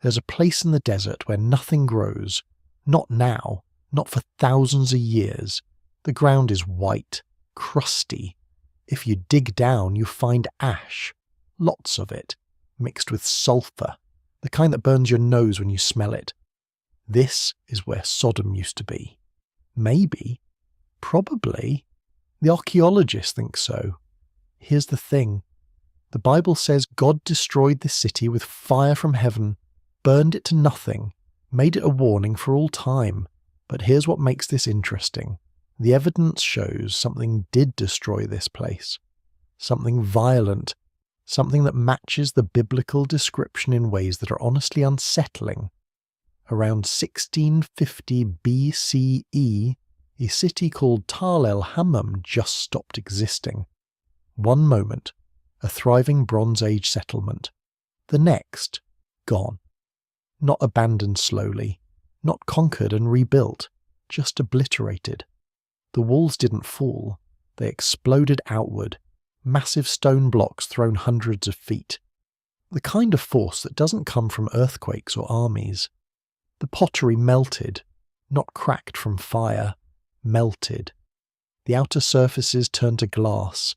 There's a place in the desert where nothing grows. Not now, not for thousands of years. The ground is white, crusty. If you dig down, you find ash, lots of it, mixed with sulfur, the kind that burns your nose when you smell it. This is where Sodom used to be. Maybe, probably, the archaeologists think so. Here's the thing. The Bible says God destroyed this city with fire from heaven, burned it to nothing, made it a warning for all time. But here's what makes this interesting. The evidence shows something did destroy this place. Something violent. Something that matches the biblical description in ways that are honestly unsettling. Around 1650 BCE, a city called Tal el-Hammam just stopped existing. One moment, a thriving Bronze Age settlement. The next, gone. Not abandoned slowly, not conquered and rebuilt, just obliterated. The walls didn't fall, they exploded outward, massive stone blocks thrown hundreds of feet. The kind of force that doesn't come from earthquakes or armies. The pottery melted, not cracked from fire, melted. The outer surfaces turned to glass.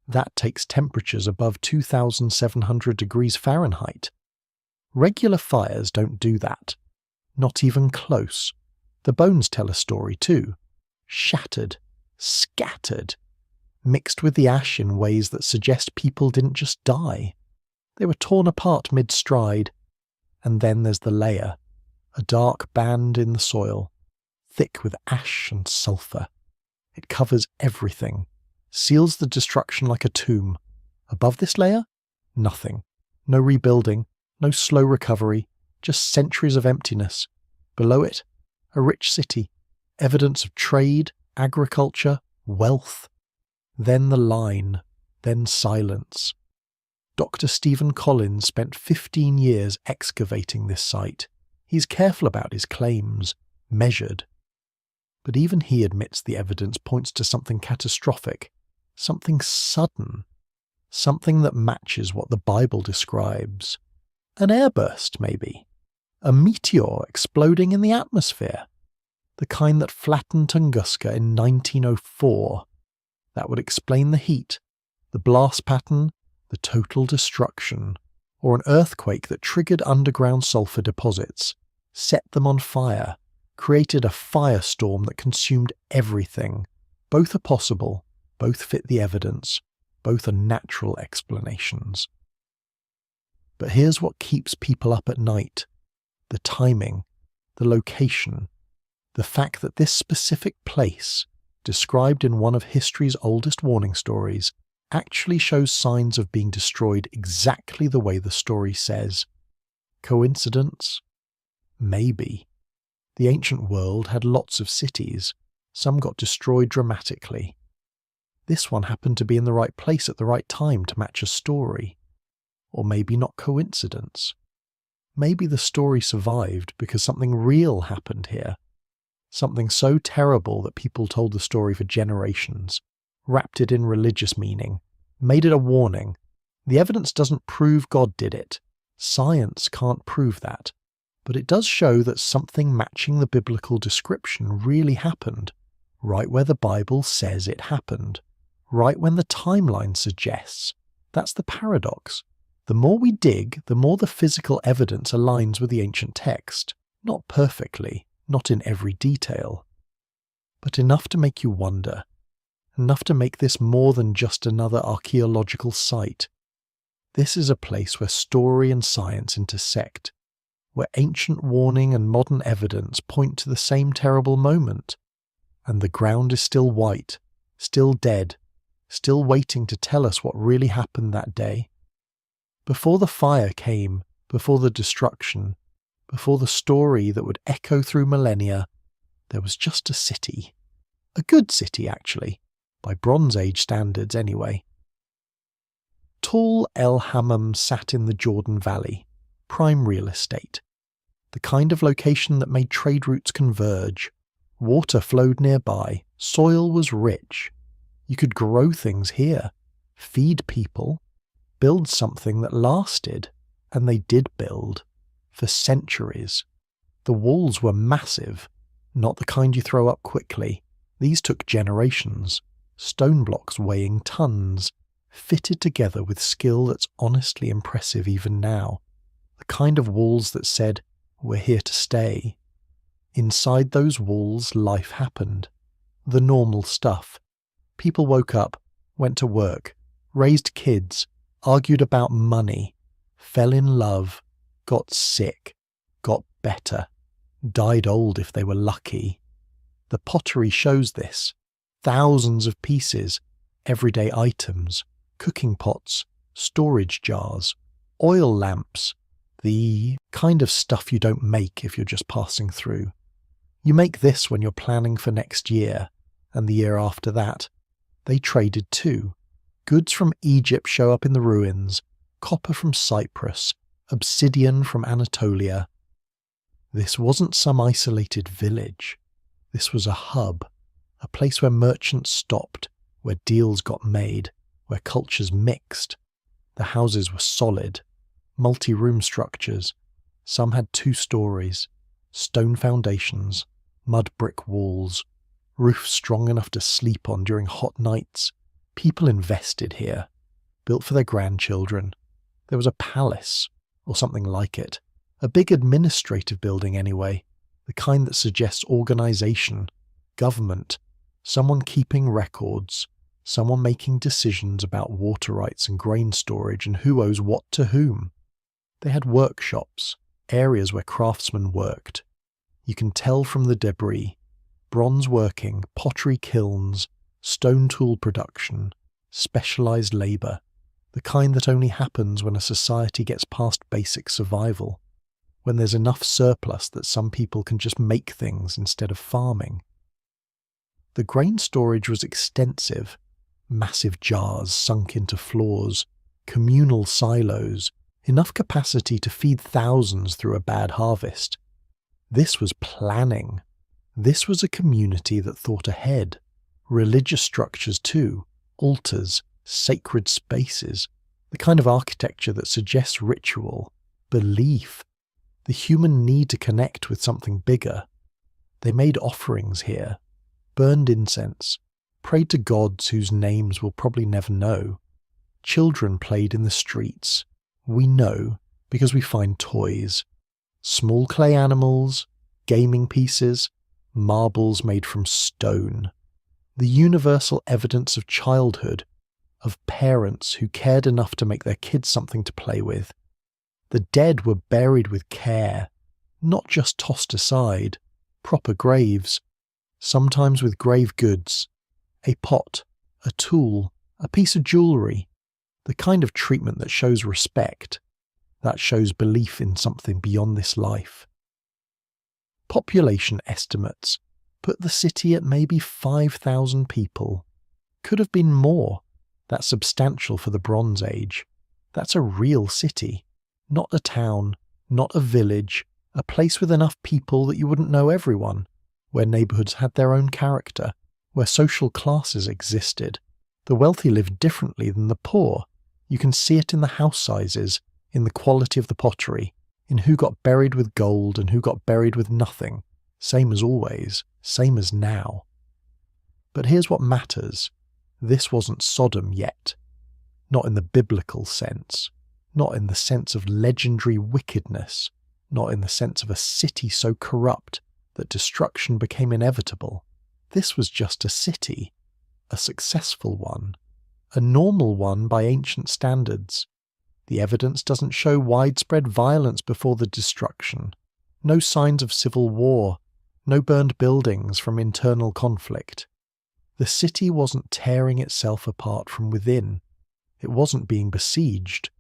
That takes temperatures above 2,700 degrees Fahrenheit. Regular fires don't do that. Not even close. The bones tell a story too. Shattered, scattered, mixed with the ash in ways that suggest people didn't just die. They were torn apart mid-stride. And then there's the layer, a dark band in the soil, thick with ash and sulfur. It covers everything, seals the destruction like a tomb. Above this layer, nothing. No rebuilding, no slow recovery, just centuries of emptiness. Below it, a rich city, evidence of trade, agriculture, wealth. Then the line, then silence. Dr. Stephen Collins spent 15 years excavating this site. He's careful about his claims, measured. But even he admits the evidence points to something catastrophic, something sudden, something that matches what the Bible describes. An airburst, maybe. A meteor exploding in the atmosphere. The kind that flattened Tunguska in 1904. That would explain the heat, the blast pattern, the total destruction. Or an earthquake that triggered underground sulfur deposits, set them on fire, created a firestorm that consumed everything. Both are possible, both fit the evidence, both are natural explanations. But here's what keeps people up at night. The timing, the location, the fact that this specific place, described in one of history's oldest warning stories, actually shows signs of being destroyed exactly the way the story says. Coincidence? Maybe. The ancient world had lots of cities. Some got destroyed dramatically. This one happened to be in the right place at the right time to match a story. Or maybe not coincidence. Maybe the story survived because something real happened here. Something so terrible that people told the story for generations, wrapped it in religious meaning, made it a warning. The evidence doesn't prove God did it. Science can't prove that. But it does show that something matching the biblical description really happened, right where the Bible says it happened, right when the timeline suggests. That's the paradox. The more we dig, the more the physical evidence aligns with the ancient text. Not perfectly, not in every detail, but enough to make you wonder. Enough to make this more than just another archaeological site. This is a place where story and science intersect, where ancient warning and modern evidence point to the same terrible moment. And the ground is still white, still dead, still waiting to tell us what really happened that day. Before the fire came, before the destruction, before the story that would echo through millennia, there was just a city. A good city, actually, by Bronze Age standards anyway. Tal el-Hammam sat in the Jordan Valley, prime real estate. The kind of location that made trade routes converge. Water flowed nearby, soil was rich. You could grow things here, feed people, build something that lasted, and they did build. for centuries. The walls were massive, not the kind you throw up quickly. These took generations, stone blocks weighing tons, fitted together with skill that's honestly impressive even now. The kind of walls that said, "We're here to stay." Inside those walls, life happened. The normal stuff. People woke up, went to work, raised kids, argued about money, fell in love, got sick, got better, died old if they were lucky. The pottery shows this. Thousands of pieces, everyday items, cooking pots, storage jars, oil lamps, the kind of stuff you don't make if you're just passing through. You make this when you're planning for next year, and the year after that. They traded too. Goods from Egypt show up in the ruins, copper from Cyprus, obsidian from Anatolia. This wasn't some isolated village. This was a hub, a place where merchants stopped, where deals got made, where cultures mixed. The houses were solid, multi-room structures. Some had 2 stories, stone foundations, mud brick walls, roofs strong enough to sleep on during hot nights. People invested here, built for their grandchildren. There was a palace, or something like it, a big administrative building anyway, the kind that suggests organisation, government, someone keeping records, someone making decisions about water rights and grain storage and who owes what to whom. They had workshops, areas where craftsmen worked. You can tell from the debris. Bronze working, pottery kilns, stone tool production, specialised labour, the kind that only happens when a society gets past basic survival, when there's enough surplus that some people can just make things instead of farming. The grain storage was extensive, massive jars sunk into floors, communal silos, enough capacity to feed thousands through a bad harvest. This was planning. This was a community that thought ahead. Religious structures too, altars, sacred spaces, the kind of architecture that suggests ritual, belief, the human need to connect with something bigger. They made offerings here, burned incense, prayed to gods whose names we'll probably never know. Children played in the streets. We know because we find toys, small clay animals, gaming pieces, marbles made from stone. The universal evidence of childhood, of parents who cared enough to make their kids something to play with. The dead were buried with care, not just tossed aside, proper graves, sometimes with grave goods, a pot, a tool, a piece of jewellery, the kind of treatment that shows respect, that shows belief in something beyond this life. Population estimates put the city at maybe 5,000 people. Could have been more. That's substantial for the Bronze Age. That's a real city, not a town, not a village, a place with enough people that you wouldn't know everyone, where neighbourhoods had their own character, where social classes existed. The wealthy lived differently than the poor. You can see it in the house sizes, in the quality of the pottery, in who got buried with gold and who got buried with nothing, same as always, same as now. But here's what matters. This wasn't Sodom yet. Not in the biblical sense. Not in the sense of legendary wickedness. Not in the sense of a city so corrupt that destruction became inevitable. This was just a city. A successful one. A normal one by ancient standards. The evidence doesn't show widespread violence before the destruction. No signs of civil war. No burned buildings from internal conflict. The city wasn't tearing itself apart from within. It wasn't being besieged.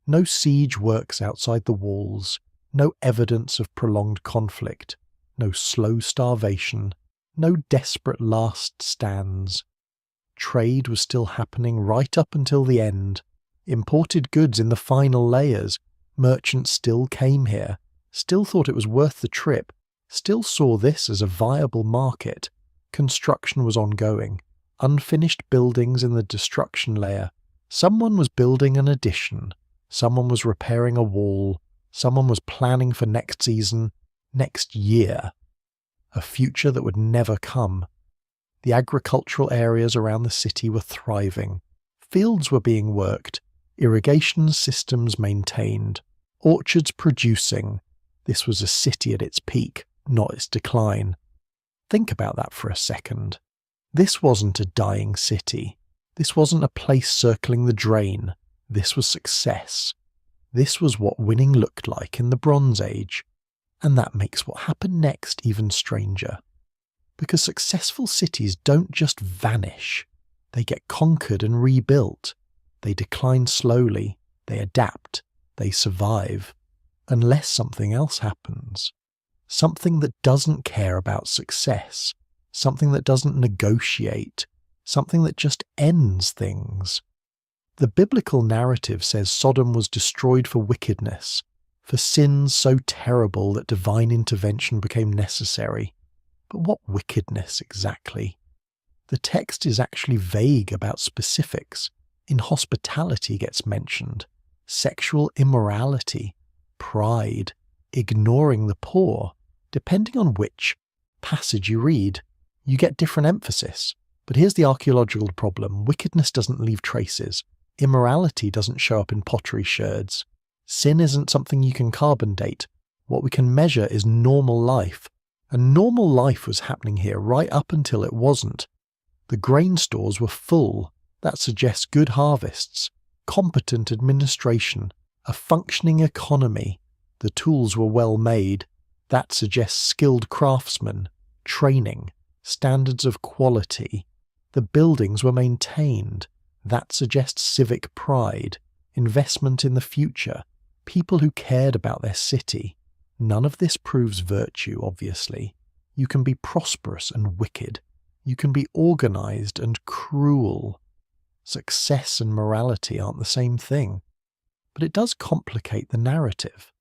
No siege works outside the walls. No evidence of prolonged conflict. No slow starvation. No desperate last stands. Trade was still happening right up until the end. Imported goods in the final layers. Merchants still came here, still thought it was worth the trip, still saw this as a viable market. Construction was ongoing. Unfinished buildings in the destruction layer. Someone was building an addition. Someone was repairing a wall. Someone was planning for next season, next year, a future that would never come. The agricultural areas around the city were thriving. Fields were being worked, irrigation systems maintained, orchards producing. This was a city at its peak, not its decline. Think about that for a second. This wasn't a dying city. This wasn't a place circling the drain. This was success. This was what winning looked like in the Bronze Age. And that makes what happened next even stranger. Because successful cities don't just vanish. They get conquered and rebuilt. They decline slowly. They adapt. They survive. Unless something else happens. Something that doesn't care about success. Something that doesn't negotiate. Something that just ends things. The biblical narrative says Sodom was destroyed for wickedness, for sins so terrible that divine intervention became necessary. But what wickedness exactly? The text is actually vague about specifics. Inhospitality gets mentioned, sexual immorality, pride, ignoring the poor. Depending on which passage you read, you get different emphasis. But here's the archaeological problem. Wickedness doesn't leave traces. Immorality doesn't show up in pottery sherds. Sin isn't something you can carbon date. What we can measure is normal life. And normal life was happening here right up until it wasn't. The grain stores were full. That suggests good harvests, competent administration, a functioning economy. The tools were well made. That suggests skilled craftsmen, training, standards of quality. The buildings were maintained. That suggests civic pride, investment in the future, people who cared about their city. None of this proves virtue, obviously. You can be prosperous and wicked. You can be organized and cruel. Success and morality aren't the same thing. But it does complicate the narrative.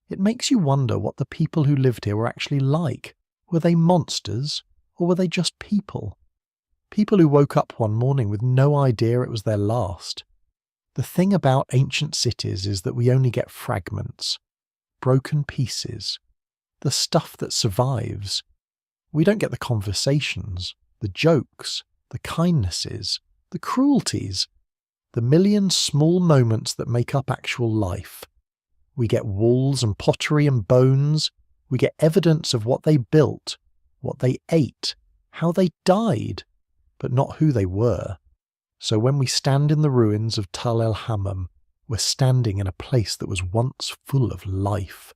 It makes you wonder what the people who lived here were actually like. Were they monsters, or were they just people? People who woke up one morning with no idea it was their last. The thing about ancient cities is that we only get fragments, broken pieces, the stuff that survives. We don't get the conversations, the jokes, the kindnesses, the cruelties, the million small moments that make up actual life. We get walls and pottery and bones. We get evidence of what they built, what they ate, how they died, but not who they were. So when we stand in the ruins of Tal el Hammam, we're standing in a place that was once full of life,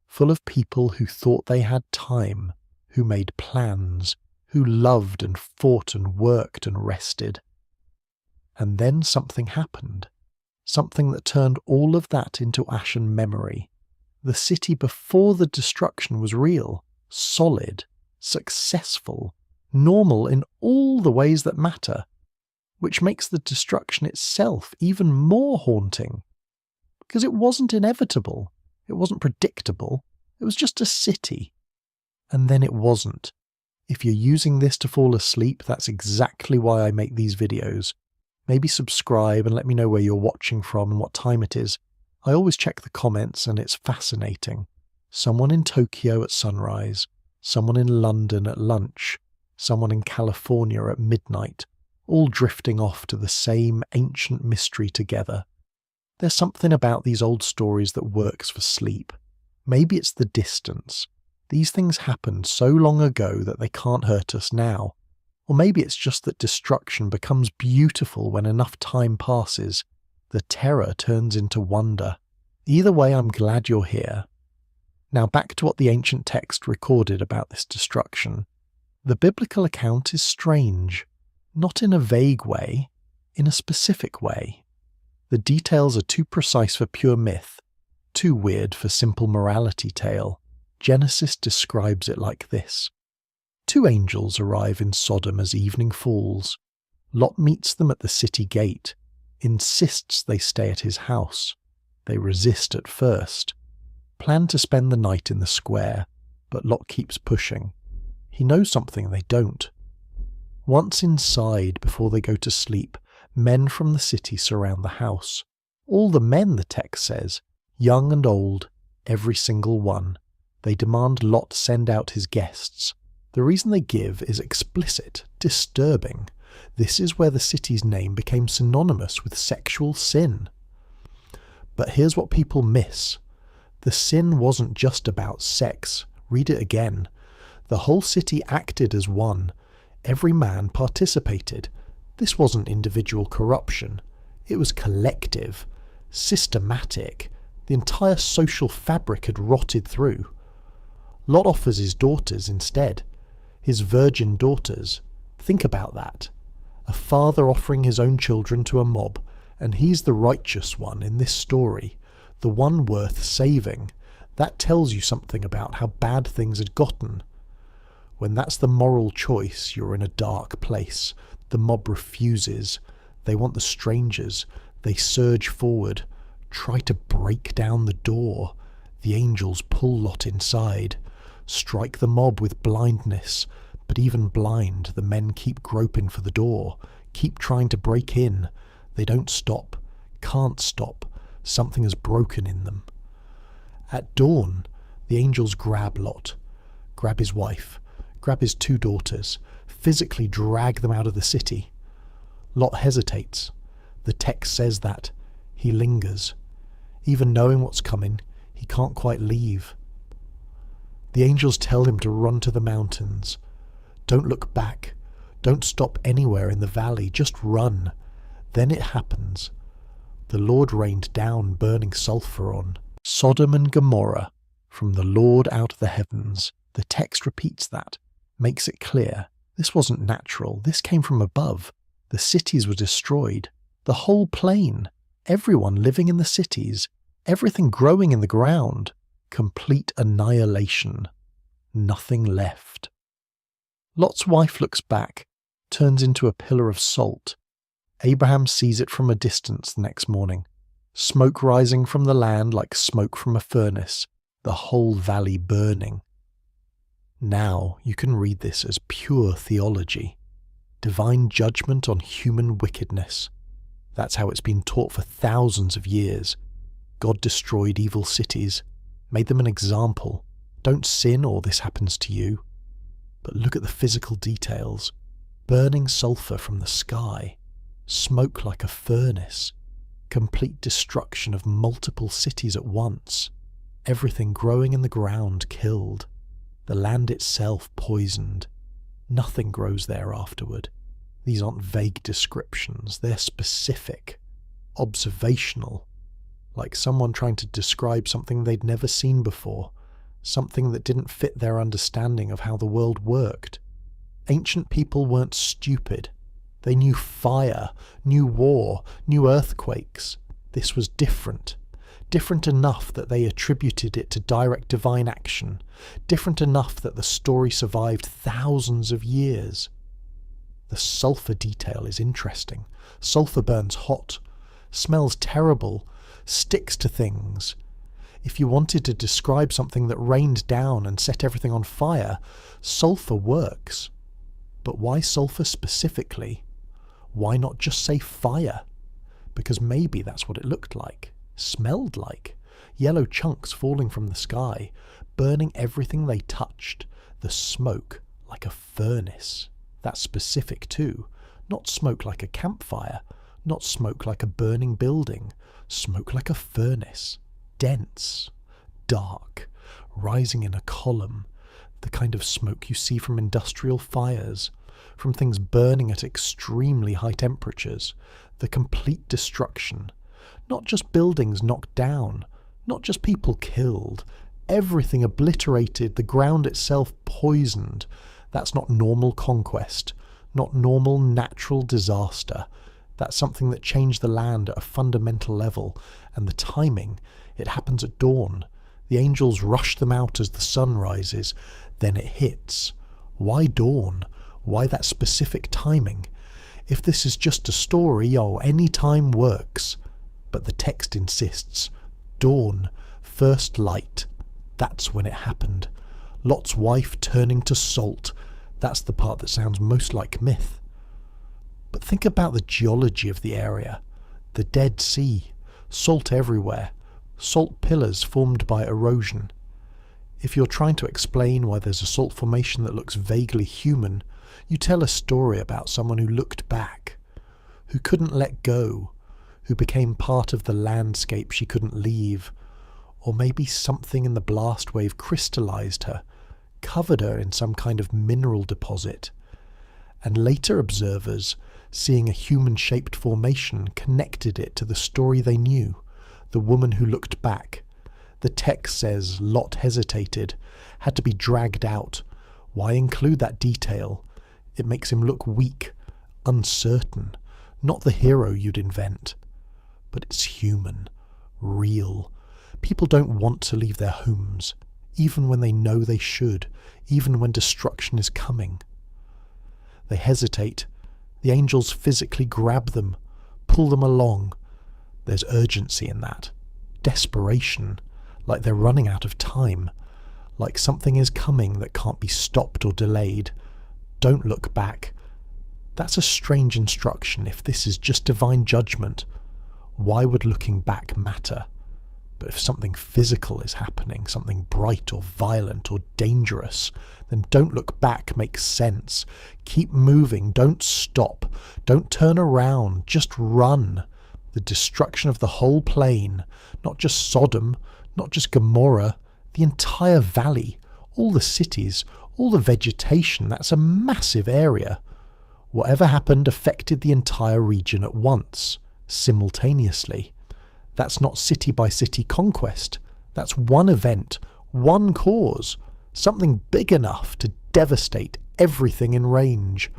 full of people who thought they had time, who made plans, who loved and fought and worked and rested. And then something happened, something that turned all of that into ashen memory. The city before the destruction was real, solid, successful, normal in all the ways that matter, which makes the destruction itself even more haunting. Because it wasn't inevitable, it wasn't predictable, it was just a city. And then it wasn't. If you're using this to fall asleep, that's exactly why I make these videos. Maybe subscribe and let me know where you're watching from and what time it is. I always check the comments and it's fascinating. Someone in Tokyo at sunrise, someone in London at lunch, someone in California at midnight, all drifting off to the same ancient mystery together. There's something about these old stories that works for sleep. Maybe it's the distance. These things happened so long ago that they can't hurt us now. Or maybe it's just that destruction becomes beautiful when enough time passes. The terror turns into wonder. Either way, I'm glad you're here. Now back to what the ancient text recorded about this destruction. The biblical account is strange. Not in a vague way, in a specific way. The details are too precise for pure myth, too weird for simple morality tale. Genesis describes it like this. 2 angels arrive in Sodom as evening falls. Lot meets them at the city gate, insists they stay at his house. They resist at first. Plan to spend the night in the square, but Lot keeps pushing. He knows something they don't. Once inside, before they go to sleep, men from the city surround the house. All the men, the text says, young and old, Every single one. They demand Lot send out his guests. The reason they give is explicit, disturbing. This is where the city's name became synonymous with sexual sin. But here's what people miss. The sin wasn't just about sex. Read it again. The whole city acted as one. Every man participated. This wasn't individual corruption. It was collective, systematic. The entire social fabric had rotted through. Lot offers his daughters instead. His virgin daughters. Think about that. A father offering his own children to a mob, and he's the righteous one in this story, the one worth saving. That tells you something about how bad things had gotten. When that's the moral choice, you're in a dark place. The mob refuses. They want the strangers. They surge forward, try to break down the door. The angels pull Lot inside, strike the mob with blindness. But even blind, the men keep groping for the door, keep trying to break in. They don't stop, can't stop. Something has broken in them. At dawn, the angels grab Lot, grab his wife, grab his 2 daughters, physically drag them out of the city. Lot hesitates. The text says that. He lingers. Even knowing what's coming, he can't quite leave. The angels tell him to run to the mountains. Don't look back. Don't stop anywhere in the valley. Just run. Then it happens. The Lord rained down burning sulfur on Sodom and Gomorrah from the Lord out of the heavens. The text repeats that, makes it clear. This wasn't natural. This came from above. The cities were destroyed. The whole plain. Everyone living in the cities. Everything growing in the ground. Complete annihilation. Nothing left. Lot's wife looks back, turns into a pillar of salt. Abraham sees it from a distance the next morning. Smoke rising from the land like smoke from a furnace, the whole valley burning. Now you can read this as pure theology. Divine judgment on human wickedness. That's how it's been taught for thousands of years. God destroyed evil cities, made them an example. Don't sin or this happens to you. But look at the physical details. Burning sulfur from the sky. Smoke like a furnace. Complete destruction of multiple cities at once. Everything growing in the ground killed. The land itself poisoned. Nothing grows there afterward. These aren't vague descriptions. They're specific. Observational. Like someone trying to describe something they'd never seen before. Something that didn't fit their understanding of how the world worked. Ancient people weren't stupid. They knew fire, knew war, knew earthquakes. This was different. Different enough that they attributed it to direct divine action. Different enough that the story survived thousands of years. The sulfur detail is interesting. Sulfur burns hot, smells terrible, sticks to things. If you wanted to describe something that rained down and set everything on fire, sulfur works. But why sulfur specifically? Why not just say fire? Because maybe that's what it looked like, smelled like. Yellow chunks falling from the sky, burning everything they touched. The smoke like a furnace. That's specific too. Not smoke like a campfire. Not smoke like a burning building. Smoke like a furnace. Dense, dark, rising in a column, the kind of smoke you see from industrial fires, from things burning at extremely high temperatures, the complete destruction. Not just buildings knocked down, not just people killed, everything obliterated, the ground itself poisoned. That's not normal conquest, not normal natural disaster. That's something that changed the land at a fundamental level, and the timing, it happens at dawn. The angels rush them out as the sun rises. Then it hits. Why dawn? Why that specific timing? If this is just a story, any time works. But the text insists. Dawn, first light. That's when it happened. Lot's wife turning to salt. That's the part that sounds most like myth. But think about the geology of the area. The Dead Sea. Salt everywhere. salt pillars formed by erosion. If you're trying to explain why there's a salt formation that looks vaguely human, you tell a story about someone who looked back, who couldn't let go, who became part of the landscape she couldn't leave, or maybe something in the blast wave crystallized her, covered her in some kind of mineral deposit. And later observers, seeing a human-shaped formation, connected it to the story they knew, the woman who looked back. The text says Lot hesitated, had to be dragged out. Why include that detail? It makes him look weak, uncertain, not the hero you'd invent. But it's human, real. People don't want to leave their homes, even when they know they should, even when destruction is coming. They hesitate. The angels physically grab them, pull them along. There's urgency in that. Desperation, like they're running out of time, like something is coming that can't be stopped or delayed. Don't look back. That's a strange instruction if this is just divine judgment. Why would looking back matter? But if something physical is happening, something bright or violent or dangerous, then don't look back makes sense. Keep moving, don't stop, don't turn around, just run. The destruction of the whole plain, not just Sodom, not just Gomorrah, the entire valley, all the cities, all the vegetation, that's a massive area. Whatever happened affected the entire region at once, simultaneously. That's not city-by-city conquest. That's one event, one cause, something big enough to devastate everything in range.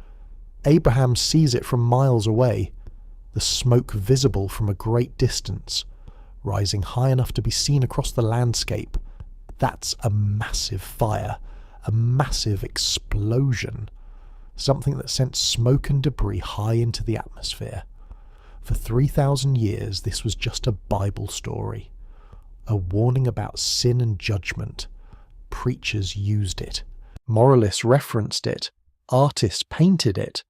Abraham sees it from miles away, the smoke visible from a great distance, rising high enough to be seen across the landscape. That's a massive fire, a massive explosion, something that sent smoke and debris high into the atmosphere. For 3,000 years, this was just a Bible story, a warning about sin and judgment. Preachers used it. Moralists referenced it. Artists painted it.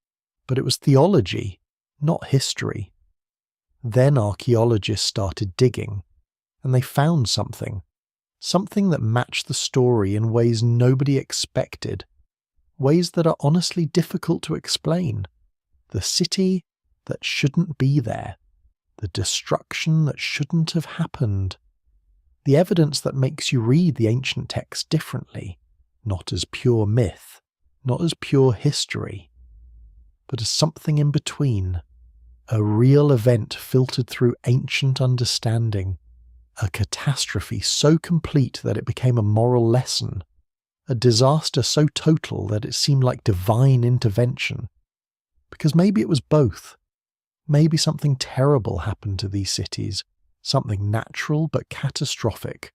But it was theology, not history. Then archaeologists started digging, and they found something that matched the story in ways nobody expected, ways that are honestly difficult to explain. The city that shouldn't be there, the destruction that shouldn't have happened, the evidence that makes you read the ancient text differently, not as pure myth, not as pure history, but as something in between, a real event filtered through ancient understanding, a catastrophe so complete that it became a moral lesson, a disaster so total that it seemed like divine intervention. Because maybe it was both. Maybe something terrible happened to these cities, something natural but catastrophic,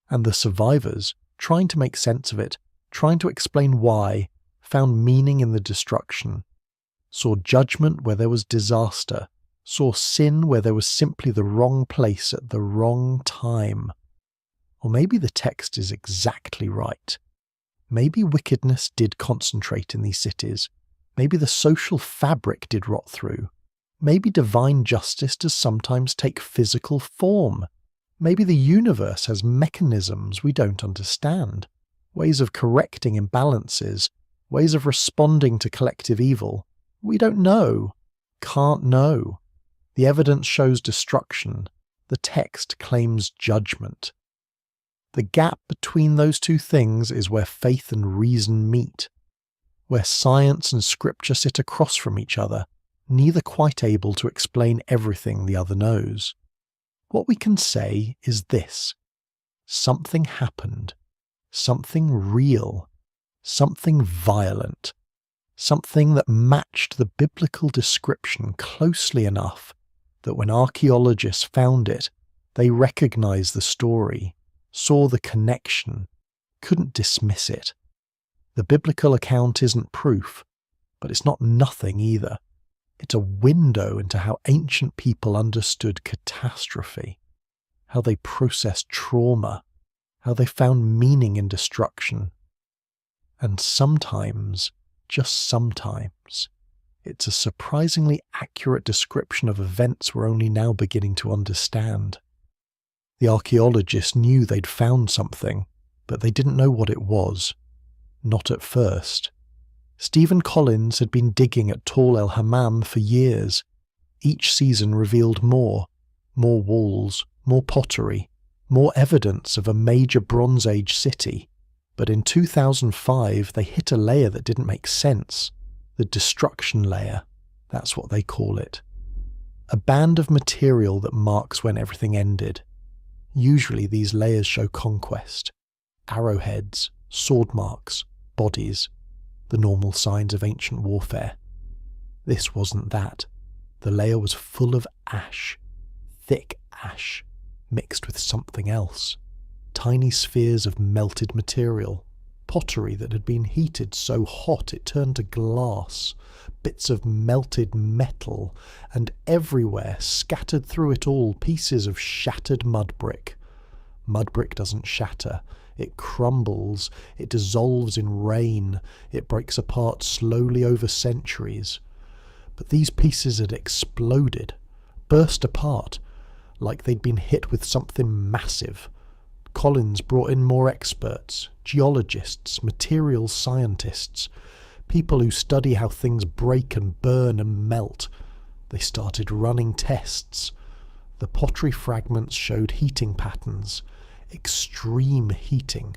and the survivors, trying to make sense of it, trying to explain why, found meaning in the destruction, saw judgment where there was disaster, saw sin where there was simply the wrong place at the wrong time. Or maybe the text is exactly right. Maybe wickedness did concentrate in these cities. Maybe the social fabric did rot through. Maybe divine justice does sometimes take physical form. Maybe the universe has mechanisms we don't understand, ways of correcting imbalances, ways of responding to collective evil. We don't know, can't know. The evidence shows destruction. The text claims judgment. The gap between those two things is where faith and reason meet, where science and scripture sit across from each other, neither quite able to explain everything the other knows. What we can say is this: something happened, something real, something violent, something that matched the biblical description closely enough that when archaeologists found it, they recognized the story, saw the connection, couldn't dismiss it. The biblical account isn't proof, but it's not nothing either. It's a window into how ancient people understood catastrophe, how they processed trauma, how they found meaning in destruction. And sometimes, just sometimes, it's a surprisingly accurate description of events we're only now beginning to understand. The archaeologists knew they'd found something, but they didn't know what it was. Not at first. Stephen Collins had been digging at Tall El Hammam for years. Each season revealed more walls, more pottery, more evidence of a major Bronze Age city. But in 2005 they hit a layer that didn't make sense. The destruction layer, that's what they call it. A band of material that marks when everything ended. Usually these layers show conquest. Arrowheads, sword marks, bodies, the normal signs of ancient warfare. This wasn't that. The layer was full of ash, thick ash, mixed with something else. Tiny spheres of melted material, pottery that had been heated so hot it turned to glass, bits of melted metal, and everywhere, scattered through it all, pieces of shattered mud brick. Mud brick doesn't shatter. It crumbles, it dissolves in rain, it breaks apart slowly over centuries. But these pieces had exploded, burst apart, like they'd been hit with something massive. Collins brought in more experts, geologists, materials scientists, people who study how things break and burn and melt. They started running tests. The pottery fragments showed heating patterns, extreme heating,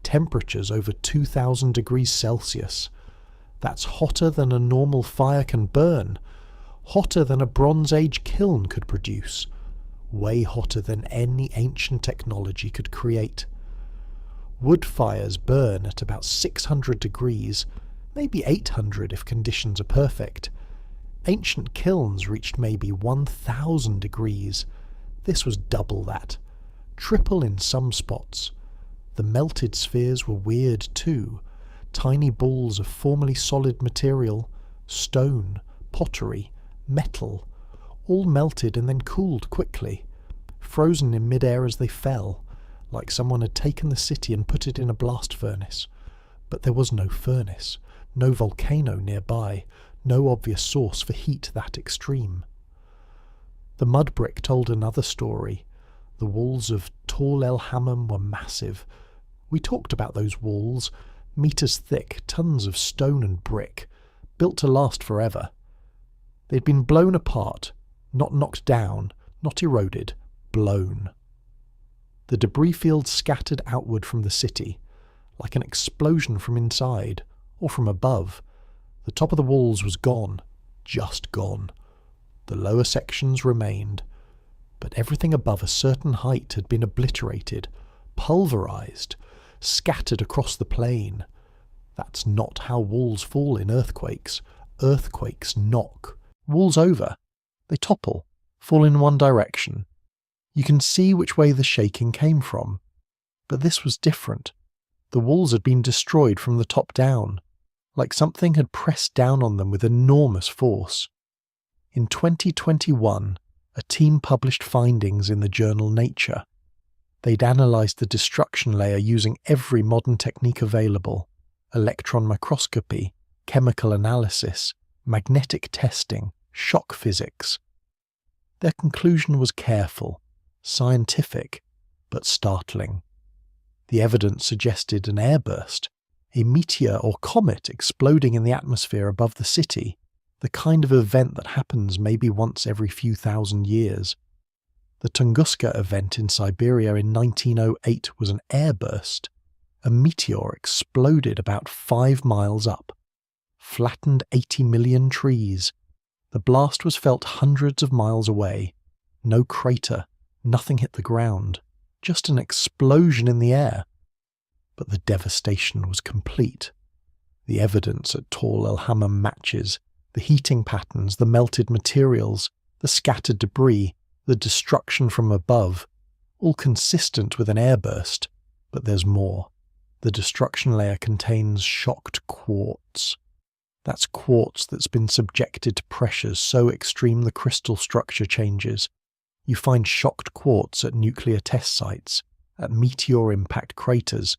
temperatures over 2000 degrees Celsius. That's hotter than a normal fire can burn, hotter than a Bronze Age kiln could produce, way hotter than any ancient technology could create. Wood fires burn at about 600 degrees, maybe 800 if conditions are perfect. Ancient kilns reached maybe 1000 degrees. This was double that. Triple in some spots. The melted spheres were weird too. Tiny balls of formerly solid material, stone, pottery, metal, all melted and then cooled quickly, frozen in mid-air as they fell, like someone had taken the city and put it in a blast furnace. But there was no furnace, no volcano nearby, no obvious source for heat that extreme. The mud brick told another story. The walls of Tall El Hammam were massive. We talked about those walls, meters thick, tons of stone and brick, built to last forever. They'd been blown apart, not knocked down, not eroded, blown. The debris field scattered outward from the city, like an explosion from inside, or from above. The top of the walls was gone, just gone. The lower sections remained, but everything above a certain height had been obliterated, pulverized, scattered across the plain. That's not how walls fall in earthquakes. Earthquakes knock. Walls over. They topple, fall in one direction. You can see which way the shaking came from. But this was different. The walls had been destroyed from the top down, like something had pressed down on them with enormous force. In 2021, a team published findings in the journal Nature. They'd analysed the destruction layer using every modern technique available: electron microscopy, chemical analysis, magnetic testing, shock physics. Their conclusion was careful, scientific, but startling. The evidence suggested an airburst, a meteor or comet exploding in the atmosphere above the city, the kind of event that happens maybe once every few thousand years. The Tunguska event in Siberia in 1908 was an airburst. A meteor exploded about 5 miles up, flattened 80 million trees. The blast was felt hundreds of miles away. No crater, nothing hit the ground, just an explosion in the air. But the devastation was complete. The evidence at Tall El Hammam matches: the heating patterns, the melted materials, the scattered debris, the destruction from above, all consistent with an airburst. But there's more. The destruction layer contains shocked quartz. That's quartz that's been subjected to pressures so extreme the crystal structure changes. You find shocked quartz at nuclear test sites, at meteor impact craters,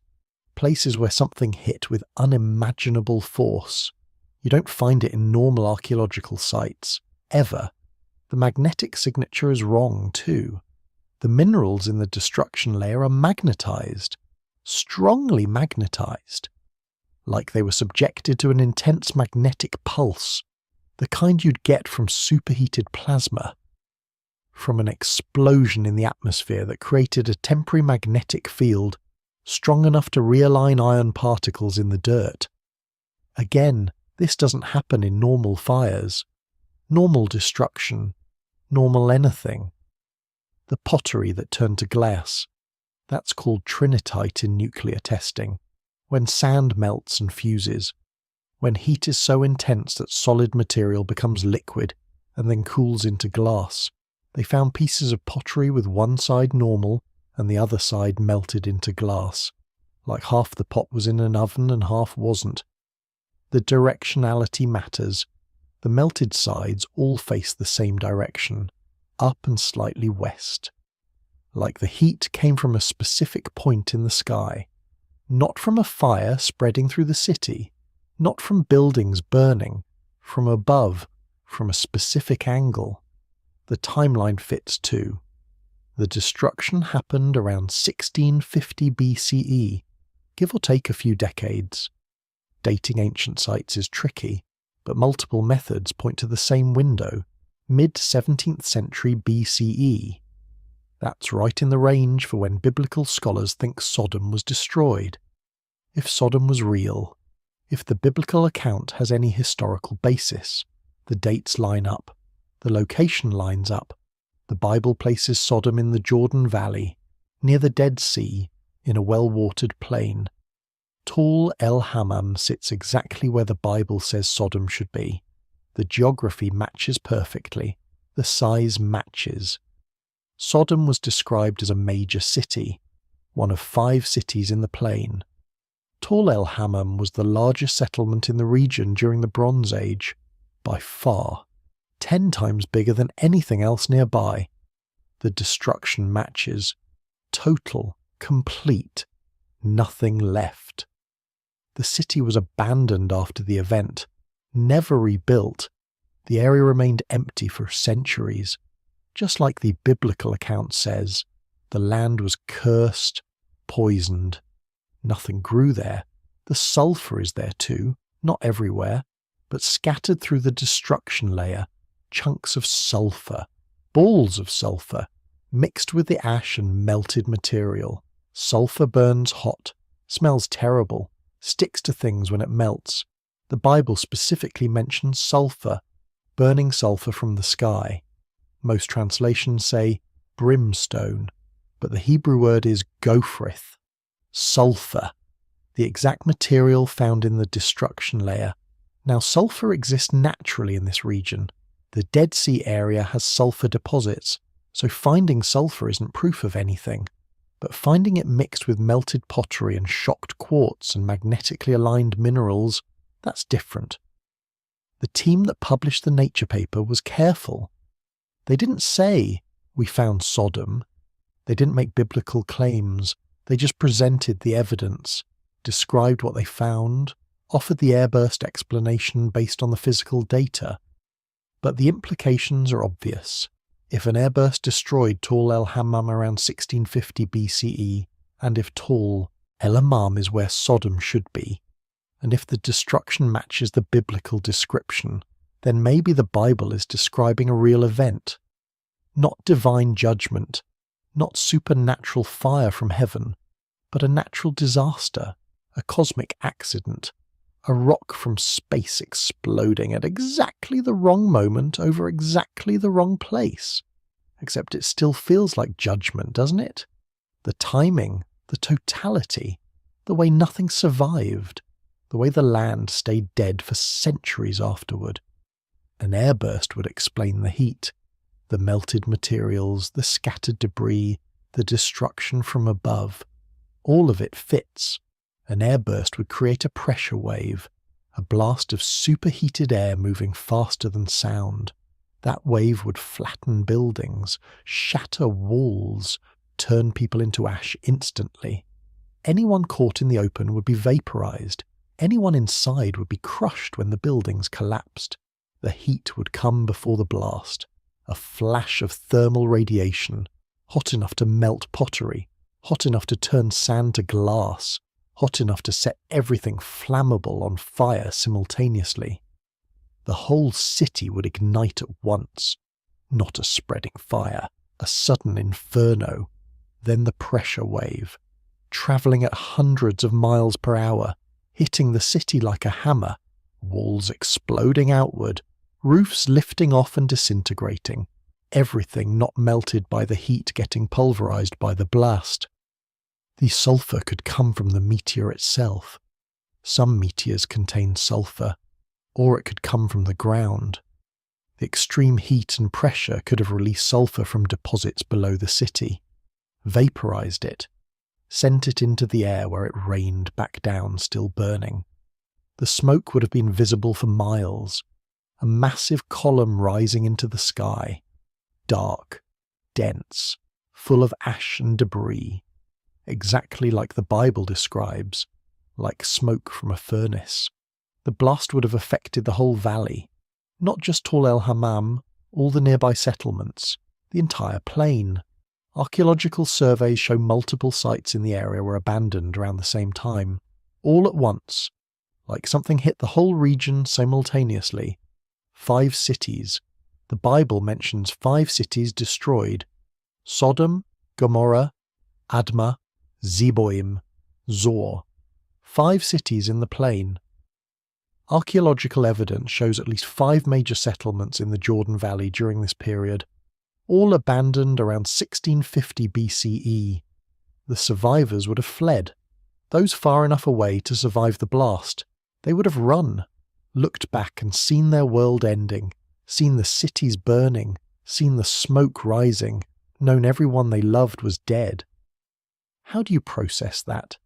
places where something hit with unimaginable force. You don't find it in normal archaeological sites, ever. The magnetic signature is wrong, too. The minerals in the destruction layer are magnetized, strongly magnetized, like they were subjected to an intense magnetic pulse, the kind you'd get from superheated plasma, from an explosion in the atmosphere that created a temporary magnetic field strong enough to realign iron particles in the dirt. Again, this doesn't happen in normal fires, normal destruction, normal anything. The pottery that turned to glass, that's called trinitite in nuclear testing, when sand melts and fuses, when heat is so intense that solid material becomes liquid and then cools into glass. They found pieces of pottery with one side normal and the other side melted into glass, like half the pot was in an oven and half wasn't. The directionality matters. The melted sides all face the same direction, up and slightly west. Like the heat came from a specific point in the sky, not from a fire spreading through the city, not from buildings burning, from above, from a specific angle. The timeline fits too. The destruction happened around 1650 BCE, give or take a few decades. Dating ancient sites is tricky, but multiple methods point to the same window, mid-17th century BCE. That's right in the range for when biblical scholars think Sodom was destroyed. If Sodom was real, if the biblical account has any historical basis, the dates line up, the location lines up. The Bible places Sodom in the Jordan Valley, near the Dead Sea, in a well-watered plain. Tall El Hammam sits exactly where the Bible says Sodom should be. The geography matches perfectly. The size matches. Sodom was described as a major city, one of 5 cities in the plain. Tall El Hammam was the largest settlement in the region during the Bronze Age, by far, 10 times bigger than anything else nearby. The destruction matches. Total, complete, nothing left. The city was abandoned after the event, never rebuilt. The area remained empty for centuries. Just like the biblical account says, the land was cursed, poisoned. Nothing grew there. The sulfur is there too, not everywhere, but scattered through the destruction layer, chunks of sulfur, balls of sulfur, mixed with the ash and melted material. Sulfur burns hot, smells terrible, sticks to things when it melts. The Bible specifically mentions sulfur, burning sulfur from the sky. Most translations say brimstone, but the Hebrew word is gophrith, sulfur, the exact material found in the destruction layer. Now, sulfur exists naturally in this region. The Dead Sea area has sulfur deposits, so finding sulfur isn't proof of anything. But finding it mixed with melted pottery and shocked quartz and magnetically aligned minerals, that's different. The team that published the Nature paper was careful. They didn't say, "We found Sodom." They didn't make biblical claims. They just presented the evidence, described what they found, offered the airburst explanation based on the physical data. But the implications are obvious. If an airburst destroyed Tall El Hammam around 1650 BCE, and if Tall El Hammam is where Sodom should be, and if the destruction matches the biblical description, then maybe the Bible is describing a real event. Not divine judgment, not supernatural fire from heaven, but a natural disaster, a cosmic accident, a rock from space exploding at exactly the wrong moment over exactly the wrong place. Except it still feels like judgment, doesn't it? The timing, the totality, the way nothing survived, the way the land stayed dead for centuries afterward. An airburst would explain the heat, the melted materials, the scattered debris, the destruction from above. All of it fits. An airburst would create a pressure wave, a blast of superheated air moving faster than sound. That wave would flatten buildings, shatter walls, turn people into ash instantly. Anyone caught in the open would be vaporized. Anyone inside would be crushed when the buildings collapsed. The heat would come before the blast, a flash of thermal radiation, hot enough to melt pottery, hot enough to turn sand to glass, hot enough to set everything flammable on fire simultaneously. The whole city would ignite at once. Not a spreading fire, a sudden inferno, then the pressure wave, travelling at hundreds of miles per hour, hitting the city like a hammer, walls exploding outward, roofs lifting off and disintegrating, everything not melted by the heat getting pulverized by the blast. The sulfur could come from the meteor itself. Some meteors contain sulfur, or it could come from the ground. The extreme heat and pressure could have released sulfur from deposits below the city, vaporized it, sent it into the air where it rained back down still burning. The smoke would have been visible for miles, a massive column rising into the sky, dark, dense, full of ash and debris, exactly like the Bible describes, like smoke from a furnace. The blast would have affected the whole valley, not just Tall El Hammam, all the nearby settlements, the entire plain. Archaeological surveys show multiple sites in the area were abandoned around the same time, all at once, like something hit the whole region simultaneously. 5 cities. The Bible mentions 5 cities destroyed: Sodom, Gomorrah, Admah, Zeboim, Zor. 5 cities in the plain. Archaeological evidence shows at least 5 major settlements in the Jordan Valley during this period, all abandoned around 1650 BCE. The survivors would have fled. Those far enough away to survive the blast, they would have run, looked back and seen their world ending, seen the cities burning, seen the smoke rising, known everyone they loved was dead. How do you process that?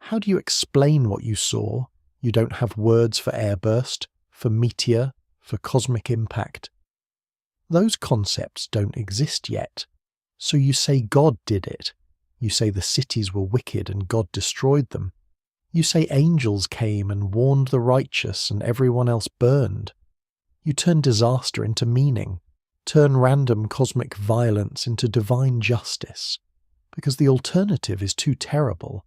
How do you explain what you saw? You don't have words for airburst, for meteor, for cosmic impact. Those concepts don't exist yet. So you say God did it. You say the cities were wicked and God destroyed them. You say angels came and warned the righteous and everyone else burned. You turn disaster into meaning, turn random cosmic violence into divine justice, because the alternative is too terrible.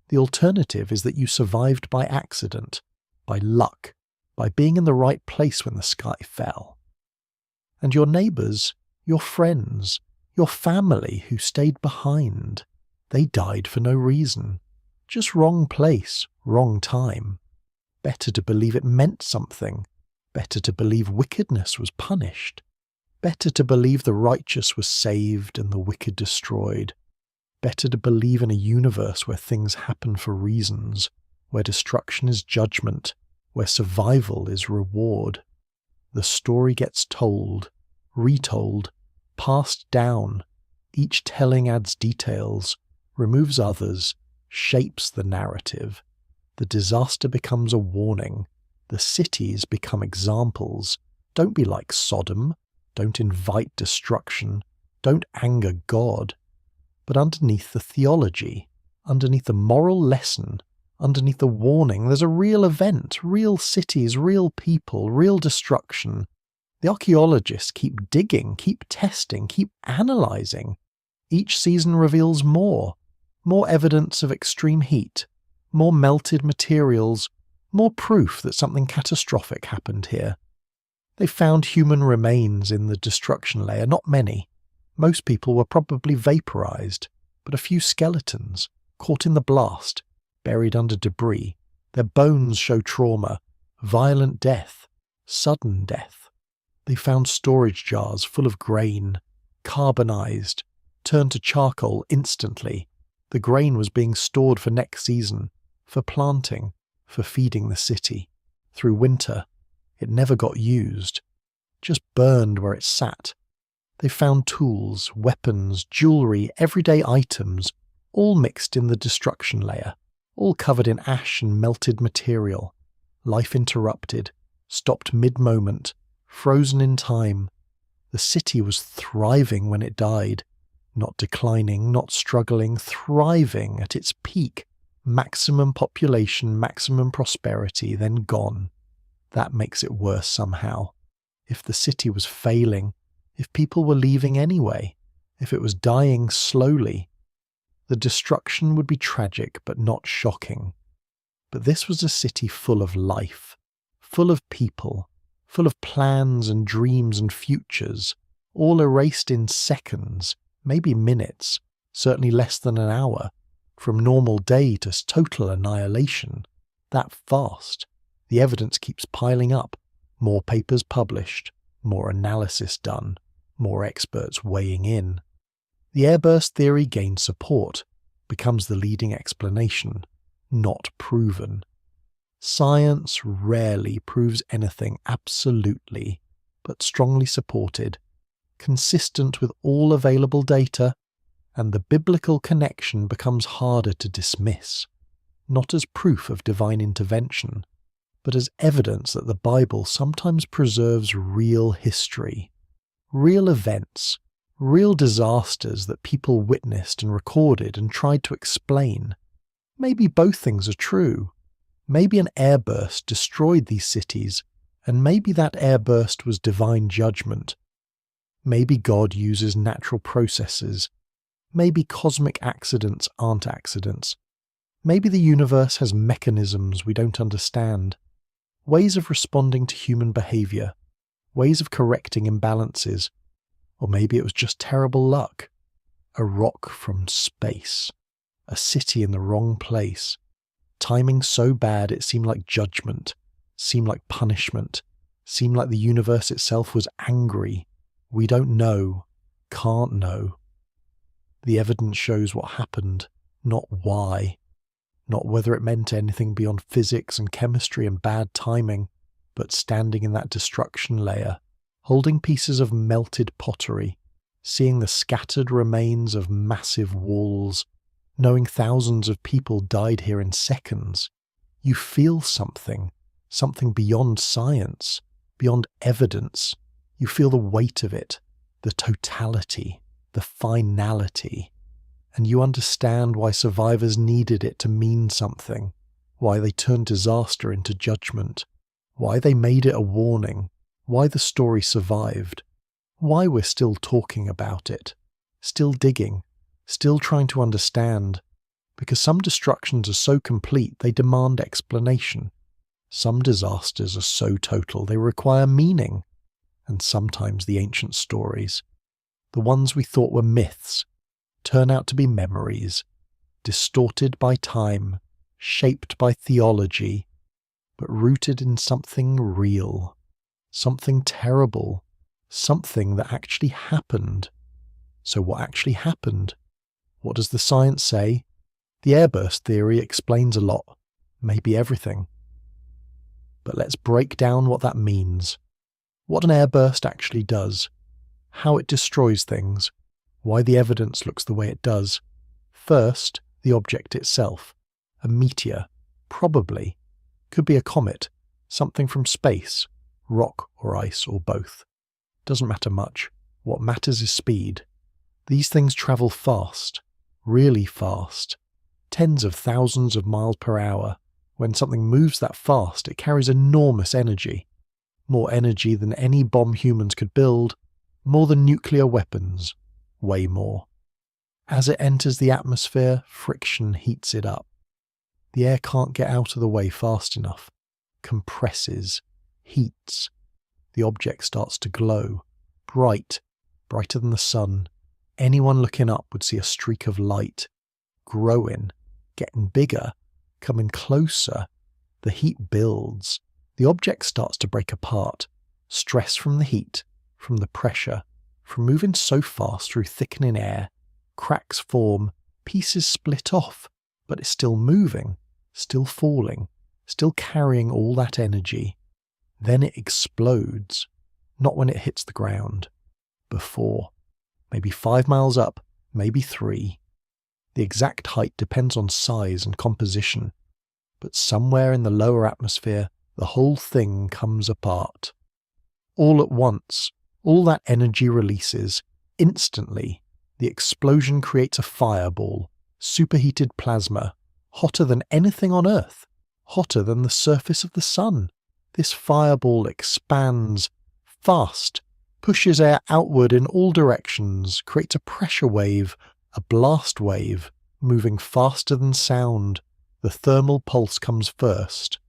The alternative is that you survived by accident, by luck, by being in the right place when the sky fell. And your neighbours, your friends, your family who stayed behind, they died for no reason. Just wrong place, wrong time. Better to believe it meant something. Better to believe wickedness was punished. Better to believe the righteous was saved and the wicked destroyed. Better to believe in a universe where things happen for reasons, where destruction is judgment, where survival is reward. The story gets told, retold, passed down. Each telling adds details, removes others, shapes the narrative. The disaster becomes a warning. The cities become examples. Don't be like Sodom. Don't invite destruction. Don't anger God. But underneath the theology, underneath the moral lesson, underneath the warning, there's a real event, real cities, real people, real destruction. The archaeologists keep digging, keep testing, keep analysing. Each season reveals more evidence of extreme heat, more melted materials, more proof that something catastrophic happened here. They found human remains in the destruction layer, not many. Most people were probably vaporized, but a few skeletons, caught in the blast, buried under debris. Their bones show trauma, violent death, sudden death. They found storage jars full of grain, carbonized, turned to charcoal instantly. The grain was being stored for next season, for planting, for feeding the city. Through winter, it never got used, just burned where it sat. They found tools, weapons, jewellery, everyday items, all mixed in the destruction layer, all covered in ash and melted material. Life interrupted, stopped mid-moment, frozen in time. The city was thriving when it died, not declining, not struggling, thriving at its peak. Maximum population, maximum prosperity, then gone. That makes it worse somehow. If the city was failing, if people were leaving anyway, if it was dying slowly. The destruction would be tragic but not shocking. But this was a city full of life, full of people, full of plans and dreams and futures, all erased in seconds, maybe minutes, certainly less than an hour, from normal day to total annihilation. That fast. The evidence keeps piling up, more papers published, more analysis done, more experts weighing in. The airburst theory gains support, becomes the leading explanation, not proven. Science rarely proves anything absolutely, but strongly supported, consistent with all available data, and the biblical connection becomes harder to dismiss, not as proof of divine intervention, but as evidence that the Bible sometimes preserves real history, real events, real disasters that people witnessed and recorded and tried to explain. Maybe both things are true. Maybe an airburst destroyed these cities, and maybe that airburst was divine judgment. Maybe God uses natural processes. Maybe cosmic accidents aren't accidents. Maybe the universe has mechanisms we don't understand, ways of responding to human behavior, ways of correcting imbalances. Or maybe it was just terrible luck. A rock from space. A city in the wrong place. Timing so bad it seemed like judgment, seemed like punishment, seemed like the universe itself was angry. We don't know, can't know. The evidence shows what happened, not why. Not whether it meant anything beyond physics and chemistry and bad timing, but standing in that destruction layer, holding pieces of melted pottery, seeing the scattered remains of massive walls, knowing thousands of people died here in seconds. You feel something beyond science, beyond evidence. You feel the weight of it, the totality, the finality. And you understand why survivors needed it to mean something, why they turned disaster into judgment, why they made it a warning, why the story survived, why we're still talking about it, still digging, still trying to understand, because some destructions are so complete they demand explanation. Some disasters are so total they require meaning, and sometimes the ancient stories, the ones we thought were myths, turn out to be memories, distorted by time, shaped by theology, but rooted in something real. Something terrible, something that actually happened. So what actually happened? What does the science say? The airburst theory explains a lot, maybe everything. But let's break down what that means. What an airburst actually does. How it destroys things. Why the evidence looks the way it does. First, the object itself. A meteor, probably. Could be a comet, something from space. Rock or ice or both. Doesn't matter much. What matters is speed. These things travel fast, really fast, tens of thousands of miles per hour. When something moves that fast, it carries enormous energy. More energy than any bomb humans could build, more than nuclear weapons, way more. As it enters the atmosphere, friction heats it up. The air can't get out of the way fast enough, compresses, heats. The object starts to glow, bright, brighter than the sun. Anyone looking up would see a streak of light, growing, getting bigger, coming closer. The heat builds. The object starts to break apart. Stress from the heat, from the pressure, from moving so fast through thickening air. Cracks form, pieces split off, but it's still moving, still falling, still carrying all that energy. Then it explodes, not when it hits the ground, before. Maybe 5 miles up, maybe 3. The exact height depends on size and composition, but somewhere in the lower atmosphere, the whole thing comes apart. All at once, all that energy releases, instantly. The explosion creates a fireball, superheated plasma, hotter than anything on Earth, hotter than the surface of the sun. This fireball expands, fast, pushes air outward in all directions, creates a pressure wave, a blast wave, moving faster than sound. The thermal pulse comes first.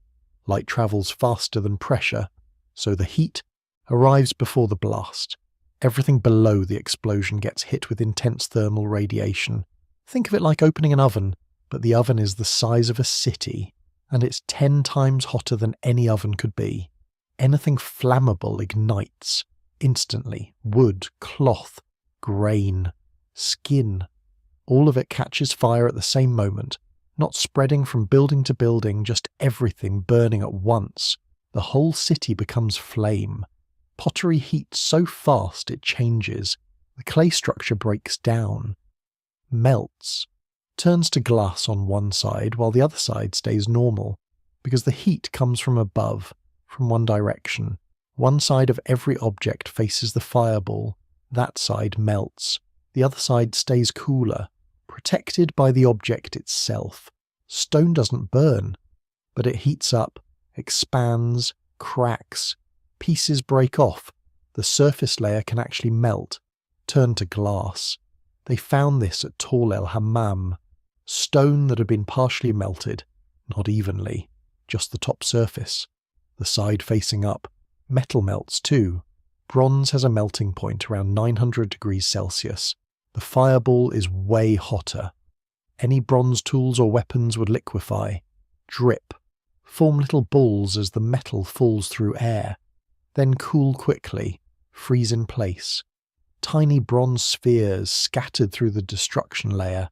Light travels faster than pressure, so the heat arrives before the blast. Everything below the explosion gets hit with intense thermal radiation. Think of it like opening an oven, but the oven is the size of a city, and it's 10 times hotter than any oven could be. Anything flammable ignites instantly. Wood, cloth, grain, skin. All of it catches fire at the same moment, not spreading from building to building, just everything burning at once. The whole city becomes flame. Pottery heats so fast it changes. The clay structure breaks down, melts, turns to glass on one side while the other side stays normal, because the heat comes from above, from one direction. One side of every object faces the fireball. That side melts. The other side stays cooler, protected by the object itself. Stone doesn't burn, but it heats up, expands, cracks. Pieces break off. The surface layer can actually melt, turn to glass. They found this at Tall El Hammam. Stone that had been partially melted, not evenly, just the top surface. The side facing up. Metal melts too. Bronze has a melting point around 900 degrees Celsius. The fireball is way hotter. Any bronze tools or weapons would liquefy, drip, form little balls as the metal falls through air, then cool quickly, freeze in place. Tiny bronze spheres scattered through the destruction layer.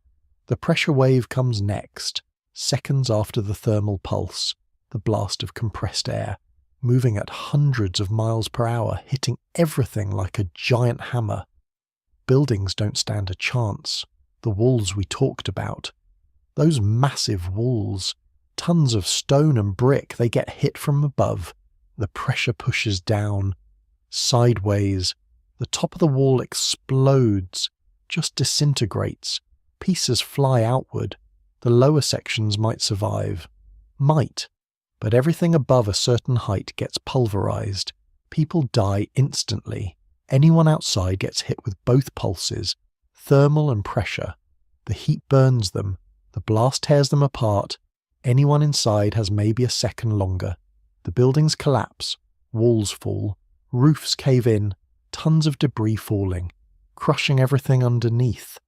The pressure wave comes next, seconds after the thermal pulse, the blast of compressed air, moving at hundreds of miles per hour, hitting everything like a giant hammer. Buildings don't stand a chance. The walls we talked about. Those massive walls, tons of stone and brick, they get hit from above. The pressure pushes down, sideways. The top of the wall explodes, just disintegrates. Pieces fly outward. The lower sections might survive. Might. But everything above a certain height gets pulverized. People die instantly. Anyone outside gets hit with both pulses, thermal and pressure. The heat burns them. The blast tears them apart. Anyone inside has maybe a second longer. The buildings collapse. Walls fall. Roofs cave in. Tons of debris falling, crushing everything underneath.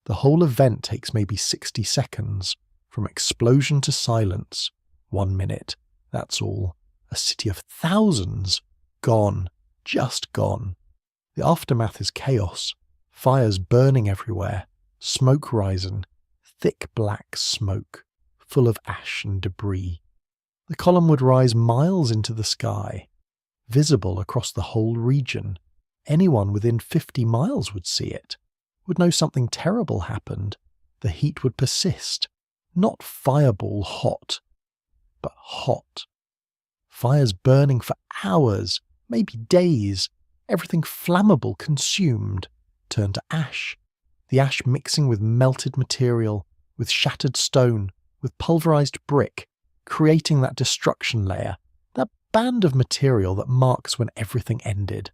The whole event takes maybe 60 seconds, from explosion to silence. 1 minute, that's all. A city of thousands, gone, just gone. The aftermath is chaos. Fires burning everywhere, smoke rising, thick black smoke, full of ash and debris. The column would rise miles into the sky, visible across the whole region. Anyone within 50 miles would see it, would know something terrible happened. The heat would persist. Not fireball hot, but hot. Fires burning for hours, maybe days. Everything flammable consumed, turned to ash. The ash mixing with melted material, with shattered stone, with pulverized brick, creating that destruction layer, that band of material that marks when everything ended.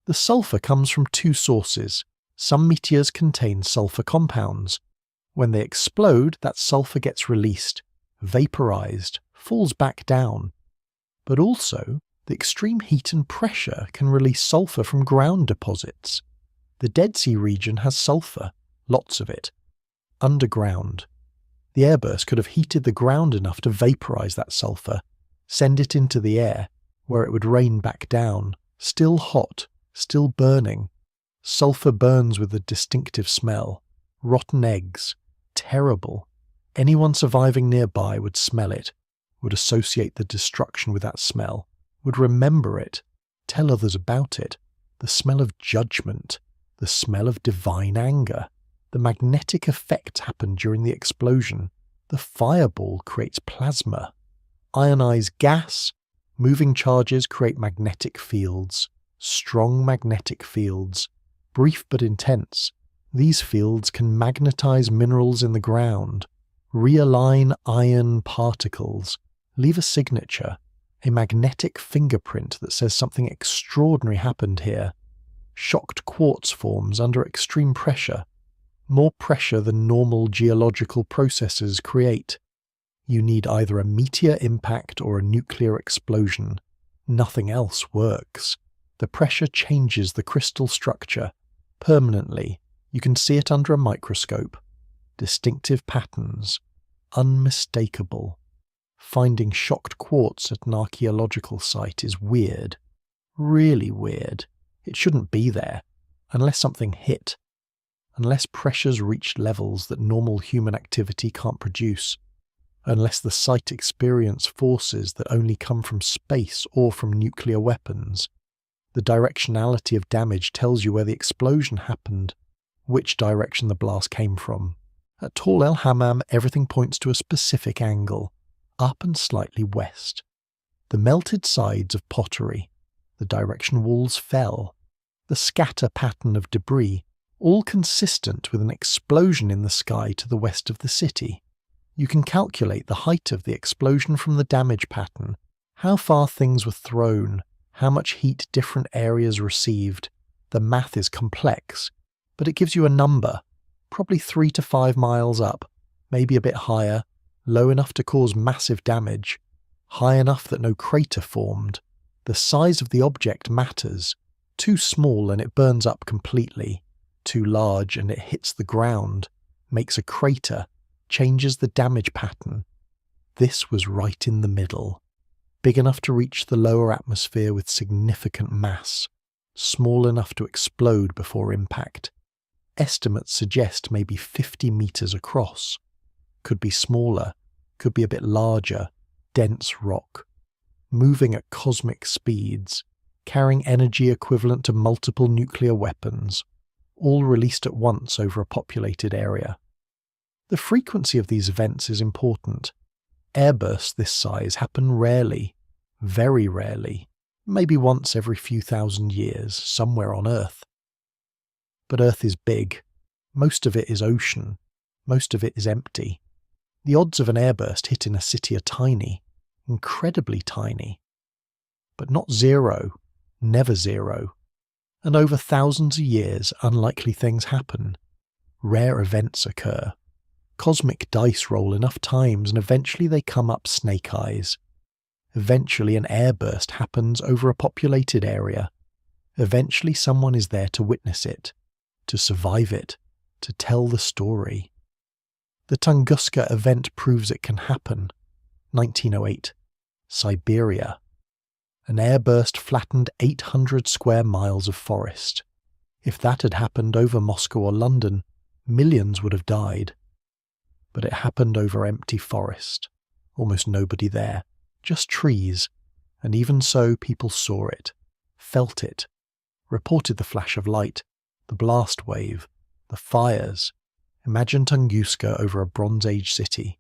The sulfur comes from two sources. Some meteors contain sulfur compounds. When they explode, that sulfur gets released, vaporized, falls back down. But also, the extreme heat and pressure can release sulfur from ground deposits. The Dead Sea region has sulfur, lots of it, underground. The airburst could have heated the ground enough to vaporize that sulfur, send it into the air, where it would rain back down, still hot, still burning. Sulfur burns with a distinctive smell. Rotten eggs. Terrible. Anyone surviving nearby would smell it, would associate the destruction with that smell, would remember it, tell others about it. The smell of judgment. The smell of divine anger. The magnetic effect happened during the explosion. The fireball creates plasma. Ionized gas. Moving charges create magnetic fields. Strong magnetic fields, brief but intense. These fields can magnetize minerals in the ground, realign iron particles, leave a signature, a magnetic fingerprint that says something extraordinary happened here. Shocked quartz forms under extreme pressure, more pressure than normal geological processes create. You need either a meteor impact or a nuclear explosion. Nothing else works. The pressure changes the crystal structure permanently. You can see it under a microscope. Distinctive patterns. Unmistakable. Finding shocked quartz at an archaeological site is weird. Really weird. It shouldn't be there, unless something hit. Unless pressures reached levels that normal human activity can't produce. Unless the site experienced forces that only come from space or from nuclear weapons. The directionality of damage tells you where the explosion happened, which direction the blast came from. At Tall El Hammam, everything points to a specific angle, up and slightly west. The melted sides of pottery, the direction walls fell, the scatter pattern of debris, all consistent with an explosion in the sky to the west of the city. You can calculate the height of the explosion from the damage pattern, how far things were thrown, how much heat different areas received. The math is complex, but it gives you a number, probably 3 to 5 miles up, maybe a bit higher, low enough to cause massive damage, high enough that no crater formed. The size of the object matters. Too small and it burns up completely. Too large and it hits the ground, makes a crater, changes the damage pattern. This was right in the middle. Big enough to reach the lower atmosphere with significant mass, small enough to explode before impact. Estimates suggest maybe 50 meters across. Could be smaller, could be a bit larger, dense rock. Moving at cosmic speeds, carrying energy equivalent to multiple nuclear weapons, all released at once over a populated area. The frequency of these events is important. Airbursts this size happen rarely, very rarely, maybe once every few thousand years, somewhere on Earth. But Earth is big. Most of it is ocean. Most of it is empty. The odds of an airburst hitting a city are tiny, incredibly tiny. But not zero, never zero. And over thousands of years, unlikely things happen. Rare events occur. Cosmic dice roll enough times and eventually they come up snake eyes. Eventually an airburst happens over a populated area. Eventually someone is there to witness it, to survive it, to tell the story. The Tunguska event proves it can happen. 1908. Siberia. An airburst flattened 800 square miles of forest. If that had happened over Moscow or London, millions would have died. But it happened over empty forest. Almost nobody there. Just trees. And even so, people saw it, felt it, reported the flash of light, the blast wave, the fires. Imagine Tunguska over a Bronze Age city.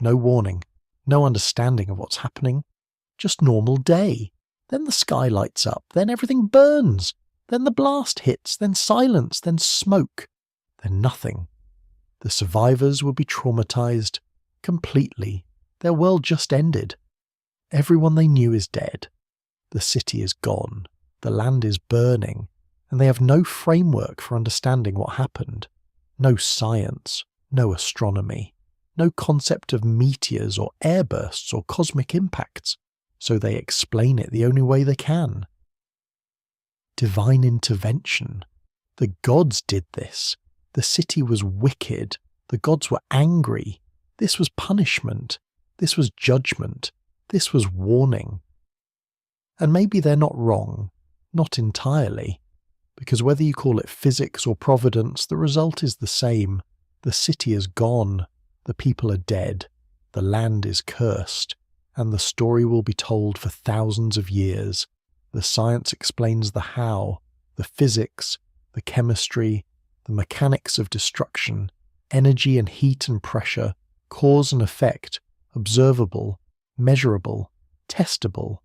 No warning, no understanding of what's happening. Just normal day. Then the sky lights up, then everything burns. Then the blast hits, then silence, then smoke, then nothing. The survivors will be traumatized completely. Their world just ended. Everyone they knew is dead. The city is gone. The land is burning. And they have no framework for understanding what happened. No science, no astronomy, no concept of meteors or airbursts or cosmic impacts. So they explain it the only way they can. Divine intervention. The gods did this. The city was wicked. The gods were angry. This was punishment. This was judgment. This was warning. And maybe they're not wrong. Not entirely. Because whether you call it physics or providence, the result is the same. The city is gone. The people are dead. The land is cursed. And the story will be told for thousands of years. The science explains the how, the physics, the chemistry, the mechanics of destruction, energy and heat and pressure, cause and effect, observable, measurable, testable.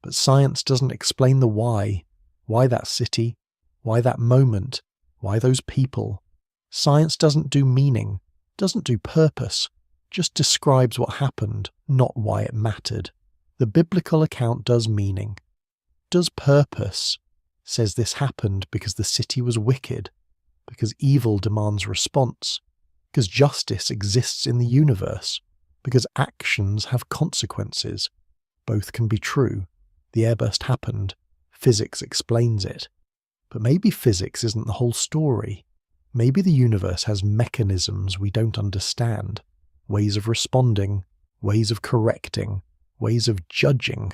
But science doesn't explain the why that city, why that moment, why those people. Science doesn't do meaning, doesn't do purpose, just describes what happened, not why it mattered. The biblical account does meaning, does purpose, says this happened because the city was wicked, because evil demands response, because justice exists in the universe, because actions have consequences. Both can be true. The airburst happened. Physics explains it. But maybe physics isn't the whole story. Maybe the universe has mechanisms we don't understand, ways of responding, ways of correcting, ways of judging.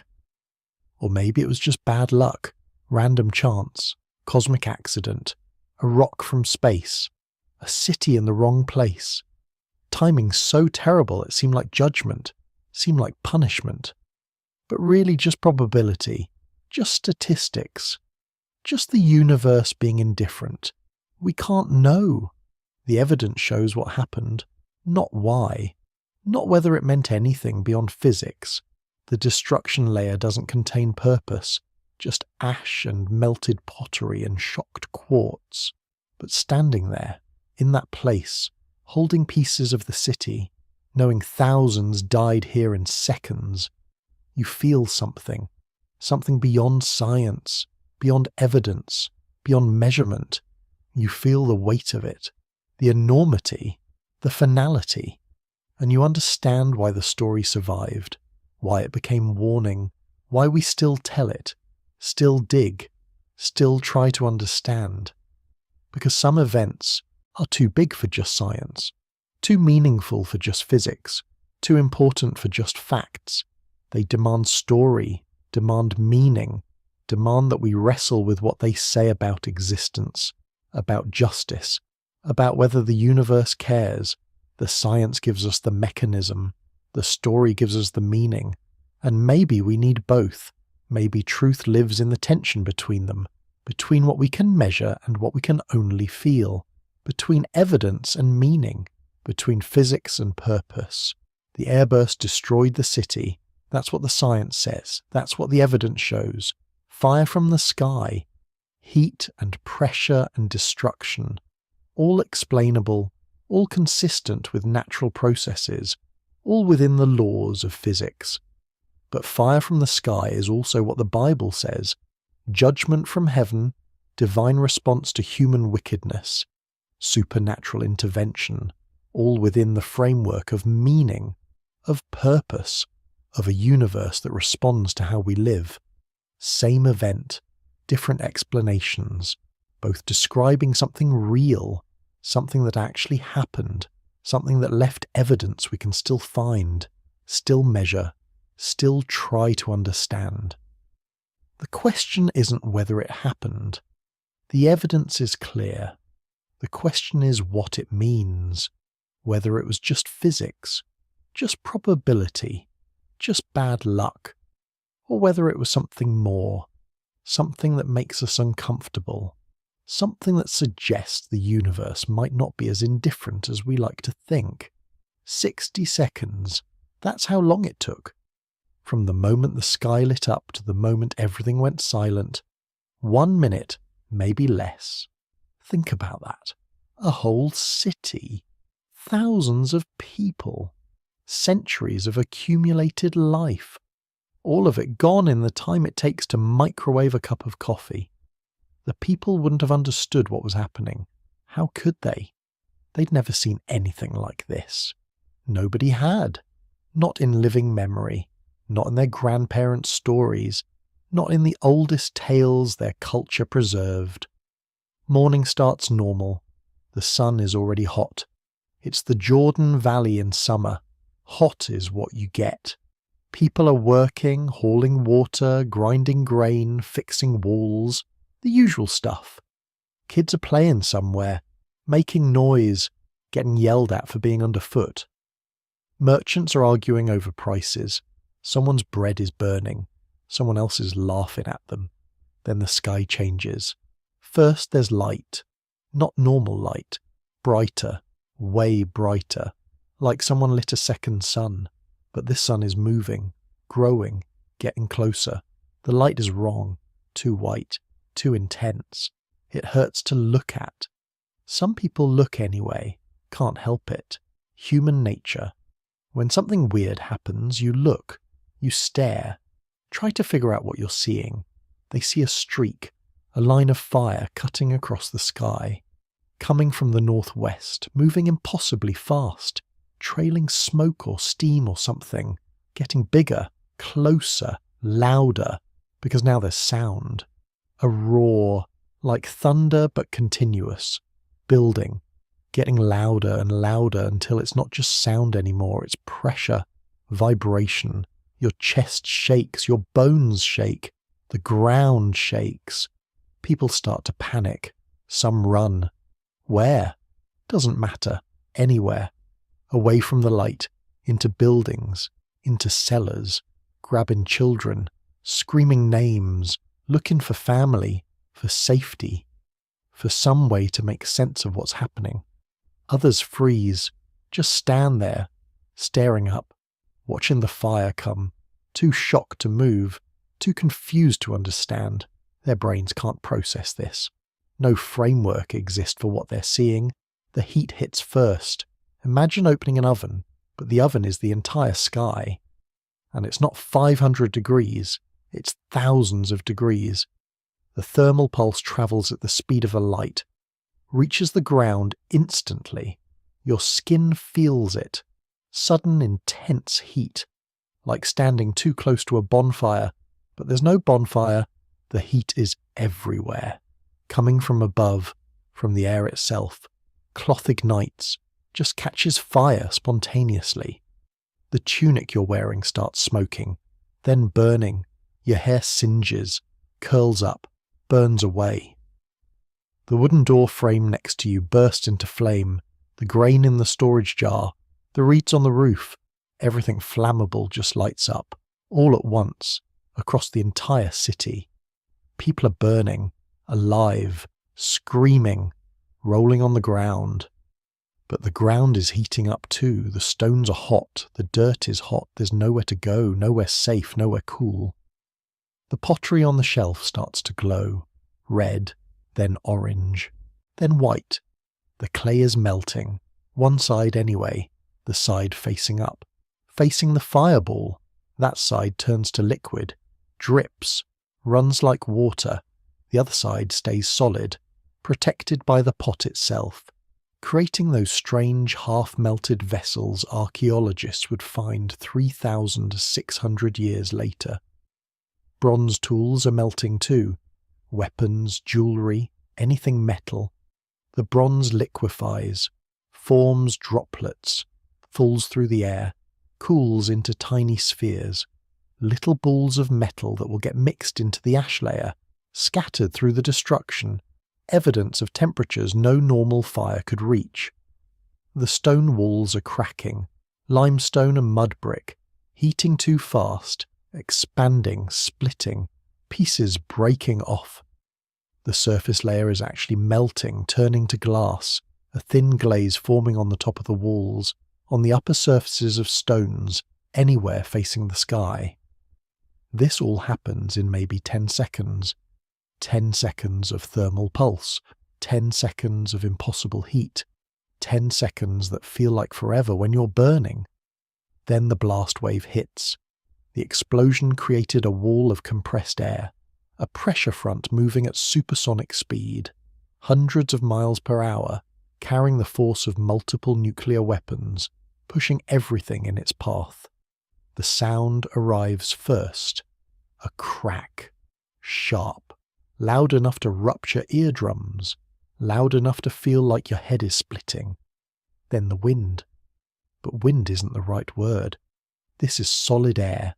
Or maybe it was just bad luck, random chance, cosmic accident, a rock from space, a city in the wrong place. Timing so terrible it seemed like judgment, seemed like punishment. But really just probability, just statistics, just the universe being indifferent. We can't know. The evidence shows what happened, not why, not whether it meant anything beyond physics. The destruction layer doesn't contain purpose, just ash and melted pottery and shocked quartz. But standing there, in that place, holding pieces of the city, knowing thousands died here in seconds, you feel something beyond science, beyond evidence, beyond measurement. You feel the weight of it, the enormity, the finality, and you understand why the story survived, why it became warning, why we still tell it, still dig, still try to understand. Because some events are too big for just science, too meaningful for just physics, too important for just facts. They demand story, demand meaning, demand that we wrestle with what they say about existence, about justice, about whether the universe cares. The science gives us the mechanism, the story gives us the meaning, and maybe we need both. Maybe truth lives in the tension between them, between what we can measure and what we can only feel, between evidence and meaning, between physics and purpose. The airburst destroyed the city. That's what the science says. That's what the evidence shows. Fire from the sky, heat and pressure and destruction, all explainable, all consistent with natural processes, all within the laws of physics. But fire from the sky is also what the Bible says: judgment from heaven, divine response to human wickedness, supernatural intervention, all within the framework of meaning, of purpose, of a universe that responds to how we live. Same event, different explanations, both describing something real, something that actually happened, something that left evidence we can still find, still measure, still try to understand. The question isn't whether it happened. The evidence is clear. The question is what it means, whether it was just physics, just probability, just bad luck, or whether it was something more, something that makes us uncomfortable, something that suggests the universe might not be as indifferent as we like to think. 60 seconds, that's how long it took. From the moment the sky lit up to the moment everything went silent. 1 minute, maybe less. Think about that. A whole city. Thousands of people. Centuries of accumulated life. All of it gone in the time it takes to microwave a cup of coffee. The people wouldn't have understood what was happening. How could they? They'd never seen anything like this. Nobody had. Not in living memory. Not in their grandparents' stories. Not in the oldest tales their culture preserved. Morning starts normal. The sun is already hot. It's the Jordan Valley in summer. Hot is what you get. People are working, hauling water, grinding grain, fixing walls, the usual stuff. Kids are playing somewhere, making noise, getting yelled at for being underfoot. Merchants are arguing over prices. Someone's bread is burning. Someone else is laughing at them. Then the sky changes. First there's light. Not normal light. Brighter. Way brighter. Like someone lit a second sun. But this sun is moving, growing, getting closer. The light is wrong. Too white. Too intense. It hurts to look at. Some people look anyway. Can't help it. Human nature. When something weird happens, you look. You stare. Try to figure out what you're seeing. They see a streak. a line of fire cutting across the sky, coming from the northwest, moving impossibly fast, trailing smoke or steam or something, getting bigger, closer, louder, because now there's sound. A roar, like thunder but continuous, building, getting louder and louder until it's not just sound anymore, it's pressure, vibration. Your chest shakes, your bones shake, the ground shakes. People start to panic. Some run. Where? Doesn't matter. Anywhere. Away from the light, into buildings, into cellars, grabbing children, screaming names, looking for family, for safety, for some way to make sense of what's happening. Others freeze, just stand there, staring up, watching the fire come, too shocked to move, too confused to understand. Their brains can't process this. No framework exists for what they're seeing. The heat hits first. Imagine opening an oven, but the oven is the entire sky. And it's not 500 degrees, it's thousands of degrees. The thermal pulse travels at the speed of a light, reaches the ground instantly. Your skin feels it. Sudden intense heat, like standing too close to a bonfire, but there's no bonfire. The heat is everywhere, coming from above, from the air itself. Cloth ignites, just catches fire spontaneously. The tunic you're wearing starts smoking, then burning. Your hair singes, curls up, burns away. The wooden door frame next to you bursts into flame, the grain in the storage jar, the reeds on the roof, everything flammable just lights up, all at once, across the entire city. People are burning, alive, screaming, rolling on the ground. But the ground is heating up too, the stones are hot, the dirt is hot, there's nowhere to go, nowhere safe, nowhere cool. The pottery on the shelf starts to glow, red, then orange, then white. The clay is melting, one side anyway, the side facing up, facing the fireball. That side turns to liquid, drips, runs like water. The other side stays solid, protected by the pot itself, creating those strange half-melted vessels archaeologists would find 3,600 years later. Bronze tools are melting too. Weapons, jewellery, anything metal. The bronze liquefies, forms droplets, falls through the air, cools into tiny spheres, little balls of metal that will get mixed into the ash layer, scattered through the destruction, evidence of temperatures no normal fire could reach. The stone walls are cracking, limestone and mud brick, heating too fast, expanding, splitting, pieces breaking off. The surface layer is actually melting, turning to glass, a thin glaze forming on the top of the walls, on the upper surfaces of stones, anywhere facing the sky. This all happens in maybe 10 seconds. 10 seconds of thermal pulse, 10 seconds of impossible heat, 10 seconds that feel like forever when you're burning. Then the blast wave hits. The explosion created a wall of compressed air, a pressure front moving at supersonic speed, hundreds of miles per hour, carrying the force of multiple nuclear weapons, pushing everything in its path. The sound arrives first, a crack, sharp, loud enough to rupture eardrums, loud enough to feel like your head is splitting. Then the wind. But wind isn't the right word. This is solid air,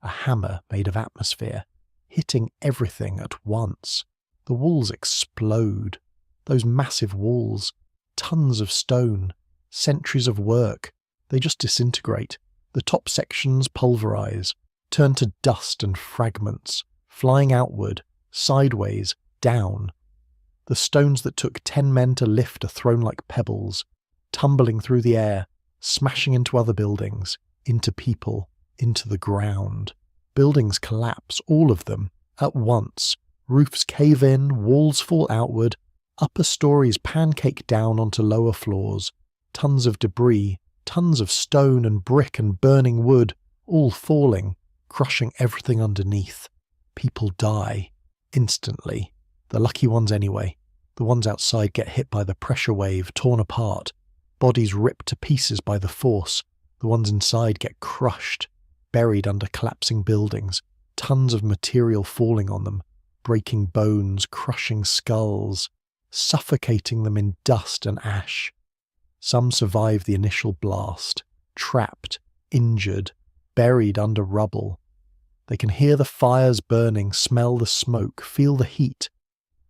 a hammer made of atmosphere, hitting everything at once. The walls explode. Those massive walls, tons of stone, centuries of work, they just disintegrate. The top sections pulverize, turn to dust and fragments, flying outward, sideways, down. The stones that took 10 men to lift are thrown like pebbles, tumbling through the air, smashing into other buildings, into people, into the ground. Buildings collapse, all of them, at once. Roofs cave in, walls fall outward, upper stories pancake down onto lower floors. Tons of debris, tons of stone and brick and burning wood, all falling, crushing everything underneath. People die, instantly. The lucky ones anyway. The ones outside get hit by the pressure wave, torn apart. Bodies ripped to pieces by the force. The ones inside get crushed, buried under collapsing buildings, tons of material falling on them, breaking bones, crushing skulls, suffocating them in dust and ash. Some survive the initial blast, trapped, injured, buried under rubble. They can hear the fires burning, smell the smoke, feel the heat,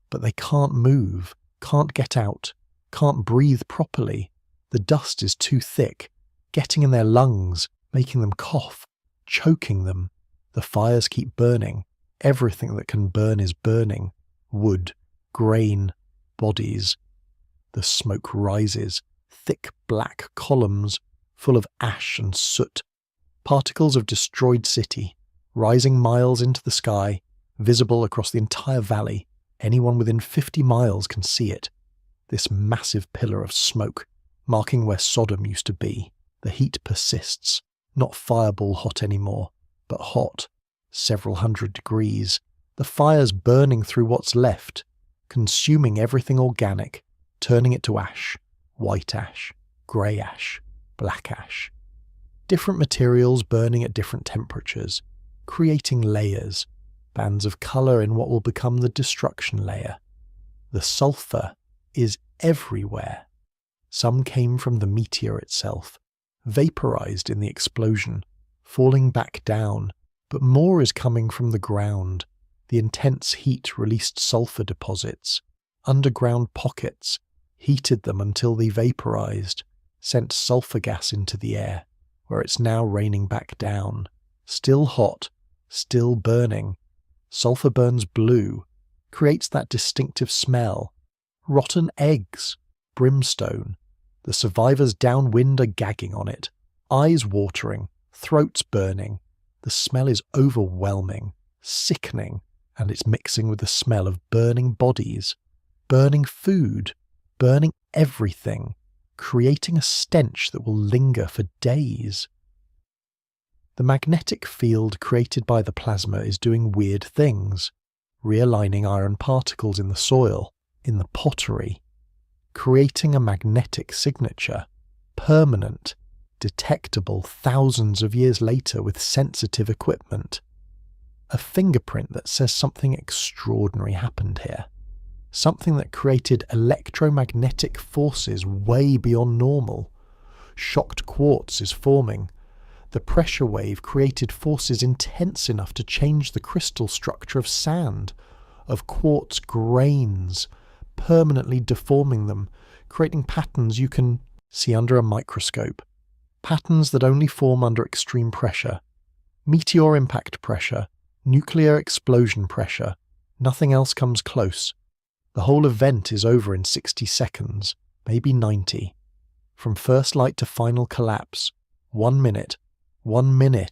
but they can't move, can't get out, can't breathe properly. The dust is too thick, getting in their lungs, making them cough, choking them. The fires keep burning. Everything that can burn is burning. Wood, grain, bodies. The smoke rises, thick black columns, full of ash and soot. Particles of destroyed city, rising miles into the sky, visible across the entire valley. Anyone within 50 miles can see it. This massive pillar of smoke, marking where Sodom used to be. The heat persists, not fireball hot anymore, but hot, several hundred degrees. The fire's burning through what's left, consuming everything organic, turning it to ash, white ash, grey ash, black ash. Different materials burning at different temperatures, creating layers, bands of colour in what will become the destruction layer. The sulfur is everywhere. Some came from the meteor itself, vaporized in the explosion, falling back down, but more is coming from the ground. The intense heat released sulfur deposits, underground pockets, heated them until they vaporized, sent sulfur gas into the air, where it's now raining back down. Still hot, still burning. Sulfur burns blue, creates that distinctive smell. Rotten eggs, brimstone. The survivors downwind are gagging on it, eyes watering, throats burning. The smell is overwhelming, sickening, and it's mixing with the smell of burning bodies, burning food, burning everything, creating a stench that will linger for days. The magnetic field created by the plasma is doing weird things, realigning iron particles in the soil, in the pottery, creating a magnetic signature, permanent, detectable thousands of years later with sensitive equipment. A fingerprint that says something extraordinary happened here. Something that created electromagnetic forces way beyond normal. Shocked quartz is forming. The pressure wave created forces intense enough to change the crystal structure of sand, of quartz grains, permanently deforming them, creating patterns you can see under a microscope. Patterns that only form under extreme pressure. Meteor impact pressure, nuclear explosion pressure. Nothing else comes close. The whole event is over in 60 seconds, maybe 90. From first light to final collapse, 1 minute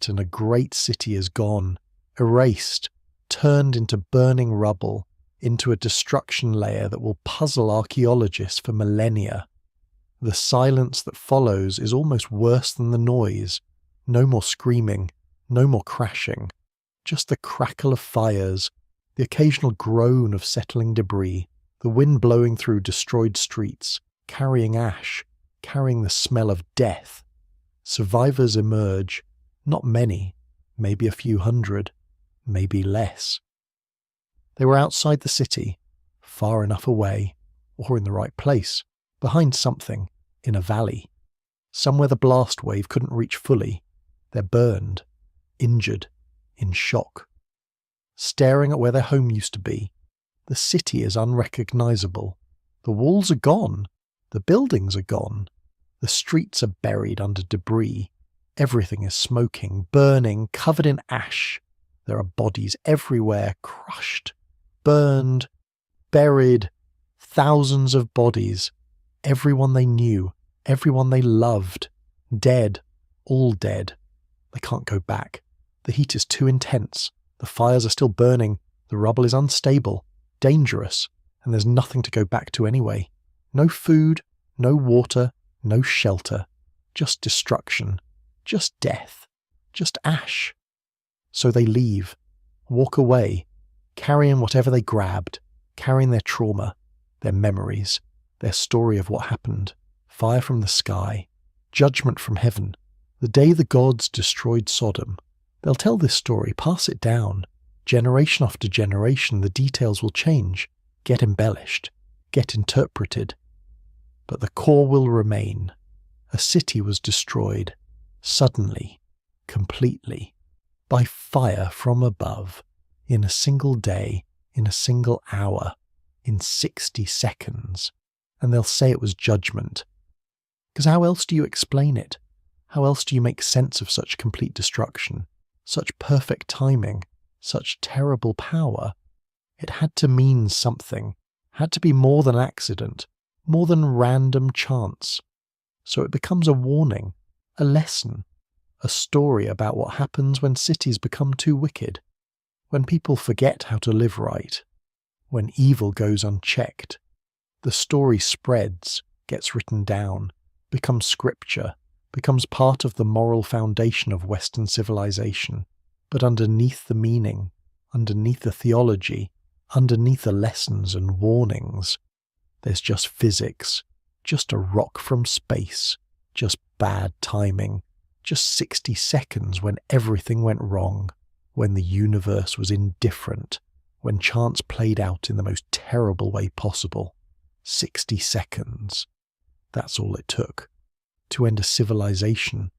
and a great city is gone, erased, turned into burning rubble, into a destruction layer that will puzzle archaeologists for millennia. The silence that follows is almost worse than the noise. No more screaming, no more crashing, just the crackle of fires, the occasional groan of settling debris, the wind blowing through destroyed streets, carrying ash, carrying the smell of death. Survivors emerge, not many, maybe a few hundred, maybe less. They were outside the city, far enough away, or in the right place, behind something, in a valley. Somewhere the blast wave couldn't reach fully. They're burned, injured, in shock. Staring at where their home used to be, the city is unrecognizable. The walls are gone. The buildings are gone. The streets are buried under debris. Everything is smoking, burning, covered in ash. There are bodies everywhere, crushed, burned, buried, thousands of bodies. Everyone they knew, everyone they loved, dead, all dead. They can't go back. The heat is too intense. The fires are still burning. The rubble is unstable, dangerous, and there's nothing to go back to anyway. No food, no water, no shelter. Just destruction. Just death. Just ash. So they leave, walk away, carrying whatever they grabbed, carrying their trauma, their memories, their story of what happened, fire from the sky, judgment from heaven, the day the gods destroyed Sodom. They'll tell this story, pass it down. Generation after generation, the details will change, get embellished, get interpreted. But the core will remain. A city was destroyed, suddenly, completely, by fire from above, in a single day, in a single hour, in 60 seconds. And they'll say it was judgment. Because how else do you explain it? How else do you make sense of such complete destruction, such perfect timing, such terrible power? It had to mean something, had to be more than accident, more than random chance. So it becomes a warning, a lesson, a story about what happens when cities become too wicked, when people forget how to live right, when evil goes unchecked. The story spreads, gets written down, becomes scripture, becomes part of the moral foundation of Western civilization. But underneath the meaning, underneath the theology, underneath the lessons and warnings, there's just physics, just a rock from space, just bad timing, just 60 seconds when everything went wrong, when the universe was indifferent, when chance played out in the most terrible way possible. 60 seconds. That's all it took. To end a civilization,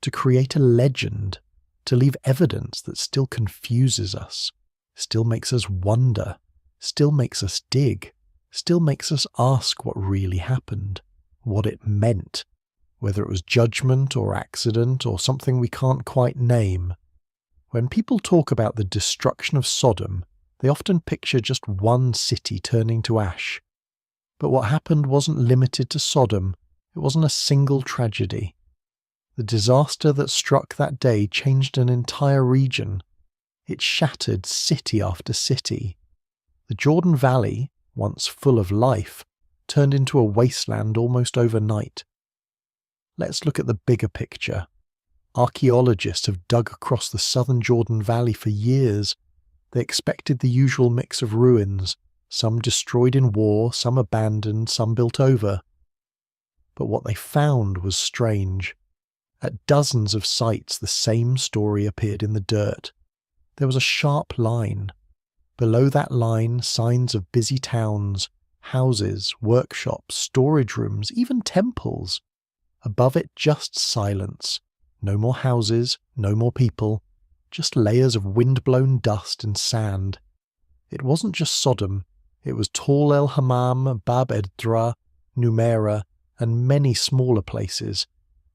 to create a legend, to leave evidence that still confuses us, still makes us wonder, still makes us dig, still makes us ask what really happened, what it meant, whether it was judgment or accident or something we can't quite name. When people talk about the destruction of Sodom, they often picture just one city turning to ash. But what happened wasn't limited to Sodom. It wasn't a single tragedy. The disaster that struck that day changed an entire region. It shattered city after city. The Jordan Valley, once full of life, turned into a wasteland almost overnight. Let's look at the bigger picture. Archaeologists have dug across the southern Jordan Valley for years. They expected the usual mix of ruins, some destroyed in war, some abandoned, some built over. But what they found was strange. At dozens of sites, the same story appeared in the dirt. There was a sharp line. Below that line, signs of busy towns, houses, workshops, storage rooms, even temples. Above it, just silence. No more houses, no more people, just layers of wind-blown dust and sand. It wasn't just Sodom. It was Tall El Hammam, Bab Edra, Numera, and many smaller places.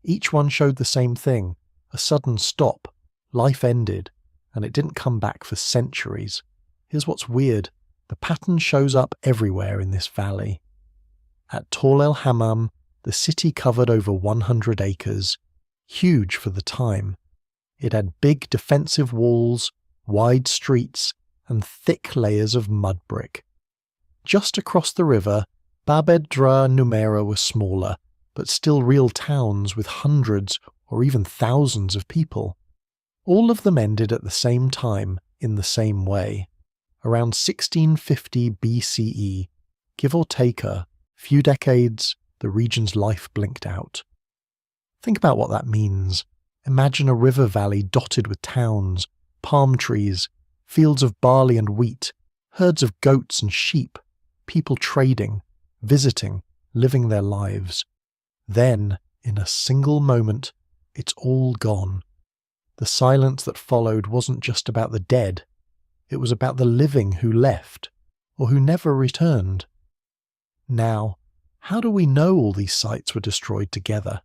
Each one showed the same thing, a sudden stop. Life ended, and it didn't come back for centuries. Here's what's weird. The pattern shows up everywhere in this valley. At Tall El Hammam, the city covered over 100 acres, huge for the time. It had big defensive walls, wide streets, and thick layers of mud brick. Just across the river, Bab Edra and Numera were smaller, but still real towns with hundreds or even thousands of people. All of them ended at the same time, in the same way. Around 1650 BCE, give or take a few decades, the region's life blinked out. Think about what that means. Imagine a river valley dotted with towns, palm trees, fields of barley and wheat, herds of goats and sheep, people trading, visiting, living their lives. Then, in a single moment, it's all gone. The silence that followed wasn't just about the dead. It was about the living who left, or who never returned. Now, how do we know all these sites were destroyed together?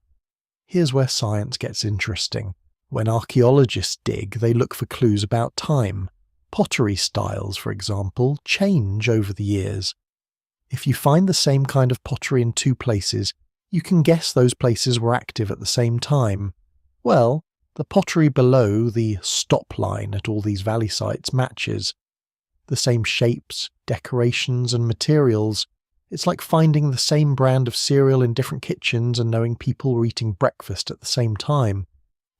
Here's where science gets interesting. When archaeologists dig, they look for clues about time. Pottery styles, for example, change over the years. If you find the same kind of pottery in two places, you can guess those places were active at the same time. Well, the pottery below the stop line at all these valley sites matches. The same shapes, decorations, and materials. It's like finding the same brand of cereal in different kitchens and knowing people were eating breakfast at the same time.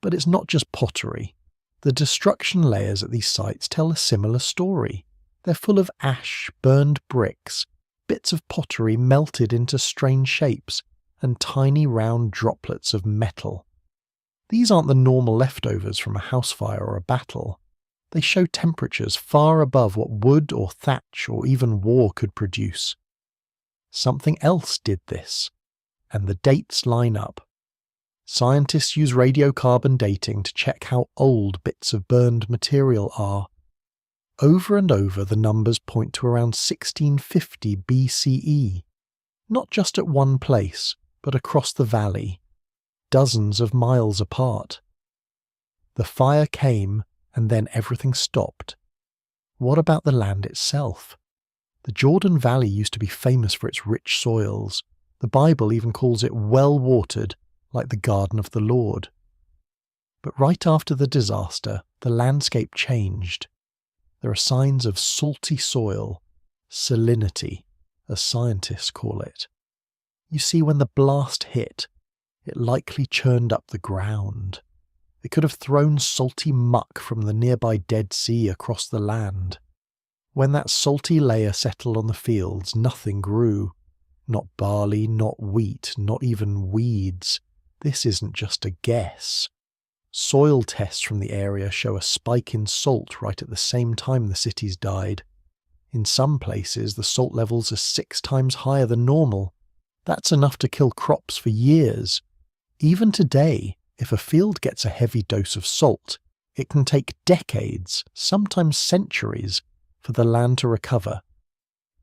But it's not just pottery. The destruction layers at these sites tell a similar story. They're full of ash, burned bricks, bits of pottery melted into strange shapes, and tiny round droplets of metal. These aren't the normal leftovers from a house fire or a battle. They show temperatures far above what wood or thatch or even war could produce. Something else did this, and the dates line up. Scientists use radiocarbon dating to check how old bits of burned material are. Over and over, the numbers point to around 1650 BCE, not just at one place, but across the valley, dozens of miles apart. The fire came, and then everything stopped. What about the land itself? The Jordan Valley used to be famous for its rich soils. The Bible even calls it well-watered, like the garden of the Lord. But right after the disaster, the landscape changed. There are signs of salty soil, salinity, as scientists call it. You see, when the blast hit, it likely churned up the ground. It could have thrown salty muck from the nearby Dead Sea across the land. When that salty layer settled on the fields, nothing grew. Not barley, not wheat, not even weeds. This isn't just a guess. Soil tests from the area show a spike in salt right at the same time the cities died. In some places, the salt levels are 6 times higher than normal. That's enough to kill crops for years. Even today, if a field gets a heavy dose of salt, it can take decades, sometimes centuries, for the land to recover.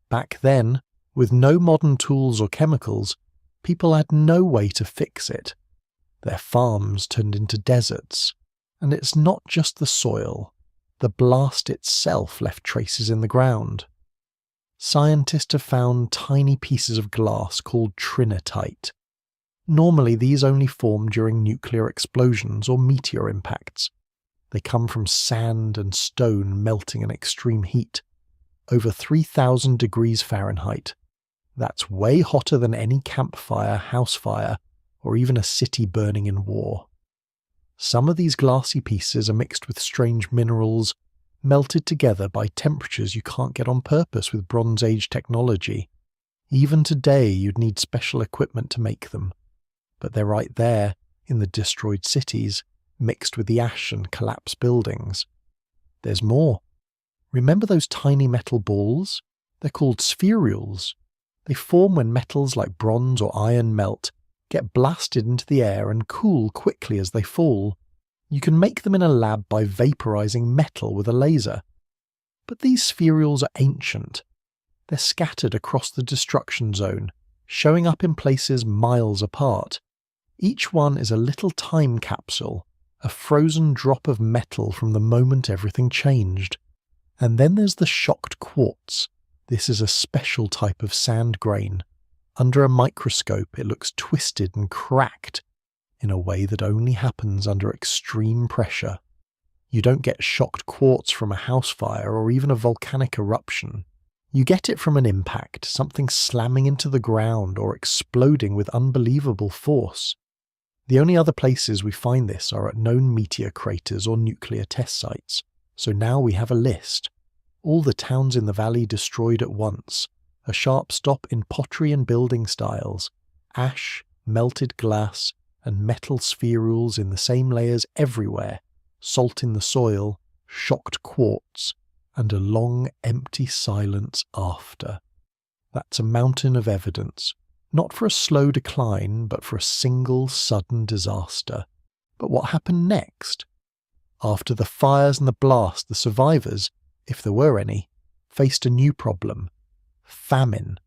Back then, with no modern tools or chemicals, people had no way to fix it. Their farms turned into deserts. And it's not just the soil. The blast itself left traces in the ground. Scientists have found tiny pieces of glass called trinitite. Normally, these only form during nuclear explosions or meteor impacts. They come from sand and stone melting in extreme heat, over 3,000 degrees Fahrenheit. That's way hotter than any campfire, house fire, or even a city burning in war. Some of these glassy pieces are mixed with strange minerals, melted together by temperatures you can't get on purpose with Bronze Age technology. Even today, you'd need special equipment to make them. But they're right there, in the destroyed cities, mixed with the ash and collapsed buildings. There's more. Remember those tiny metal balls? They're called spherules. They form when metals like bronze or iron melt, get blasted into the air and cool quickly as they fall. You can make them in a lab by vaporizing metal with a laser. But these spherules are ancient. They're scattered across the destruction zone, showing up in places miles apart. Each one is a little time capsule, a frozen drop of metal from the moment everything changed. And then there's the shocked quartz. This is a special type of sand grain. Under a microscope, it looks twisted and cracked in a way that only happens under extreme pressure. You don't get shocked quartz from a house fire or even a volcanic eruption. You get it from an impact, something slamming into the ground or exploding with unbelievable force. The only other places we find this are at known meteor craters or nuclear test sites. So now we have a list. All the towns in the valley destroyed at once. A sharp stop in pottery and building styles, ash, melted glass, and metal spherules in the same layers everywhere, salt in the soil, shocked quartz, and a long empty silence after. That's a mountain of evidence, not for a slow decline, but for a single sudden disaster. But what happened next? After the fires and the blast, the survivors, if there were any, faced a new problem. Famine.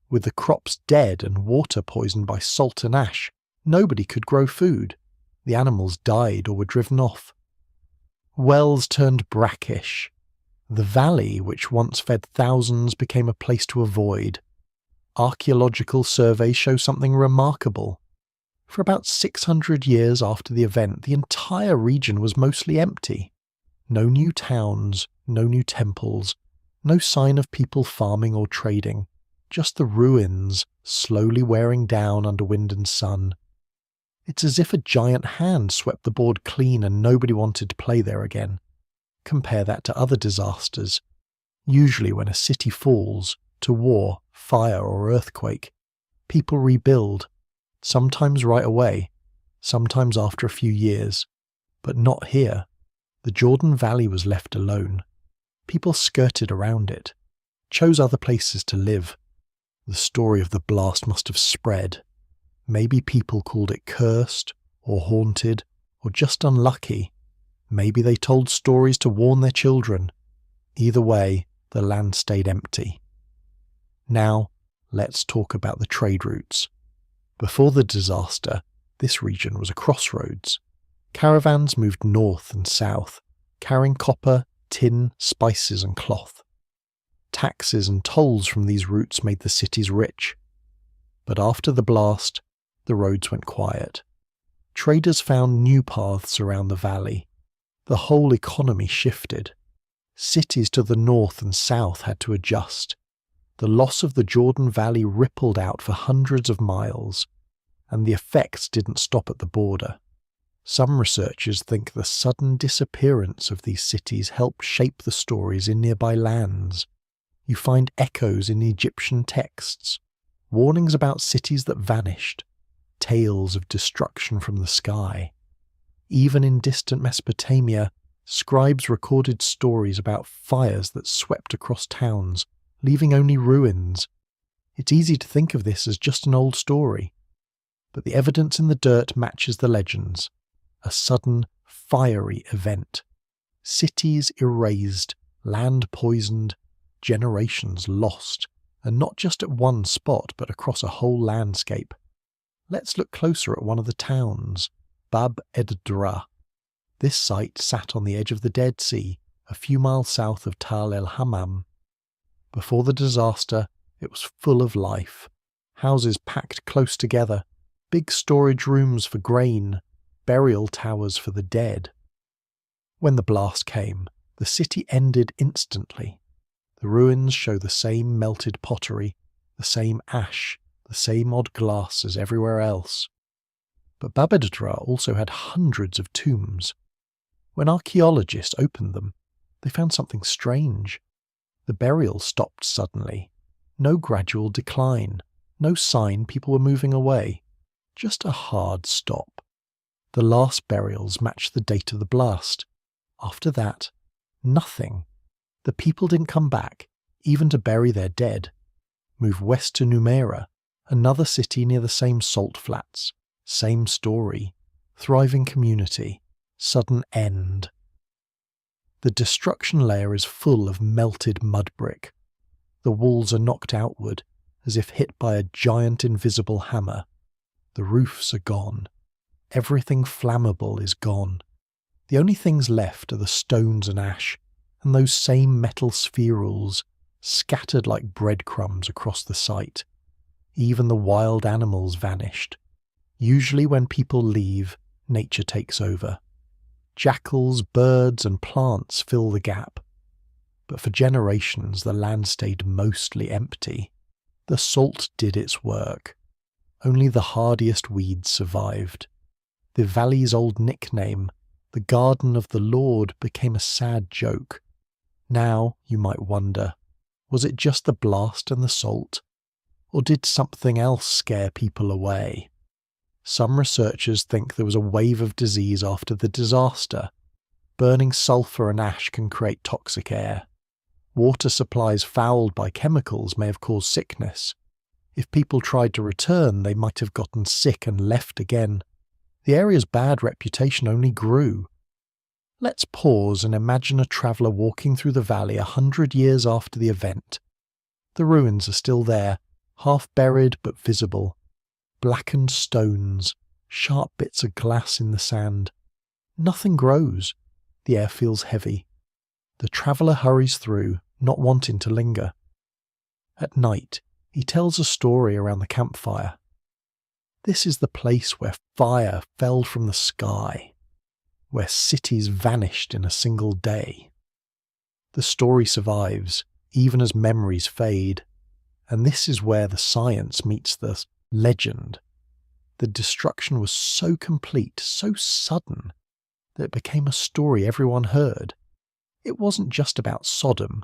With the crops dead and water poisoned by salt and ash, nobody could grow food. The animals died or were driven off. Wells turned brackish. The valley, which once fed thousands, became a place to avoid. Archaeological surveys show something remarkable. For about 600 years after the event, the entire region was mostly empty. No new towns, no new temples, no sign of people farming or trading, just the ruins slowly wearing down under wind and sun. It's as if a giant hand swept the board clean and nobody wanted to play there again. Compare that to other disasters. Usually when a city falls to war, fire or earthquake, people rebuild, sometimes right away, sometimes after a few years, but not here. The Jordan Valley was left alone. People skirted around it, chose other places to live. The story of the blast must have spread. Maybe people called it cursed, or haunted, or just unlucky. Maybe they told stories to warn their children. Either way, the land stayed empty. Now, let's talk about the trade routes. Before the disaster, this region was a crossroads. Caravans moved north and south, carrying copper, tin, spices and cloth. Taxes and tolls from these routes made the cities rich. But after the blast, the roads went quiet. Traders found new paths around the valley. The whole economy shifted. Cities to the north and south had to adjust. The loss of the Jordan Valley rippled out for hundreds of miles, and the effects didn't stop at the border. Some researchers think the sudden disappearance of these cities helped shape the stories in nearby lands. You find echoes in Egyptian texts, warnings about cities that vanished, tales of destruction from the sky. Even in distant Mesopotamia, scribes recorded stories about fires that swept across towns, leaving only ruins. It's easy to think of this as just an old story, but the evidence in the dirt matches the legends. A sudden, fiery event. Cities erased, land poisoned, generations lost, and not just at one spot but across a whole landscape. Let's look closer at one of the towns, Bab ed-Dra. This site sat on the edge of the Dead Sea, a few miles south of Tal el-Hammam. Before the disaster, it was full of life. Houses packed close together, big storage rooms for grain, burial towers for the dead. When the blast came, the city ended instantly. The ruins show the same melted pottery, the same ash, the same odd glass as everywhere else. But Bab ed-Dra also had hundreds of tombs. When archaeologists opened them, they found something strange. The burials stopped suddenly. No gradual decline, no sign people were moving away. Just a hard stop. The last burials matched the date of the blast. After that, nothing. The people didn't come back, even to bury their dead. Move west to Numaira, another city near the same salt flats. Same story. Thriving community. Sudden end. The destruction layer is full of melted mud brick. The walls are knocked outward, as if hit by a giant invisible hammer. The roofs are gone. Everything flammable is gone. The only things left are the stones and ash, and those same metal spherules, scattered like breadcrumbs across the site. Even the wild animals vanished. Usually when people leave, nature takes over. Jackals, birds and plants fill the gap. But for generations the land stayed mostly empty. The salt did its work. Only the hardiest weeds survived. The valley's old nickname, the Garden of the Lord, became a sad joke. Now, you might wonder, was it just the blast and the salt? Or did something else scare people away? Some researchers think there was a wave of disease after the disaster. Burning sulfur and ash can create toxic air. Water supplies fouled by chemicals may have caused sickness. If people tried to return, they might have gotten sick and left again. The area's bad reputation only grew. Let's pause and imagine a traveller walking through the valley 100 years after the event. The ruins are still there, half buried but visible. Blackened stones, sharp bits of glass in the sand. Nothing grows. The air feels heavy. The traveller hurries through, not wanting to linger. At night, he tells a story around the campfire. This is the place where fire fell from the sky, where cities vanished in a single day. The story survives, even as memories fade, and this is where the science meets the legend. The destruction was so complete, so sudden, that it became a story everyone heard. It wasn't just about Sodom.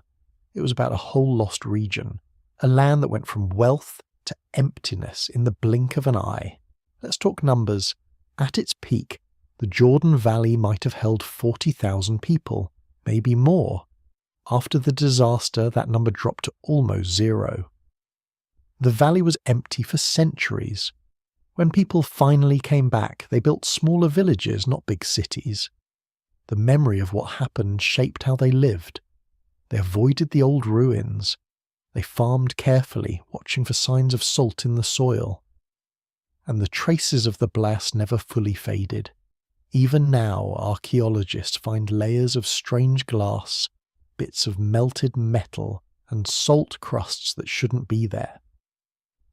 It was about a whole lost region, a land that went from wealth to emptiness in the blink of an eye. Let's talk numbers. At its peak, the Jordan Valley might have held 40,000 people, maybe more. After the disaster, that number dropped to almost zero. The valley was empty for centuries. When people finally came back, they built smaller villages, not big cities. The memory of what happened shaped how they lived. They avoided the old ruins. They farmed carefully, watching for signs of salt in the soil. And the traces of the blast never fully faded. Even now, archaeologists find layers of strange glass, bits of melted metal, and salt crusts that shouldn't be there.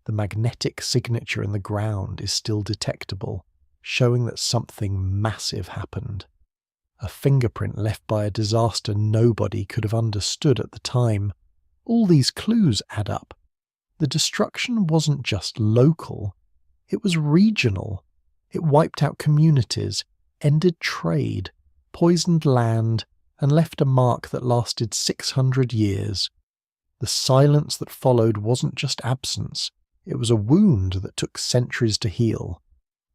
The magnetic signature in the ground is still detectable, showing that something massive happened. A fingerprint left by a disaster nobody could have understood at the time. All these clues add up. The destruction wasn't just local, it was regional. It wiped out communities, ended trade, poisoned land, and left a mark that lasted 600 years. The silence that followed wasn't just absence, it was a wound that took centuries to heal.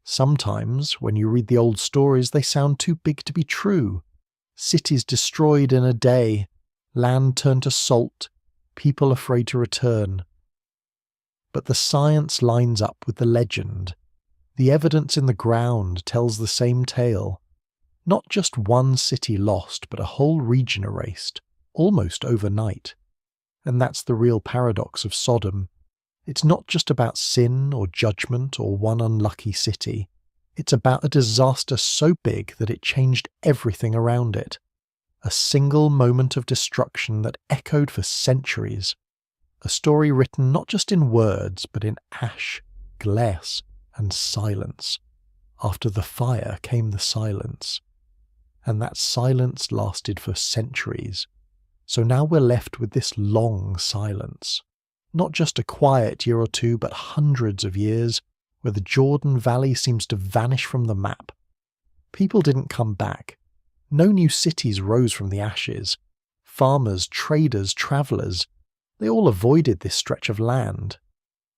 Sometimes, when you read the old stories, they sound too big to be true. Cities destroyed in a day, land turned to salt, people afraid to return. But the science lines up with the legend. The evidence in the ground tells the same tale. Not just one city lost, but a whole region erased, almost overnight. And that's the real paradox of Sodom. It's not just about sin or judgment or one unlucky city. It's about a disaster so big that it changed everything around it. A single moment of destruction that echoed for centuries. A story written not just in words, but in ash, glass, and silence. After the fire came the silence. And that silence lasted for centuries. So now we're left with this long silence. Not just a quiet year or two, but hundreds of years, where the Jordan Valley seems to vanish from the map. People didn't come back. No new cities rose from the ashes. Farmers, traders, travellers, they all avoided this stretch of land.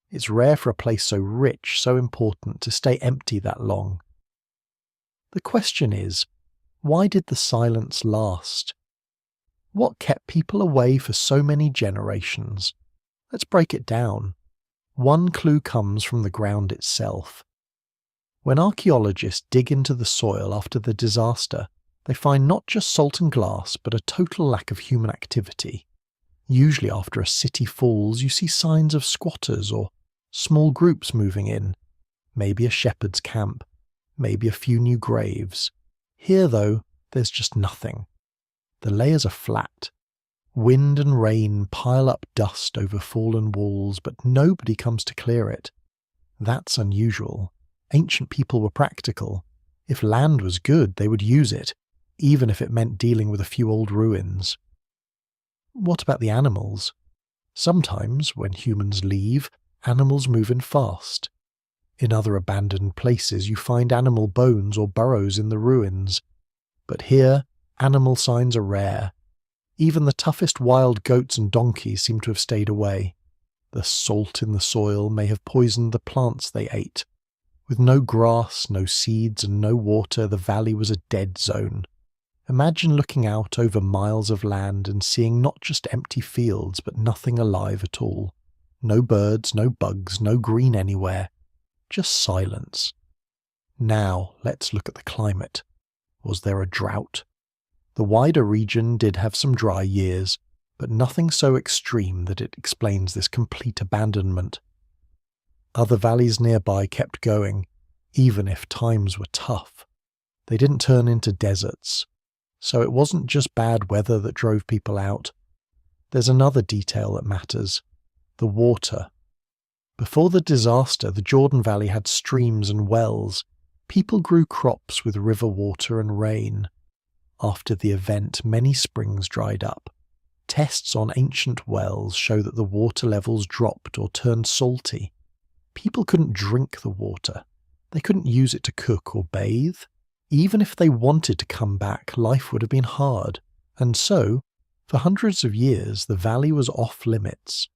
It's rare for a place so rich, so important, to stay empty that long. The question is, why did the silence last? What kept people away for so many generations? Let's break it down. One clue comes from the ground itself. When archaeologists dig into the soil after the disaster, they find not just salt and glass, but a total lack of human activity. Usually after a city falls, you see signs of squatters or small groups moving in. Maybe a shepherd's camp, maybe a few new graves. Here, though, there's just nothing. The layers are flat. Wind and rain pile up dust over fallen walls, but nobody comes to clear it. That's unusual. Ancient people were practical. If land was good, they would use it, even if it meant dealing with a few old ruins. What about the animals? Sometimes, when humans leave, animals move in fast. In other abandoned places, you find animal bones or burrows in the ruins. But here, animal signs are rare. Even the toughest wild goats and donkeys seem to have stayed away. The salt in the soil may have poisoned the plants they ate. With no grass, no seeds, and no water, the valley was a dead zone. Imagine looking out over miles of land and seeing not just empty fields, but nothing alive at all. No birds, no bugs, no green anywhere. Just silence. Now, let's look at the climate. Was there a drought? The wider region did have some dry years, but nothing so extreme that it explains this complete abandonment. Other valleys nearby kept going, even if times were tough. They didn't turn into deserts. So it wasn't just bad weather that drove people out. There's another detail that matters: the water. Before the disaster, the Jordan Valley had streams and wells. People grew crops with river water and rain. After the event, many springs dried up. Tests on ancient wells show that the water levels dropped or turned salty. People couldn't drink the water. They couldn't use it to cook or bathe. Even if they wanted to come back, life would have been hard. And so, For hundreds of years, the valley was off limits.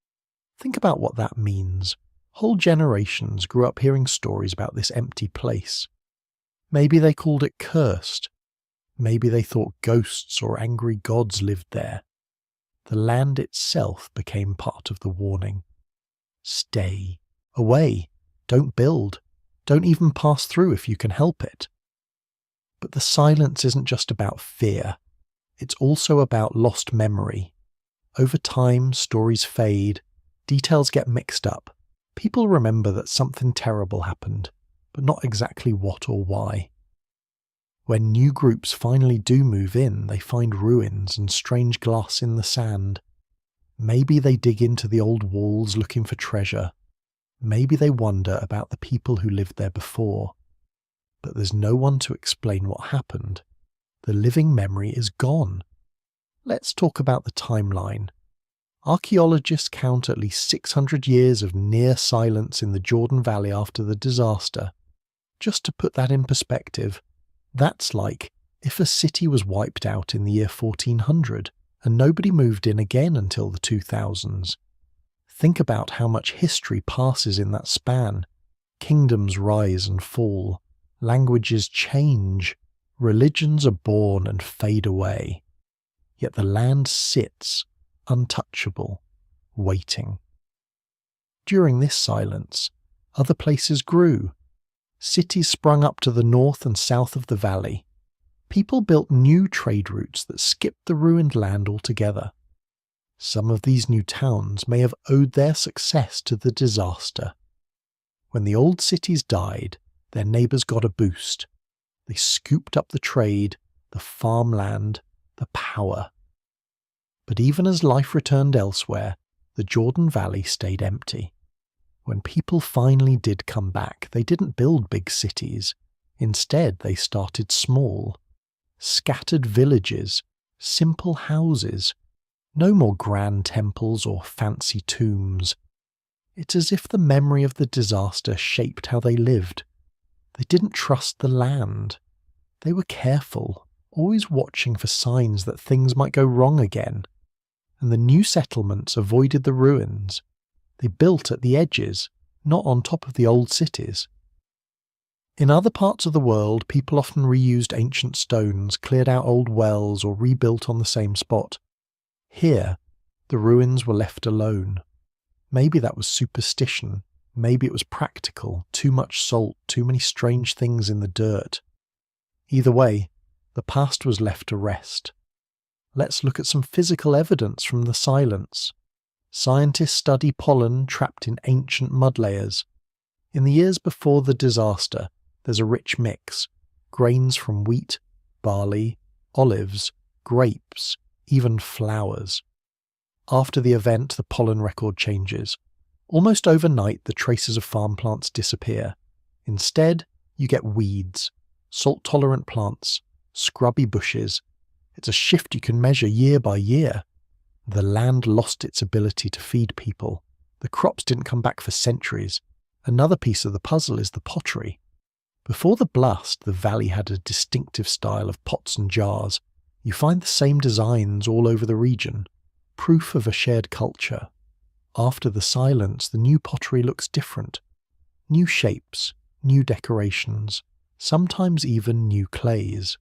Think about what that means. Whole generations grew up hearing stories about this empty place. Maybe they called it cursed. Maybe they thought ghosts or angry gods lived there. The land itself became part of the warning. Stay away. Don't build. Don't even pass through if you can help it. But the silence isn't just about fear. It's also about lost memory. Over time, stories fade, details get mixed up. People remember that something terrible happened, but not exactly what or why. When new groups finally do move in, they find ruins and strange glass in the sand. Maybe they dig into the old walls looking for treasure. Maybe they wonder about the people who lived there before. But there's no one to explain what happened. The living memory is gone. Let's talk about the timeline. Archaeologists count at least 600 years of near silence in the Jordan Valley after the disaster. Just to put that in perspective, that's like if a city was wiped out in the year 1400 and nobody moved in again until the 2000s. Think about how much history passes in that span. Kingdoms rise and fall. Languages change. Religions are born and fade away. Yet the land sits, untouchable, waiting. During this silence, other places grew. Cities sprung up to the north and south of the valley. People built new trade routes that skipped the ruined land altogether. Some of these new towns may have owed their success to the disaster. When the old cities died, their neighbours got a boost. They scooped up the trade, the farmland, the power. But even as life returned elsewhere, the Jordan Valley stayed empty. When people finally did come back, they didn't build big cities. Instead, they started small. Scattered villages, simple houses. No more grand temples or fancy tombs. It's as if the memory of the disaster shaped how they lived. They didn't trust the land. They were careful, always watching for signs that things might go wrong again. And the new settlements avoided the ruins. They built at the edges, not on top of the old cities. In other parts of the world, people often reused ancient stones, cleared out old wells, or rebuilt on the same spot. Here, the ruins were left alone. Maybe that was superstition. Maybe it was practical, too much salt, too many strange things in the dirt. Either way, the past was left to rest. Let's look at some physical evidence from the silence. Scientists study pollen trapped in ancient mud layers. In the years before the disaster, there's a rich mix. Grains from wheat, barley, olives, grapes, even flowers. After the event, the pollen record changes. Almost overnight, the traces of farm plants disappear. Instead, you get weeds, salt-tolerant plants, scrubby bushes. It's a shift you can measure year by year. The land lost its ability to feed people. The crops didn't come back for centuries. Another piece of the puzzle is the pottery. Before the blast, the valley had a distinctive style of pots and jars. You find the same designs all over the region. Proof of a shared culture. After the silence, the new pottery looks different. New shapes, new decorations, sometimes even new clays.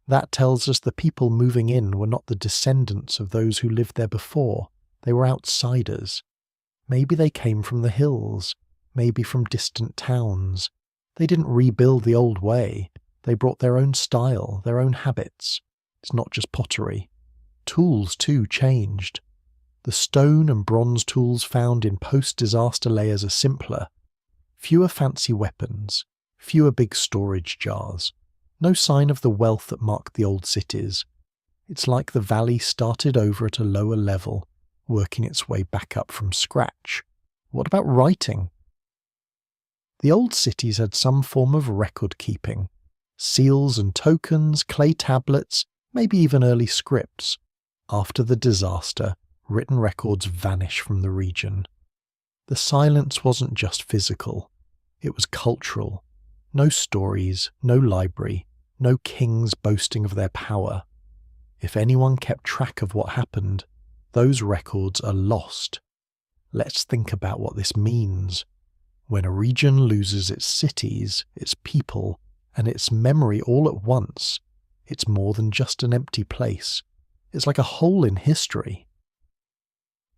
That tells us the people moving in were not the descendants of those who lived there before. They were outsiders. Maybe they came from the hills, maybe from distant towns. They didn't rebuild the old way. They brought their own style, their own habits. It's not just pottery. Tools, too, changed. The stone and bronze tools found in post-disaster layers are simpler. Fewer fancy weapons, fewer big storage jars. No sign of the wealth that marked the old cities. It's like the valley started over at a lower level, working its way back up from scratch. What about writing? The old cities had some form of record keeping. Seals and tokens, clay tablets, maybe even early scripts. After the disaster, written records vanish from the region. The silence wasn't just physical. It was cultural. No stories, no library, no kings boasting of their power. If anyone kept track of what happened, those records are lost. Let's think about what this means. When a region loses its cities, its people, and its memory all at once, it's more than just an empty place. It's like a hole in history.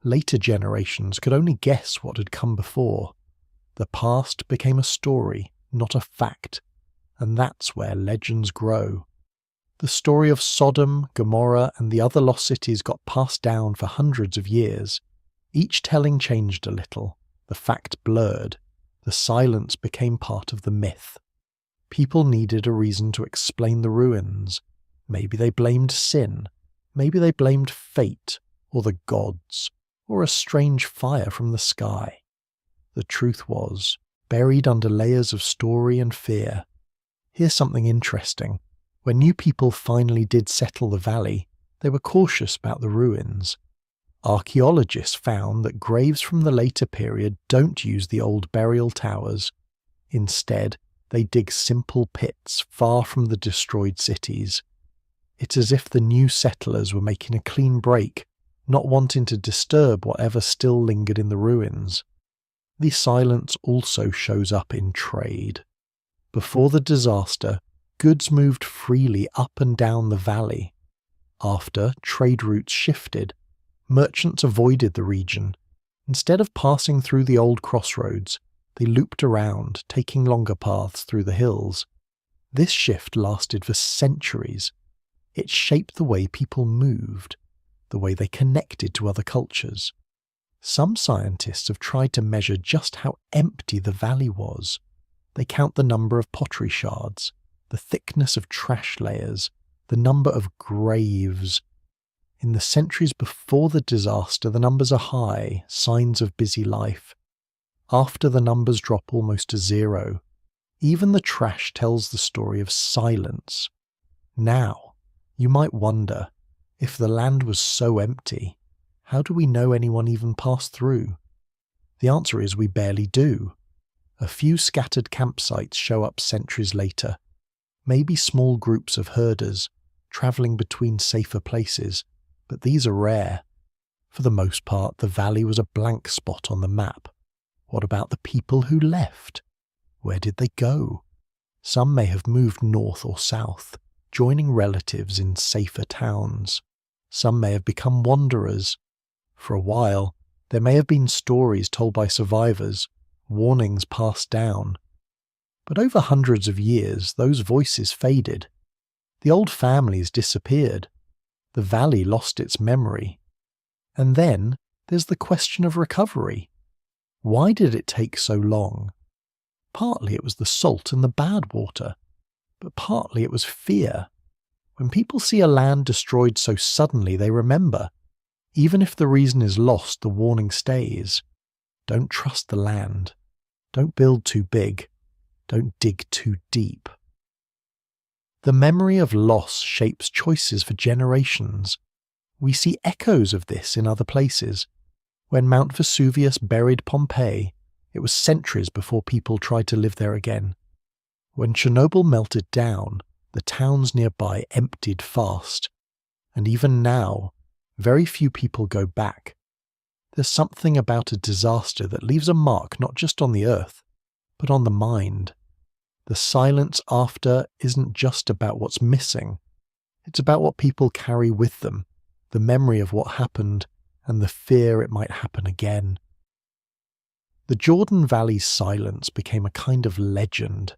Later generations could only guess what had come before. The past became a story, not a fact, and that's where legends grow. The story of Sodom, Gomorrah, and the other lost cities got passed down for hundreds of years. Each telling changed a little, the fact blurred, the silence became part of the myth. People needed a reason to explain the ruins. Maybe they blamed sin, maybe they blamed fate, or the gods, or a strange fire from the sky. The truth was, buried under layers of story and fear. Here's something interesting. When new people finally did settle the valley, they were cautious about the ruins. Archaeologists found that graves from the later period don't use the old burial towers. Instead, they dig simple pits far from the destroyed cities. It's as if the new settlers were making a clean break, not wanting to disturb whatever still lingered in the ruins. The silence also shows up in trade. Before the disaster, goods moved freely up and down the valley. After, trade routes shifted. Merchants avoided the region. Instead of passing through the old crossroads, they looped around, taking longer paths through the hills. This shift lasted for centuries. It shaped the way people moved, the way they connected to other cultures. Some scientists have tried to measure just how empty the valley was. They count the number of pottery shards, the thickness of trash layers, the number of graves. In the centuries before the disaster, the numbers are high, signs of busy life. After, the numbers drop almost to zero. Even the trash tells the story of silence. Now, you might wonder, if the land was so empty, how do we know anyone even passed through? The answer is we barely do. A few scattered campsites show up centuries later. Maybe small groups of herders, travelling between safer places, but these are rare. For the most part, the valley was a blank spot on the map. What about the people who left? Where did they go? Some may have moved north or south, joining relatives in safer towns. Some may have become wanderers. For a while, there may have been stories told by survivors, warnings passed down. But over hundreds of years, those voices faded. The old families disappeared. The valley lost its memory. And then there's the question of recovery. Why did it take so long? Partly it was the salt and the bad water, but partly it was fear. When people see a land destroyed so suddenly, they remember. Even if the reason is lost, the warning stays. Don't trust the land. Don't build too big. Don't dig too deep. The memory of loss shapes choices for generations. We see echoes of this in other places. When Mount Vesuvius buried Pompeii, it was centuries before people tried to live there again. When Chernobyl melted down, the towns nearby emptied fast. And even now, very few people go back. There's something about a disaster that leaves a mark not just on the earth, but on the mind. The silence after isn't just about what's missing. It's about what people carry with them, the memory of what happened, and the fear it might happen again. The Jordan Valley's silence became a kind of legend.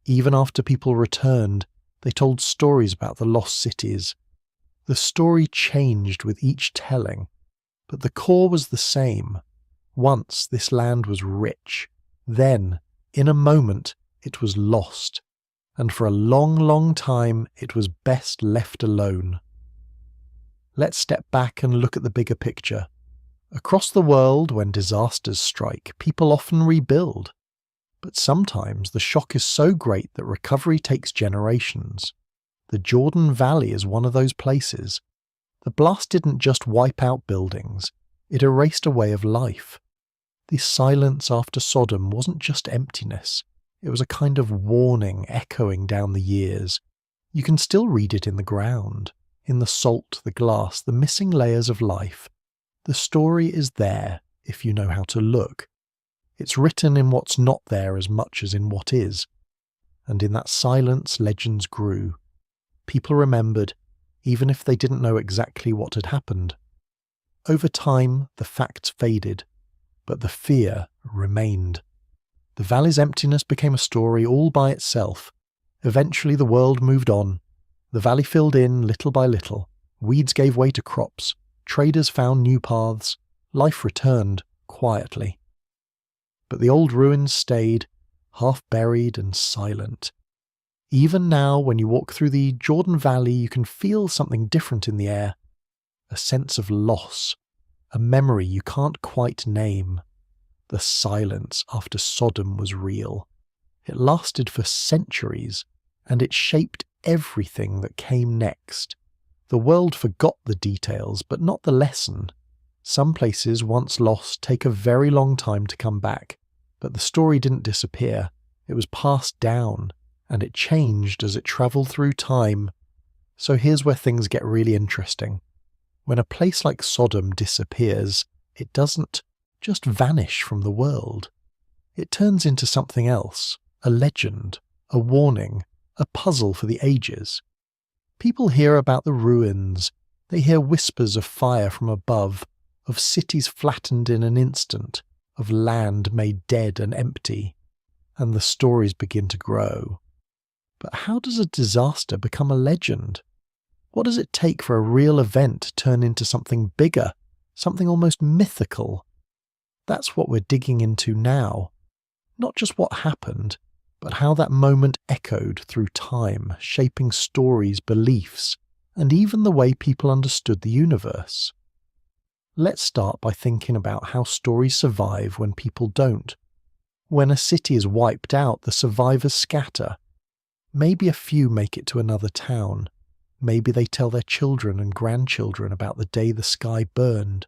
Even after people returned, they told stories about the lost cities. The story changed with each telling, but the core was the same. Once this land was rich, then, in a moment, it was lost, and for a long, long time it was best left alone. Let's step back and look at the bigger picture. Across the world, when disasters strike, people often rebuild. But sometimes the shock is so great that recovery takes generations. The Jordan Valley is one of those places. The blast didn't just wipe out buildings, it erased a way of life. The silence after Sodom wasn't just emptiness, it was a kind of warning echoing down the years. You can still read it in the ground, in the salt, the glass, the missing layers of life. The story is there if you know how to look. It's written in what's not there as much as in what is. And in that silence, legends grew. People remembered, even if they didn't know exactly what had happened. Over time, the facts faded, but the fear remained. The valley's emptiness became a story all by itself. Eventually the world moved on. The valley filled in little by little. Weeds gave way to crops. Traders found new paths. Life returned quietly. But the old ruins stayed, half buried and silent. Even now, when you walk through the Jordan Valley, you can feel something different in the air. A sense of loss. A memory you can't quite name. The silence after Sodom was real. It lasted for centuries, and it shaped everything that came next. The world forgot the details, but not the lesson. Some places, once lost, take a very long time to come back, but the story didn't disappear. It was passed down, and it changed as it travelled through time. So here's where things get really interesting. When a place like Sodom disappears, it doesn't just vanish from the world. It turns into something else, a legend, a warning, a puzzle for the ages. People hear about the ruins. They hear whispers of fire from above, of cities flattened in an instant, of land made dead and empty. And the stories begin to grow. But how does a disaster become a legend? What does it take for a real event to turn into something bigger, something almost mythical? That's what we're digging into now. Not just what happened, but how that moment echoed through time, shaping stories, beliefs, and even the way people understood the universe. Let's start by thinking about how stories survive when people don't. When a city is wiped out, the survivors scatter. Maybe a few make it to another town. Maybe they tell their children and grandchildren about the day the sky burned.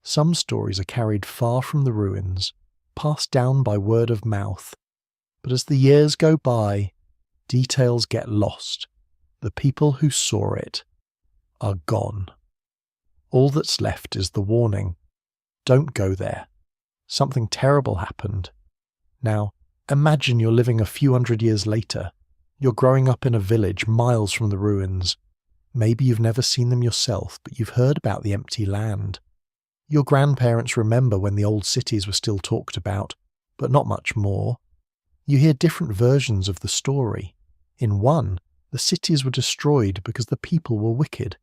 Some stories are carried far from the ruins, passed down by word of mouth. But as the years go by, details get lost. The people who saw it are gone. All that's left is the warning. Don't go there. Something terrible happened. Now, imagine you're living a few hundred years later. You're growing up in a village miles from the ruins. Maybe you've never seen them yourself, but you've heard about the empty land. Your grandparents remember when the old cities were still talked about, but not much more. You hear different versions of the story. In one, the cities were destroyed because the people were wicked.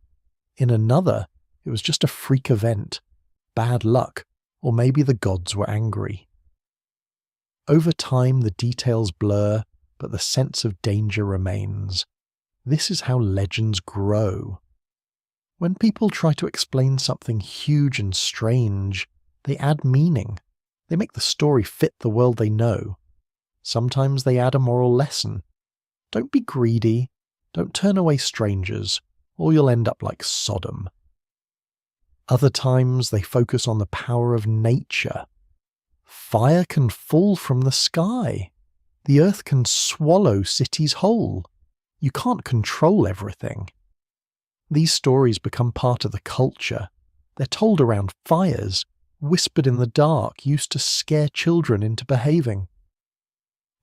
In another, it was just a freak event, bad luck, or maybe the gods were angry. Over time, the details blur, but the sense of danger remains. This is how legends grow. When people try to explain something huge and strange, they add meaning. They make the story fit the world they know. Sometimes they add a moral lesson. Don't be greedy. Don't turn away strangers, or you'll end up like Sodom. Other times they focus on the power of nature. Fire can fall from the sky. The earth can swallow cities whole. You can't control everything. These stories become part of the culture. They're told around fires, whispered in the dark, used to scare children into behaving.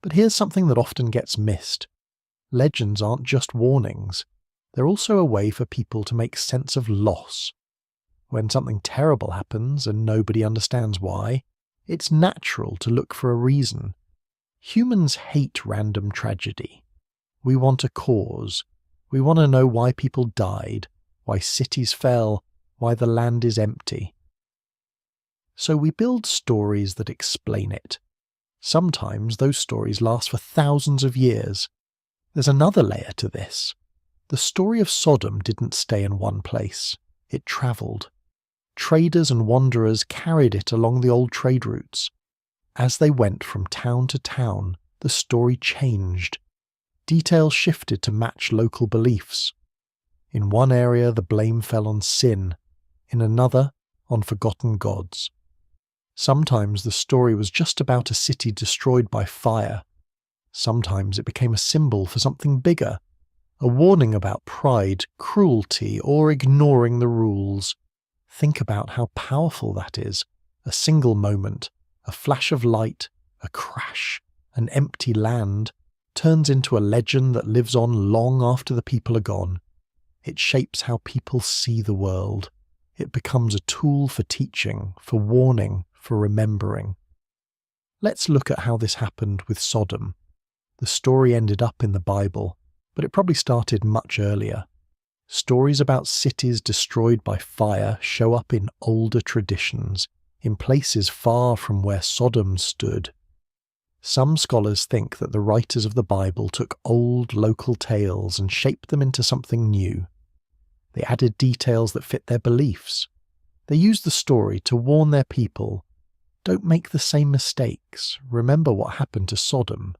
But here's something that often gets missed. Legends aren't just warnings. They're also a way for people to make sense of loss. When something terrible happens and nobody understands why, it's natural to look for a reason. Humans hate random tragedy. We want a cause. We want to know why people died, why cities fell, why the land is empty. So we build stories that explain it. Sometimes those stories last for thousands of years. There's another layer to this. The story of Sodom didn't stay in one place. It travelled. Traders and wanderers carried it along the old trade routes. As they went from town to town, the story changed. Details shifted to match local beliefs. In one area, the blame fell on sin. In another, on forgotten gods. Sometimes the story was just about a city destroyed by fire. Sometimes it became a symbol for something bigger. a warning about pride, cruelty, or ignoring the rules. Think about how powerful that is. A single moment, a flash of light, a crash, an empty land, turns into a legend that lives on long after the people are gone. It shapes how people see the world. It becomes a tool for teaching, for warning, for remembering. Let's look at how this happened with Sodom. The story ended up in the Bible, but it probably started much earlier. Stories about cities destroyed by fire show up in older traditions, in places far from where Sodom stood. Some scholars think that the writers of the Bible took old local tales and shaped them into something new. They added details that fit their beliefs. They used the story to warn their people, don't make the same mistakes, remember what happened to Sodom.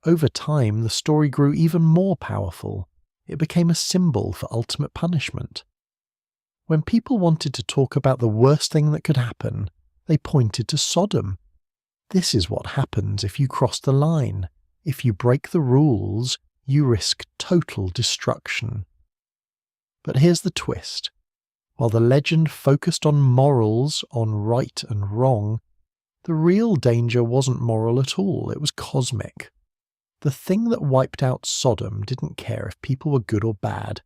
Over time, the story grew even more powerful. It became a symbol for ultimate punishment. When people wanted to talk about the worst thing that could happen, they pointed to Sodom. This is what happens if you cross the line. If you break the rules, you risk total destruction. But here's the twist. While the legend focused on morals, on right and wrong, the real danger wasn't moral at all, it was cosmic. The thing that wiped out Sodom didn't care if people were good or bad.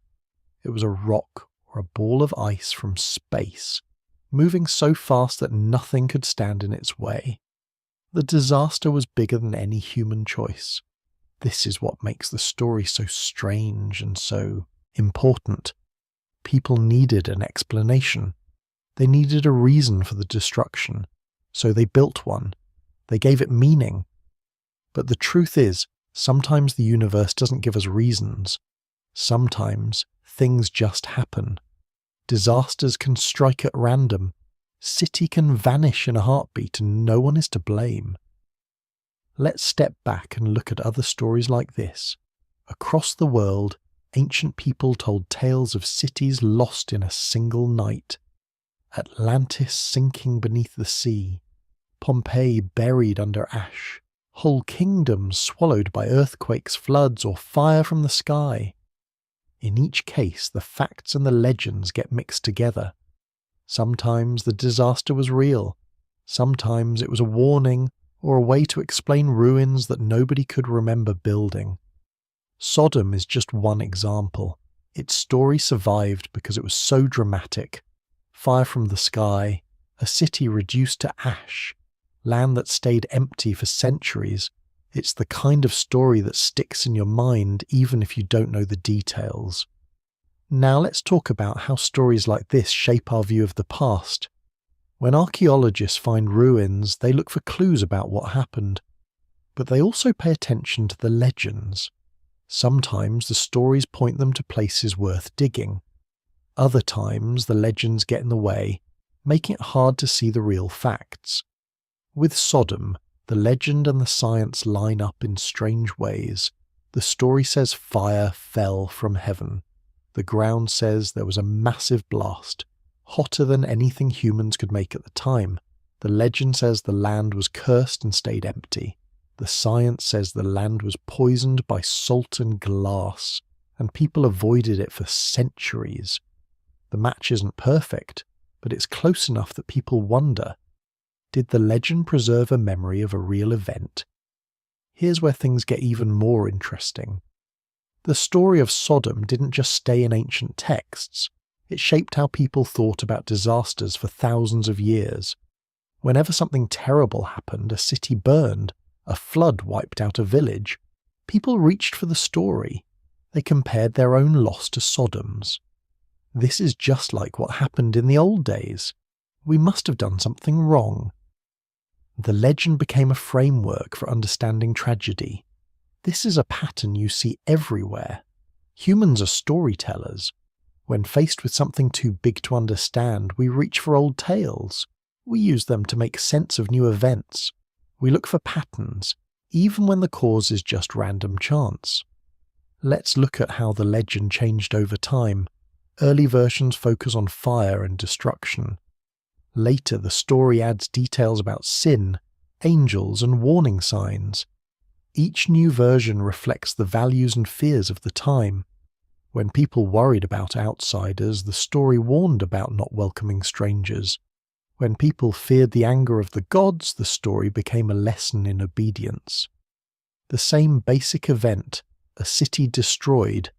It was a rock or a ball of ice from space, moving so fast that nothing could stand in its way. The disaster was bigger than any human choice. This is what makes the story so strange and so important. People needed an explanation. They needed a reason for the destruction, so they built one. They gave it meaning. But the truth is, sometimes the universe doesn't give us reasons. Sometimes things just happen. Disasters can strike at random. City can vanish in a heartbeat and no one is to blame. Let's step back and look at other stories like this. Across the world, ancient people told tales of cities lost in a single night. Atlantis sinking beneath the sea. Pompeii buried under ash. Whole kingdoms swallowed by earthquakes, floods, or fire from the sky. In each case, the facts and the legends get mixed together. Sometimes the disaster was real. Sometimes it was a warning or a way to explain ruins that nobody could remember building. Sodom is just one example. Its story survived because it was so dramatic. Fire from the sky, a city reduced to ash, land that stayed empty for centuries. It's the kind of story that sticks in your mind even if you don't know the details. Now let's talk about how stories like this shape our view of the past. When archaeologists find ruins, they look for clues about what happened. But they also pay attention to the legends. Sometimes the stories point them to places worth digging. Other times the legends get in the way, making it hard to see the real facts. With Sodom, the legend and the science line up in strange ways. The story says fire fell from heaven. The ground says there was a massive blast, hotter than anything humans could make at the time. The legend says the land was cursed and stayed empty. The science says the land was poisoned by salt and glass, and people avoided it for centuries. The match isn't perfect, but it's close enough that people wonder, did the legend preserve a memory of a real event? Here's where things get even more interesting. The story of Sodom didn't just stay in ancient texts. It shaped how people thought about disasters for thousands of years. Whenever something terrible happened, a city burned, a flood wiped out a village, people reached for the story. They compared their own loss to Sodom's. This is just like what happened in the old days. We must have done something wrong. The legend became a framework for understanding tragedy. This is a pattern you see everywhere. Humans are storytellers. When faced with something too big to understand, we reach for old tales. We use them to make sense of new events. We look for patterns, even when the cause is just random chance. Let's look at how the legend changed over time. Early versions focus on fire and destruction. Later, the story adds details about sin, angels, and warning signs. Each new version reflects the values and fears of the time. When people worried about outsiders, the story warned about not welcoming strangers. When people feared the anger of the gods, the story became a lesson in obedience. The same basic event, a city destroyed,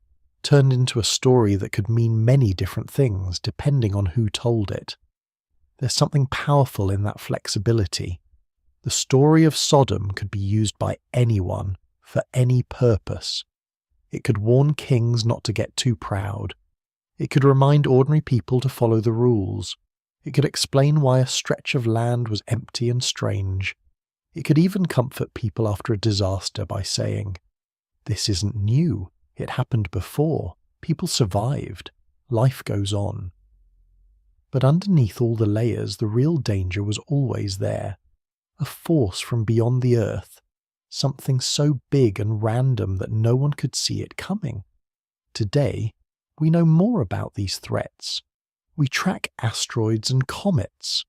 turned into a story that could mean many different things depending on who told it. There's something powerful in that flexibility. The story of Sodom could be used by anyone, for any purpose. It could warn kings not to get too proud. It could remind ordinary people to follow the rules. It could explain why a stretch of land was empty and strange. It could even comfort people after a disaster by saying, "This isn't new. It happened before. People survived. Life goes on." But underneath all the layers, the real danger was always there. A force from beyond the earth. Something so big and random that no one could see it coming. Today, we know more about these threats. We track asteroids and comets.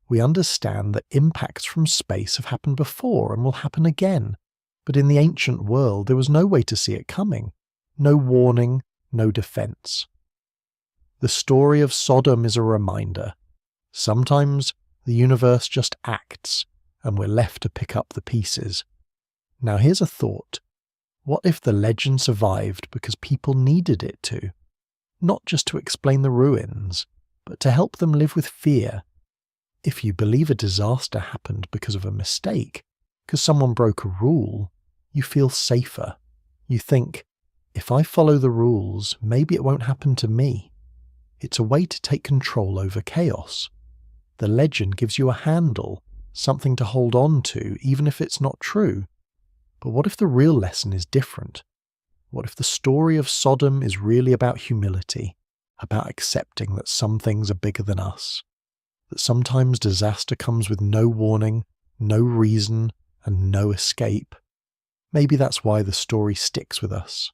We understand that impacts from space have happened before and will happen again. But in the ancient world, there was no way to see it coming. No warning, no defense. The story of Sodom is a reminder. Sometimes the universe just acts, and we're left to pick up the pieces. Now here's a thought. What if the legend survived because people needed it to? Not just to explain the ruins, but to help them live with fear. If you believe a disaster happened because of a mistake, because someone broke a rule, you feel safer. You think, if I follow the rules, maybe it won't happen to me. It's a way to take control over chaos. The legend gives you a handle, something to hold on to, even if it's not true. But what if the real lesson is different? What if the story of Sodom is really about humility, about accepting that some things are bigger than us? That sometimes disaster comes with no warning, no reason, and no escape? Maybe that's why the story sticks with us.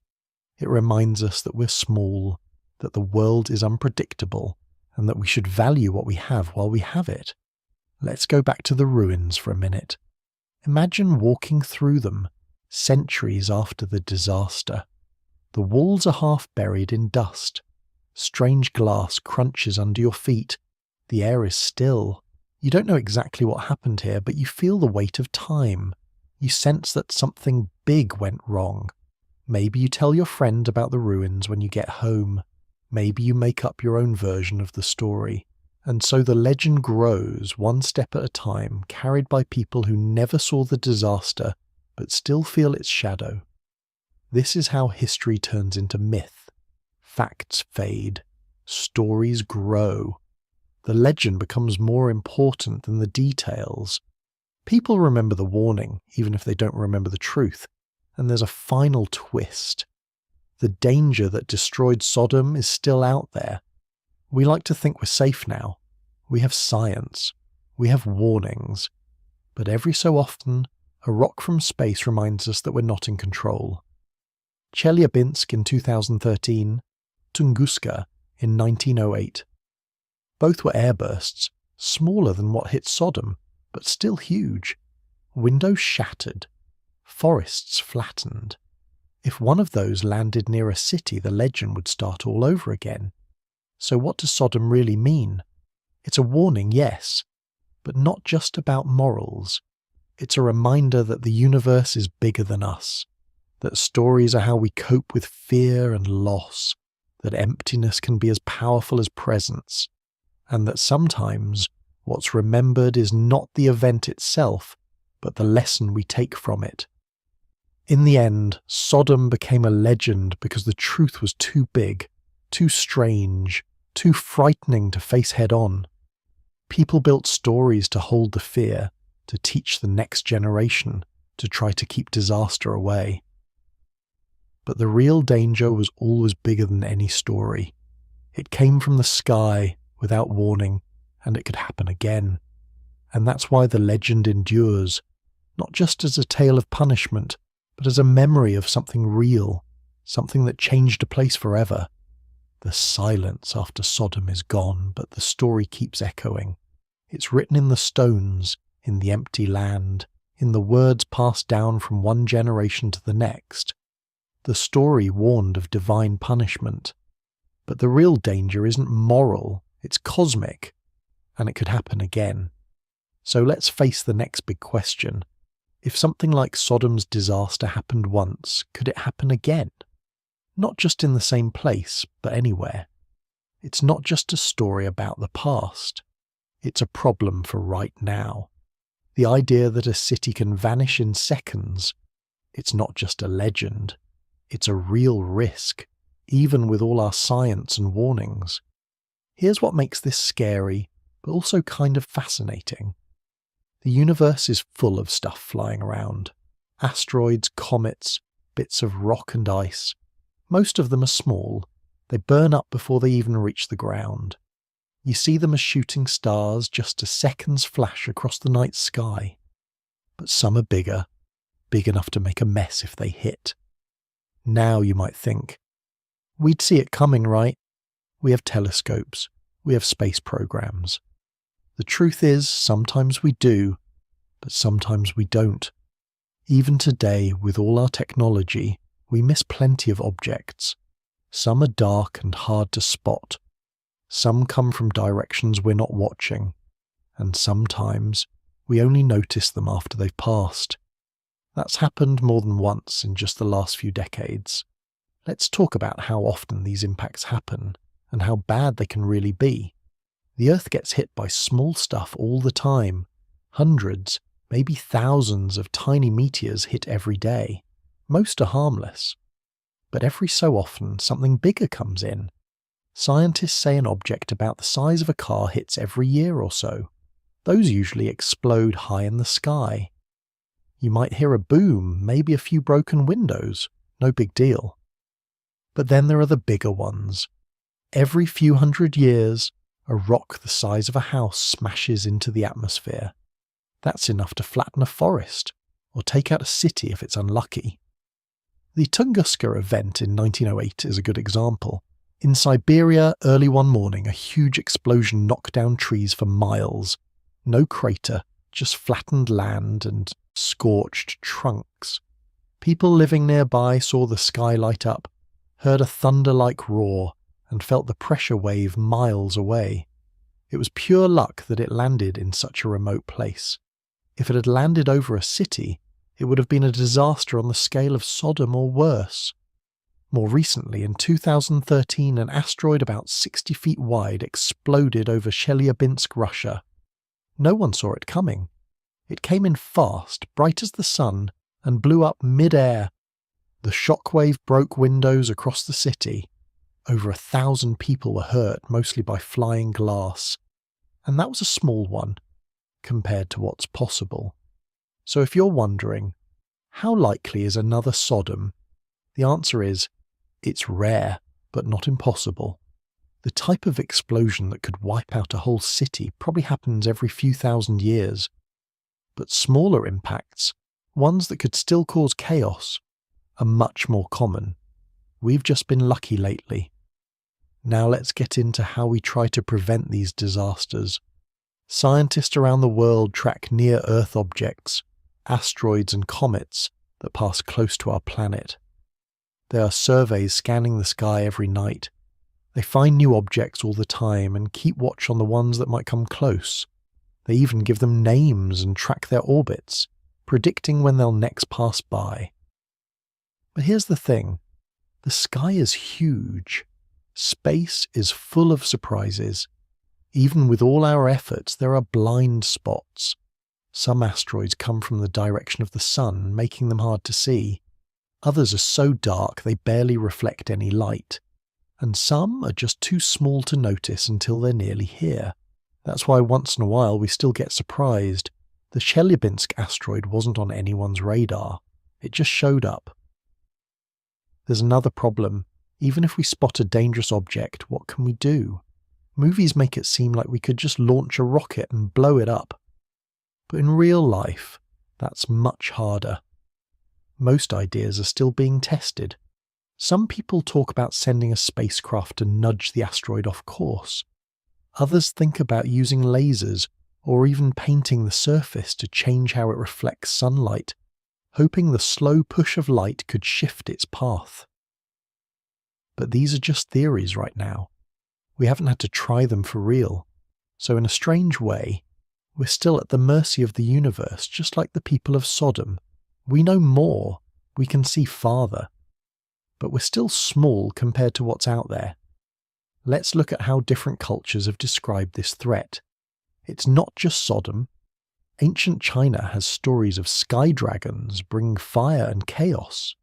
It reminds us that we're small, that the world is unpredictable, and that we should value what we have while we have it. Let's go back to the ruins for a minute. Imagine walking through them, centuries after the disaster. The walls are half buried in dust. Strange glass crunches under your feet. The air is still. You don't know exactly what happened here, but you feel the weight of time. You sense that something big went wrong. Maybe you tell your friend about the ruins when you get home. Maybe you make up your own version of the story. And so the legend grows one step at a time, carried by people who never saw the disaster, but still feel its shadow. This is how history turns into myth. Facts fade. Stories grow. The legend becomes more important than the details. People remember the warning, even if they don't remember the truth. And there's a final twist. The danger that destroyed Sodom is still out there. We like to think we're safe now. We have science. We have warnings. But every so often, a rock from space reminds us that we're not in control. Chelyabinsk in 2013, Tunguska in 1908. Both were airbursts, smaller than what hit Sodom, but still huge. Windows shattered. Forests flattened. If one of those landed near a city, the legend would start all over again. So what does Sodom really mean? It's a warning, yes, but not just about morals. It's a reminder that the universe is bigger than us, that stories are how we cope with fear and loss, that emptiness can be as powerful as presence, and that sometimes what's remembered is not the event itself, but the lesson we take from it. In the end, Sodom became a legend because the truth was too big, too strange, too frightening to face head-on. People built stories to hold the fear, to teach the next generation, to try to keep disaster away. But the real danger was always bigger than any story. It came from the sky, without warning, and it could happen again. And that's why the legend endures, not just as a tale of punishment, but as a memory of something real, something that changed a place forever. The silence after Sodom is gone, but the story keeps echoing. It's written in the stones, in the empty land, in the words passed down from one generation to the next. The story warned of divine punishment. But the real danger isn't moral, it's cosmic, and it could happen again. So let's face the next big question. If something like Sodom's disaster happened once, could it happen again? Not just in the same place, but anywhere. It's not just a story about the past. It's a problem for right now. The idea that a city can vanish in seconds, it's not just a legend. It's a real risk, even with all our science and warnings. Here's what makes this scary, but also kind of fascinating. The universe is full of stuff flying around. Asteroids, comets, bits of rock and ice. Most of them are small. They burn up before they even reach the ground. You see them as shooting stars, just a second's flash across the night sky. But some are bigger, big enough to make a mess if they hit. Now you might think, we'd see it coming, right? We have telescopes, we have space programs. The truth is, sometimes we do, but sometimes we don't. Even today, with all our technology, we miss plenty of objects. Some are dark and hard to spot. Some come from directions we're not watching. And sometimes, we only notice them after they've passed. That's happened more than once in just the last few decades. Let's talk about how often these impacts happen, and how bad they can really be. The Earth gets hit by small stuff all the time. Hundreds, maybe thousands of tiny meteors hit every day. Most are harmless. But every so often, something bigger comes in. Scientists say an object about the size of a car hits every year or so. Those usually explode high in the sky. You might hear a boom, maybe a few broken windows. No big deal. But then there are the bigger ones. Every few hundred years, a rock the size of a house smashes into the atmosphere. That's enough to flatten a forest, or take out a city if it's unlucky. The Tunguska event in 1908 is a good example. In Siberia, early one morning, a huge explosion knocked down trees for miles. No crater, just flattened land and scorched trunks. People living nearby saw the sky light up, heard a thunder-like roar, and felt the pressure wave miles away. It was pure luck that it landed in such a remote place. If it had landed over a city, it would have been a disaster on the scale of Sodom or worse. More recently, in 2013, an asteroid about 60 feet wide exploded over Chelyabinsk, Russia. No one saw it coming. It came in fast, bright as the sun, and blew up mid-air. The shockwave broke windows across the city. Over 1,000 people were hurt, mostly by flying glass. And that was a small one, compared to what's possible. So if you're wondering, how likely is another Sodom? The answer is, it's rare, but not impossible. The type of explosion that could wipe out a whole city probably happens every few thousand years. But smaller impacts, ones that could still cause chaos, are much more common. We've just been lucky lately. Now let's get into how we try to prevent these disasters. Scientists around the world track near-Earth objects, asteroids and comets that pass close to our planet. There are surveys scanning the sky every night. They find new objects all the time and keep watch on the ones that might come close. They even give them names and track their orbits, predicting when they'll next pass by. But here's the thing. The sky is huge. Space is full of surprises. Even with all our efforts, there are blind spots. Some asteroids come from the direction of the sun, making them hard to see. Others are so dark they barely reflect any light. And some are just too small to notice until they're nearly here. That's why once in a while we still get surprised. The Chelyabinsk asteroid wasn't on anyone's radar. It just showed up. There's another problem. Even if we spot a dangerous object, what can we do? Movies make it seem like we could just launch a rocket and blow it up. But in real life, that's much harder. Most ideas are still being tested. Some people talk about sending a spacecraft to nudge the asteroid off course. Others think about using lasers or even painting the surface to change how it reflects sunlight. hoping the slow push of light could shift its path. But these are just theories right now. We haven't had to try them for real. So in a strange way, we're still at the mercy of the universe, just like the people of Sodom. We know more, we can see farther. But we're still small compared to what's out there. Let's look at how different cultures have described this threat. It's not just Sodom. Ancient China has stories of sky dragons bringing fire and chaos.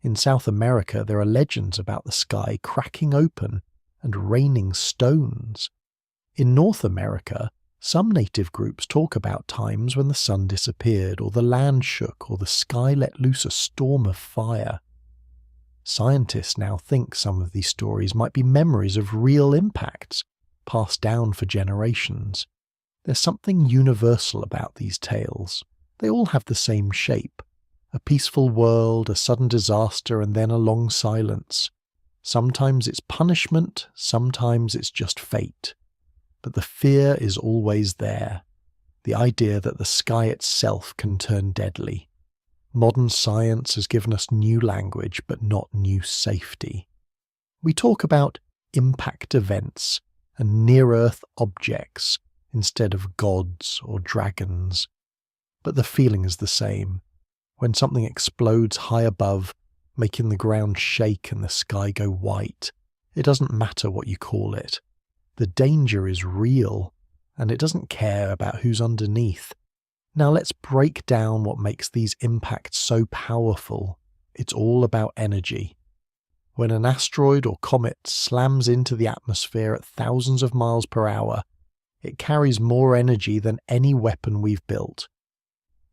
In South America, there are legends about the sky cracking open and raining stones. In North America, some native groups talk about times when the sun disappeared, or the land shook, or the sky let loose a storm of fire. Scientists now think some of these stories might be memories of real impacts, passed down for generations. There's something universal about these tales. They all have the same shape. A peaceful world, a sudden disaster, and then a long silence. Sometimes it's punishment, sometimes it's just fate. But the fear is always there. The idea that the sky itself can turn deadly. Modern science has given us new language, but not new safety. We talk about impact events and near-Earth objects instead of gods or dragons. But the feeling is the same. When something explodes high above, making the ground shake and the sky go white, it doesn't matter what you call it. The danger is real, and it doesn't care about who's underneath. Now let's break down what makes these impacts so powerful. It's all about energy. When an asteroid or comet slams into the atmosphere at thousands of miles per hour, it carries more energy than any weapon we've built.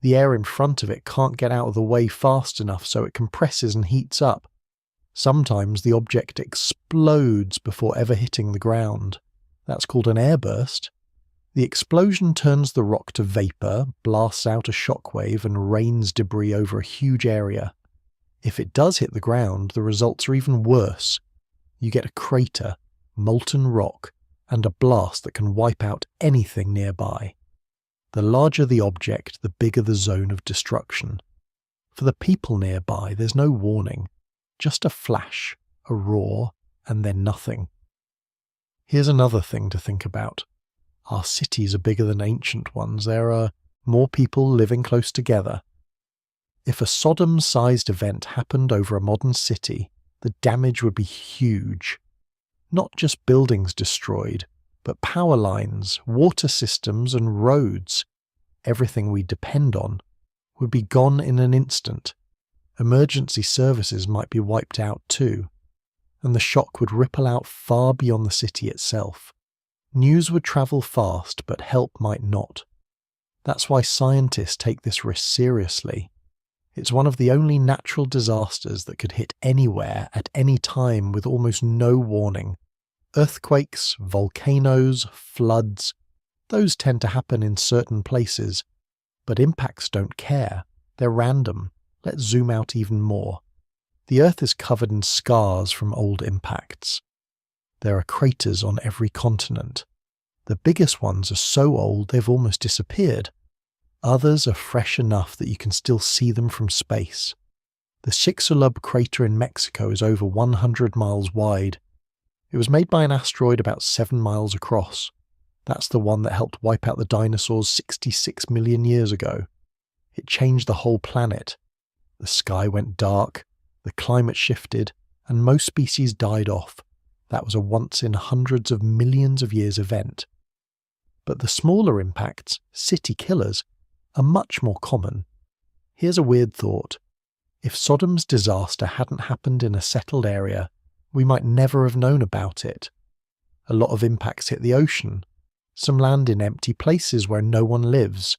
The air in front of it can't get out of the way fast enough, so it compresses and heats up. Sometimes the object explodes before ever hitting the ground. That's called an airburst. The explosion turns the rock to vapor, blasts out a shockwave, and rains debris over a huge area. If it does hit the ground, the results are even worse. You get a crater, molten rock, and a blast that can wipe out anything nearby. The larger the object, the bigger the zone of destruction. For the people nearby, there's no warning. Just a flash, a roar, and then nothing. Here's another thing to think about. Our cities are bigger than ancient ones. There are more people living close together. If a Sodom-sized event happened over a modern city, the damage would be huge. Not just buildings destroyed, but power lines, water systems, and roads. Everything we depend on would be gone in an instant. Emergency services might be wiped out too, and the shock would ripple out far beyond the city itself. News would travel fast, but help might not. That's why scientists take this risk seriously. It's one of the only natural disasters that could hit anywhere at any time with almost no warning. Earthquakes, volcanoes, floods, those tend to happen in certain places. But impacts don't care. They're random. Let's zoom out even more. The Earth is covered in scars from old impacts. There are craters on every continent. The biggest ones are so old they've almost disappeared. Others are fresh enough that you can still see them from space. The Chicxulub crater in Mexico is over 100 miles wide. It was made by an asteroid about 7 miles across. That's the one that helped wipe out the dinosaurs 66 million years ago. It changed the whole planet. The sky went dark, the climate shifted, and most species died off. That was a once in hundreds of millions of years event. But the smaller impacts, city killers, are much more common. Here's a weird thought. If Sodom's disaster hadn't happened in a settled area, we might never have known about it. A lot of impacts hit the ocean. Some land in empty places where no one lives.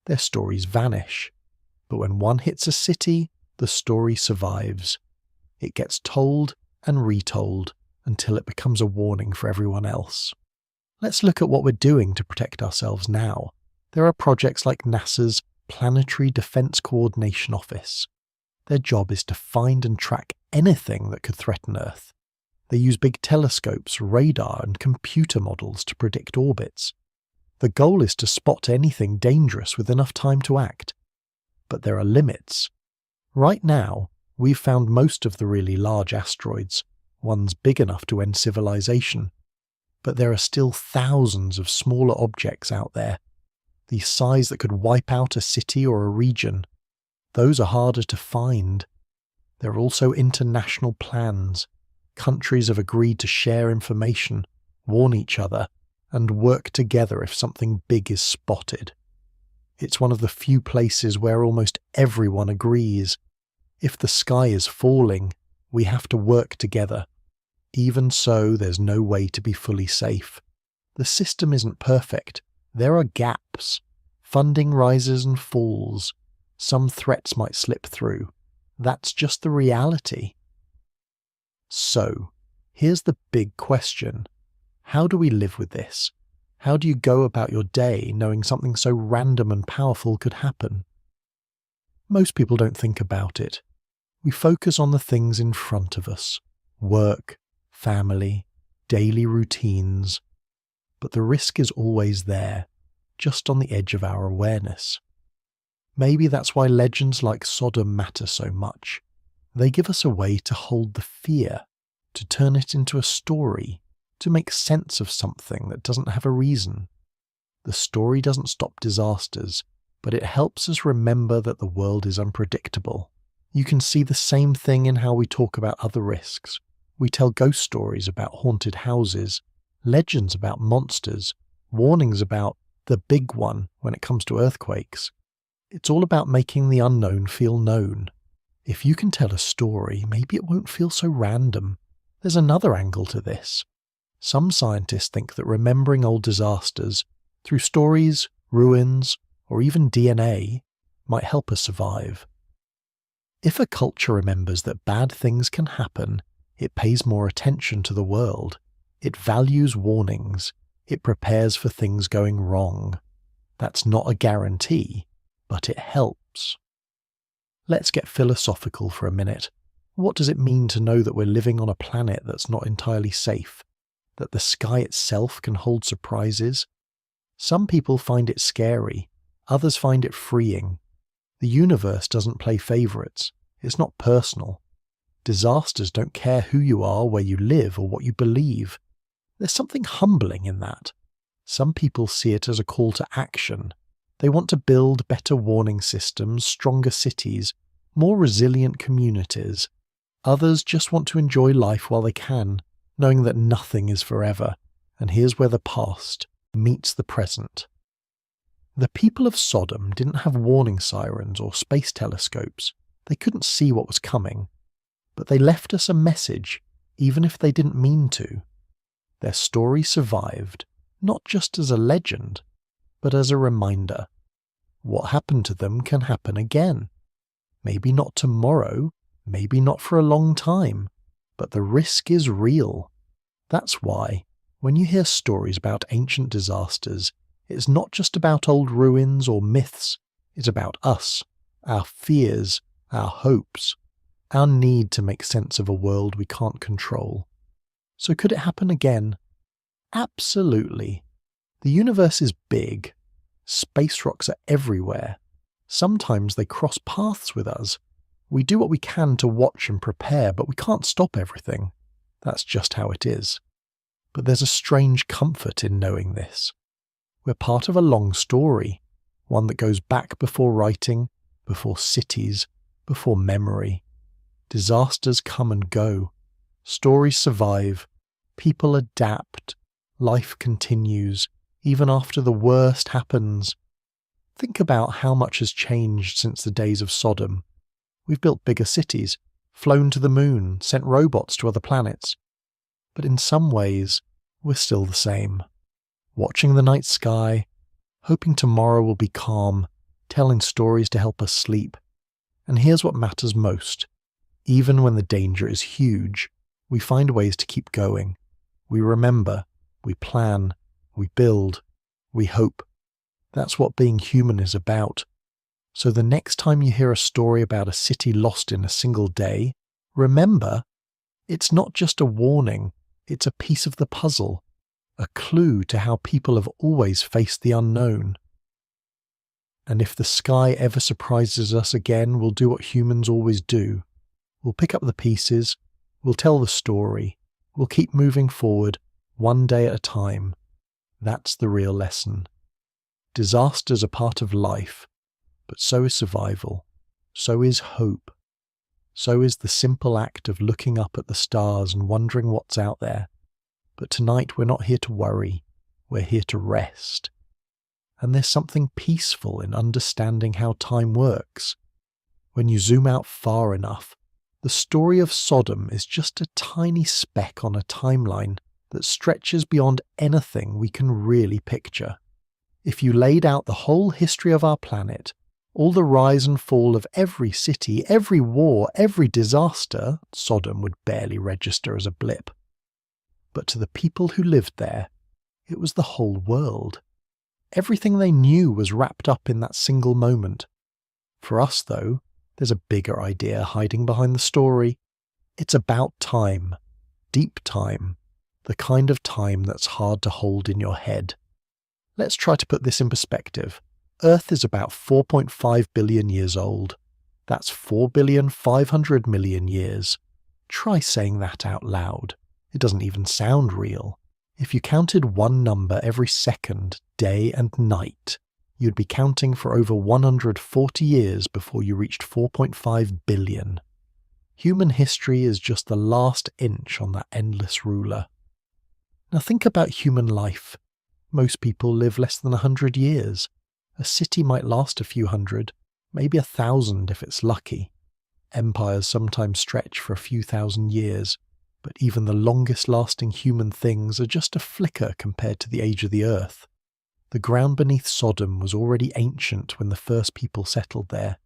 Their stories vanish. But when one hits a city, the story survives. It gets told and retold until it becomes a warning for everyone else. Let's look at what we're doing to protect ourselves now. There are projects like NASA's Planetary Defense Coordination Office. Their job is to find and track anything that could threaten Earth. They use big telescopes, radar, and computer models to predict orbits. The goal is to spot anything dangerous with enough time to act. But there are limits. Right now, we've found most of the really large asteroids, ones big enough to end civilization. But there are still thousands of smaller objects out there, the size that could wipe out a city or a region. Those are harder to find. There are also international plans. Countries have agreed to share information, warn each other, and work together if something big is spotted. It's one of the few places where almost everyone agrees. If the sky is falling, we have to work together. Even so, there's no way to be fully safe. The system isn't perfect. There are gaps. Funding rises and falls. Some threats might slip through. That's just the reality. So, here's the big question. How do we live with this? How do you go about your day knowing something so random and powerful could happen? Most people don't think about it. We focus on the things in front of us. Work, family, daily routines. But the risk is always there, just on the edge of our awareness. Maybe that's why legends like Sodom matter so much. They give us a way to hold the fear, to turn it into a story, to make sense of something that doesn't have a reason. The story doesn't stop disasters, but it helps us remember that the world is unpredictable. You can see the same thing in how we talk about other risks. We tell ghost stories about haunted houses, legends about monsters, warnings about the big one when it comes to earthquakes. It's all about making the unknown feel known. If you can tell a story, maybe it won't feel so random. There's another angle to this. Some scientists think that remembering old disasters through stories, ruins, or even DNA might help us survive. If a culture remembers that bad things can happen, it pays more attention to the world. It values warnings. It prepares for things going wrong. That's not a guarantee, but it helps. Let's get philosophical for a minute. What does it mean to know that we're living on a planet that's not entirely safe? That the sky itself can hold surprises? Some people find it scary. Others find it freeing. The universe doesn't play favourites. It's not personal. Disasters don't care who you are, where you live, or what you believe. There's something humbling in that. Some people see it as a call to action. They want to build better warning systems, stronger cities, more resilient communities. Others just want to enjoy life while they can, knowing that nothing is forever, and here's where the past meets the present. The people of Sodom didn't have warning sirens or space telescopes. They couldn't see what was coming. But they left us a message, even if they didn't mean to. Their story survived, not just as a legend, but as a reminder. What happened to them can happen again. Maybe not tomorrow, maybe not for a long time, but the risk is real. That's why, when you hear stories about ancient disasters, it's not just about old ruins or myths. It's about us, our fears, our hopes, our need to make sense of a world we can't control. So could it happen again? Absolutely. The universe is big. Space rocks are everywhere. Sometimes they cross paths with us. We do what we can to watch and prepare, but we can't stop everything. That's just how it is. But there's a strange comfort in knowing this. We're part of a long story, one that goes back before writing, before cities, before memory. Disasters come and go. Stories survive. People adapt. Life continues, even after the worst happens. Think about how much has changed since the days of Sodom. We've built bigger cities, flown to the moon, sent robots to other planets. But in some ways, we're still the same. Watching the night sky, hoping tomorrow will be calm, telling stories to help us sleep. And here's what matters most. Even when the danger is huge, we find ways to keep going. We remember, we plan, we build, we hope. That's what being human is about. So the next time you hear a story about a city lost in a single day, remember, it's not just a warning, it's a piece of the puzzle, a clue to how people have always faced the unknown. And if the sky ever surprises us again, we'll do what humans always do. We'll pick up the pieces, we'll tell the story, we'll keep moving forward, one day at a time. That's the real lesson. Disasters are part of life, but so is survival, so is hope, so is the simple act of looking up at the stars and wondering what's out there. But tonight we're not here to worry, we're here to rest. And there's something peaceful in understanding how time works. When you zoom out far enough, the story of Sodom is just a tiny speck on a timeline that stretches beyond anything we can really picture. If you laid out the whole history of our planet, all the rise and fall of every city, every war, every disaster, Sodom would barely register as a blip. But to the people who lived there, it was the whole world. Everything they knew was wrapped up in that single moment. For us, though, there's a bigger idea hiding behind the story. It's about time. Deep time. The kind of time that's hard to hold in your head. Let's try to put this in perspective. Earth is about 4.5 billion years old. That's 4,500,000,000 years. Try saying that out loud. It doesn't even sound real. If you counted one number every second, day and night, you'd be counting for over 140 years before you reached 4.5 billion. Human history is just the last inch on that endless ruler. Now think about human life. Most people live less than 100 years. A city might last a few hundred, maybe 1,000 if it's lucky. Empires sometimes stretch for a few thousand years, but even the longest-lasting human things are just a flicker compared to the age of the earth. The ground beneath Sodom was already ancient when the first people settled there.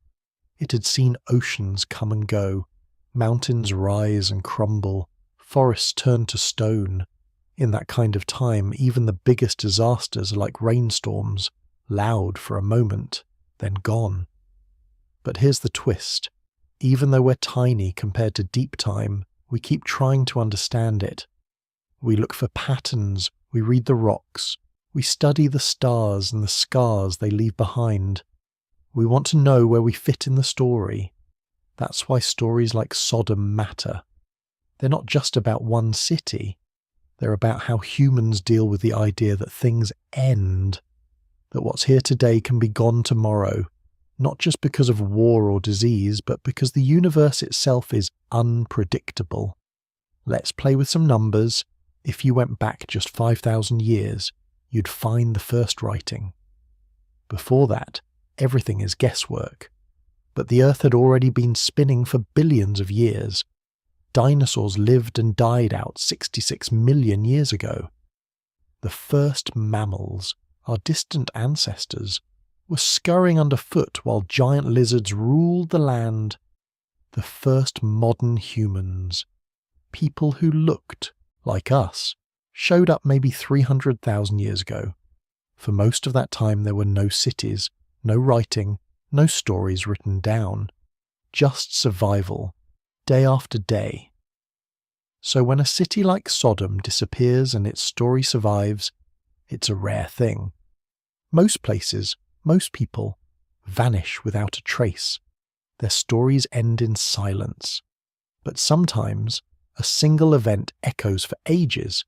It had seen oceans come and go, mountains rise and crumble, forests turn to stone. In that kind of time, even the biggest disasters are like rainstorms, loud for a moment, then gone. But here's the twist. Even though we're tiny compared to deep time, we keep trying to understand it. We look for patterns, we read the rocks, we study the stars and the scars they leave behind. We want to know where we fit in the story. That's why stories like Sodom matter. They're not just about one city. They're about how humans deal with the idea that things end, that what's here today can be gone tomorrow, not just because of war or disease, but because the universe itself is unpredictable. Let's play with some numbers. If you went back just 5,000 years, you'd find the first writing. Before that, everything is guesswork. But the Earth had already been spinning for billions of years. Dinosaurs lived and died out 66 million years ago. The first mammals, our distant ancestors, were scurrying underfoot while giant lizards ruled the land. The first modern humans, people who looked like us, showed up maybe 300,000 years ago. For most of that time there were no cities, no writing, no stories written down. Just survival, day after day. So when a city like Sodom disappears and its story survives, it's a rare thing. Most places, most people, vanish without a trace. Their stories end in silence. But sometimes, a single event echoes for ages.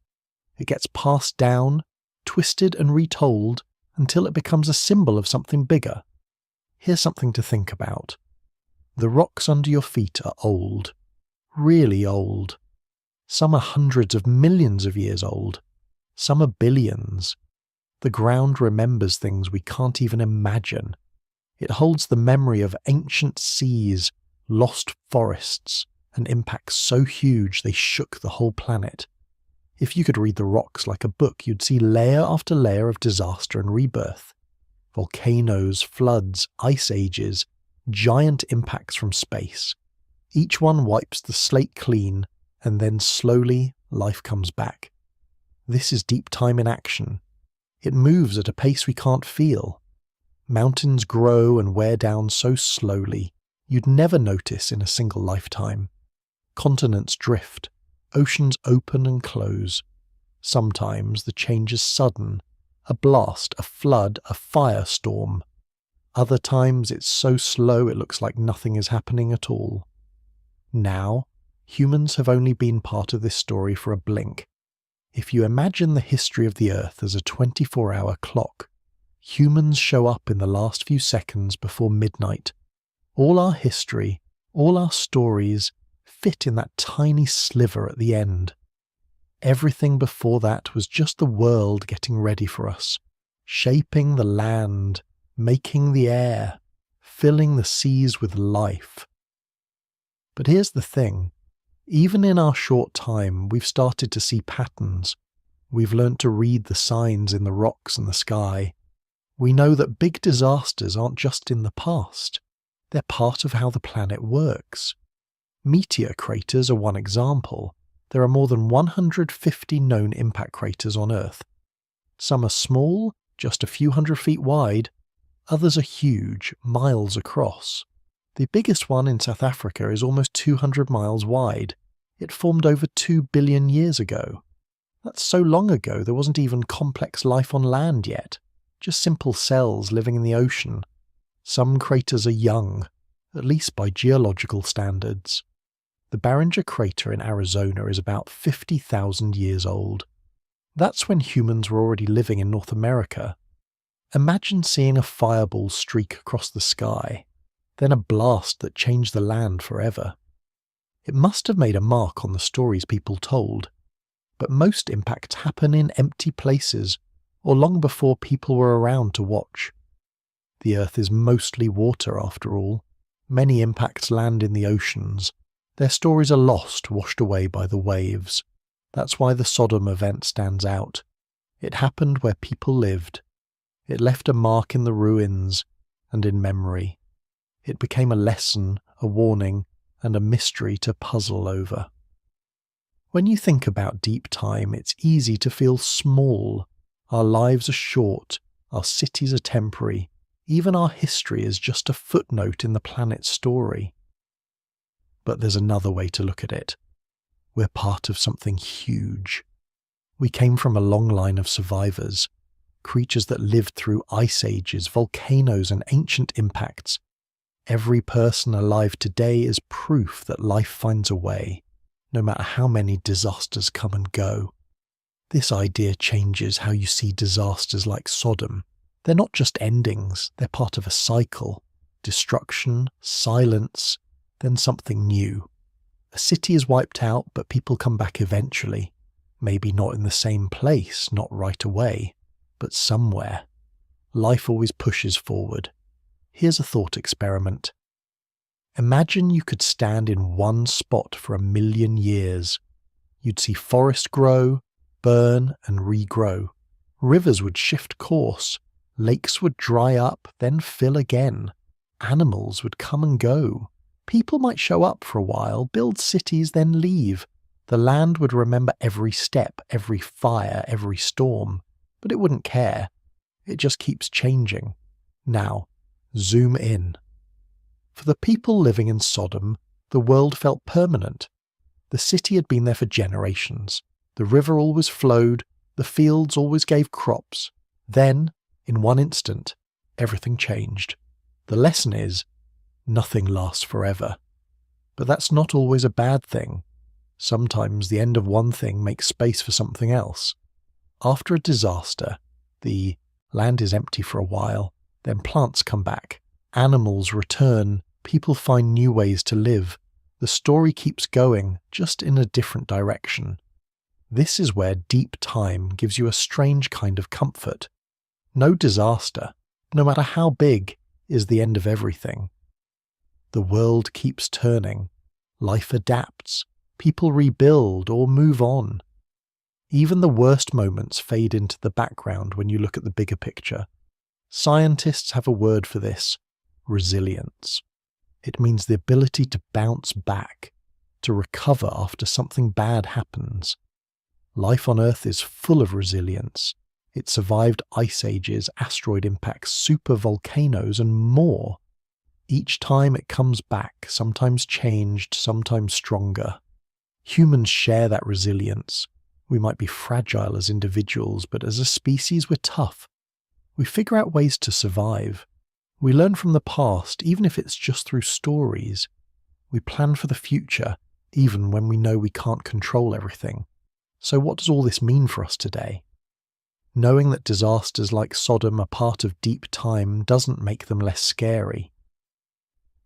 It gets passed down, twisted and retold, until it becomes a symbol of something bigger. Here's something to think about. The rocks under your feet are old. Really old. Some are hundreds of millions of years old. Some are billions. The ground remembers things we can't even imagine. It holds the memory of ancient seas, lost forests, and impacts so huge they shook the whole planet. If you could read the rocks like a book, you'd see layer after layer of disaster and rebirth. Volcanoes, floods, ice ages, giant impacts from space. Each one wipes the slate clean, and then slowly life comes back. This is deep time in action. It moves at a pace we can't feel. Mountains grow and wear down so slowly, you'd never notice in a single lifetime. Continents drift, oceans open and close. Sometimes the change is sudden, a blast, a flood, a firestorm. Other times it's so slow it looks like nothing is happening at all. Now, humans have only been part of this story for a blink. If you imagine the history of the Earth as a 24-hour clock, humans show up in the last few seconds before midnight. All our history, all our stories fit in that tiny sliver at the end. Everything before that was just the world getting ready for us, shaping the land, making the air, filling the seas with life. But here's the thing. Even in our short time, we've started to see patterns. We've learnt to read the signs in the rocks and the sky. We know that big disasters aren't just in the past. They're part of how the planet works. Meteor craters are one example. There are more than 150 known impact craters on Earth. Some are small, just a few hundred feet wide. Others are huge, miles across. The biggest one in South Africa is almost 200 miles wide. It formed over 2 billion years ago. That's so long ago there wasn't even complex life on land yet, just simple cells living in the ocean. Some craters are young, at least by geological standards. The Barringer crater in Arizona is about 50,000 years old. That's when humans were already living in North America. Imagine seeing a fireball streak across the sky, then a blast that changed the land forever. It must have made a mark on the stories people told, but most impacts happen in empty places or long before people were around to watch. The Earth is mostly water after all. Many impacts land in the oceans. Their stories are lost, washed away by the waves. That's why the Sodom event stands out. It happened where people lived. It left a mark in the ruins and in memory. It became a lesson, a warning, and a mystery to puzzle over. When you think about deep time, it's easy to feel small. Our lives are short, our cities are temporary, even our history is just a footnote in the planet's story. But there's another way to look at it. We're part of something huge. We came from a long line of survivors, creatures that lived through ice ages, volcanoes, and ancient impacts. Every person alive today is proof that life finds a way, no matter how many disasters come and go. This idea changes how you see disasters like Sodom. They're not just endings, they're part of a cycle. Destruction, silence, then something new. A city is wiped out, but people come back eventually. Maybe not in the same place, not right away, but somewhere. Life always pushes forward. Here's a thought experiment. Imagine you could stand in one spot for 1 million years. You'd see forest grow, burn, and regrow. Rivers would shift course. Lakes would dry up, then fill again. Animals would come and go. People might show up for a while, build cities, then leave. The land would remember every step, every fire, every storm, but it wouldn't care. It just keeps changing. Now, zoom in. For the people living in Sodom, the world felt permanent. The city had been there for generations. The river always flowed, the fields always gave crops. Then, in one instant, everything changed. The lesson is, nothing lasts forever. But that's not always a bad thing. Sometimes the end of one thing makes space for something else. After a disaster, the land is empty for a while, then plants come back, animals return, people find new ways to live. The story keeps going, just in a different direction. This is where deep time gives you a strange kind of comfort. No disaster, no matter how big, is the end of everything. The world keeps turning. Life adapts. People rebuild or move on. Even the worst moments fade into the background when you look at the bigger picture. Scientists have a word for this: resilience. It means the ability to bounce back, to recover after something bad happens. Life on Earth is full of resilience. It survived ice ages, asteroid impacts, super volcanoes, and more. Each time it comes back, sometimes changed, sometimes stronger. Humans share that resilience. We might be fragile as individuals, but as a species we're tough. We figure out ways to survive. We learn from the past, even if it's just through stories. We plan for the future, even when we know we can't control everything. So what does all this mean for us today? Knowing that disasters like Sodom are part of deep time doesn't make them less scary.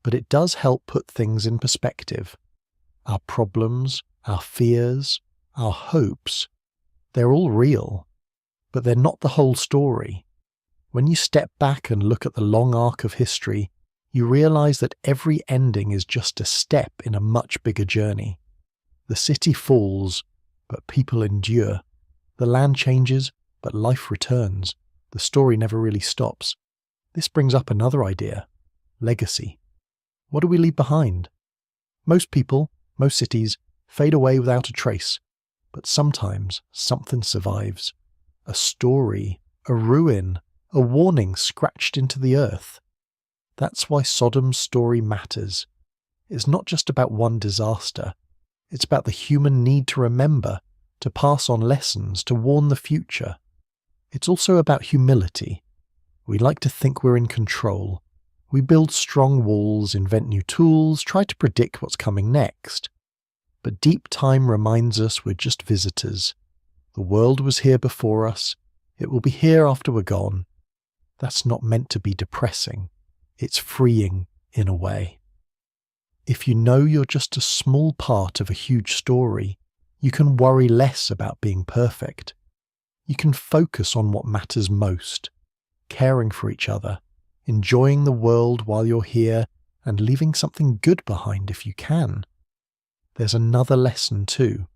But it does help put things in perspective. Our problems, our fears, our hopes, they're all real, but they're not the whole story. When you step back and look at the long arc of history, you realize that every ending is just a step in a much bigger journey. The city falls, but people endure. The land changes, but life returns. The story never really stops. This brings up another idea: legacy. What do we leave behind? Most people, most cities, fade away without a trace, but sometimes something survives. A story, a ruin, a warning scratched into the earth. That's why Sodom's story matters. It's not just about one disaster. It's about the human need to remember, to pass on lessons, to warn the future. It's also about humility. We like to think we're in control. We build strong walls, invent new tools, try to predict what's coming next. But deep time reminds us we're just visitors. The world was here before us. It will be here after we're gone. That's not meant to be depressing. It's freeing in a way. If you know you're just a small part of a huge story, you can worry less about being perfect. You can focus on what matters most, caring for each other, enjoying the world while you're here, and leaving something good behind if you can. There's another lesson too.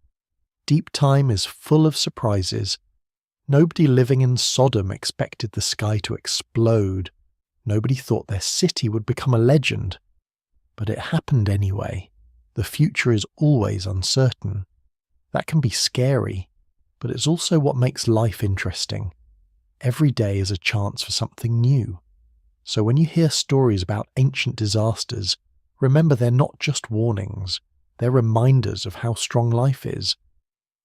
Deep time is full of surprises. Nobody living in Sodom expected the sky to explode. Nobody thought their city would become a legend. But it happened anyway. The future is always uncertain. That can be scary, but it's also what makes life interesting. Every day is a chance for something new. So when you hear stories about ancient disasters, remember they're not just warnings. They're reminders of how strong life is.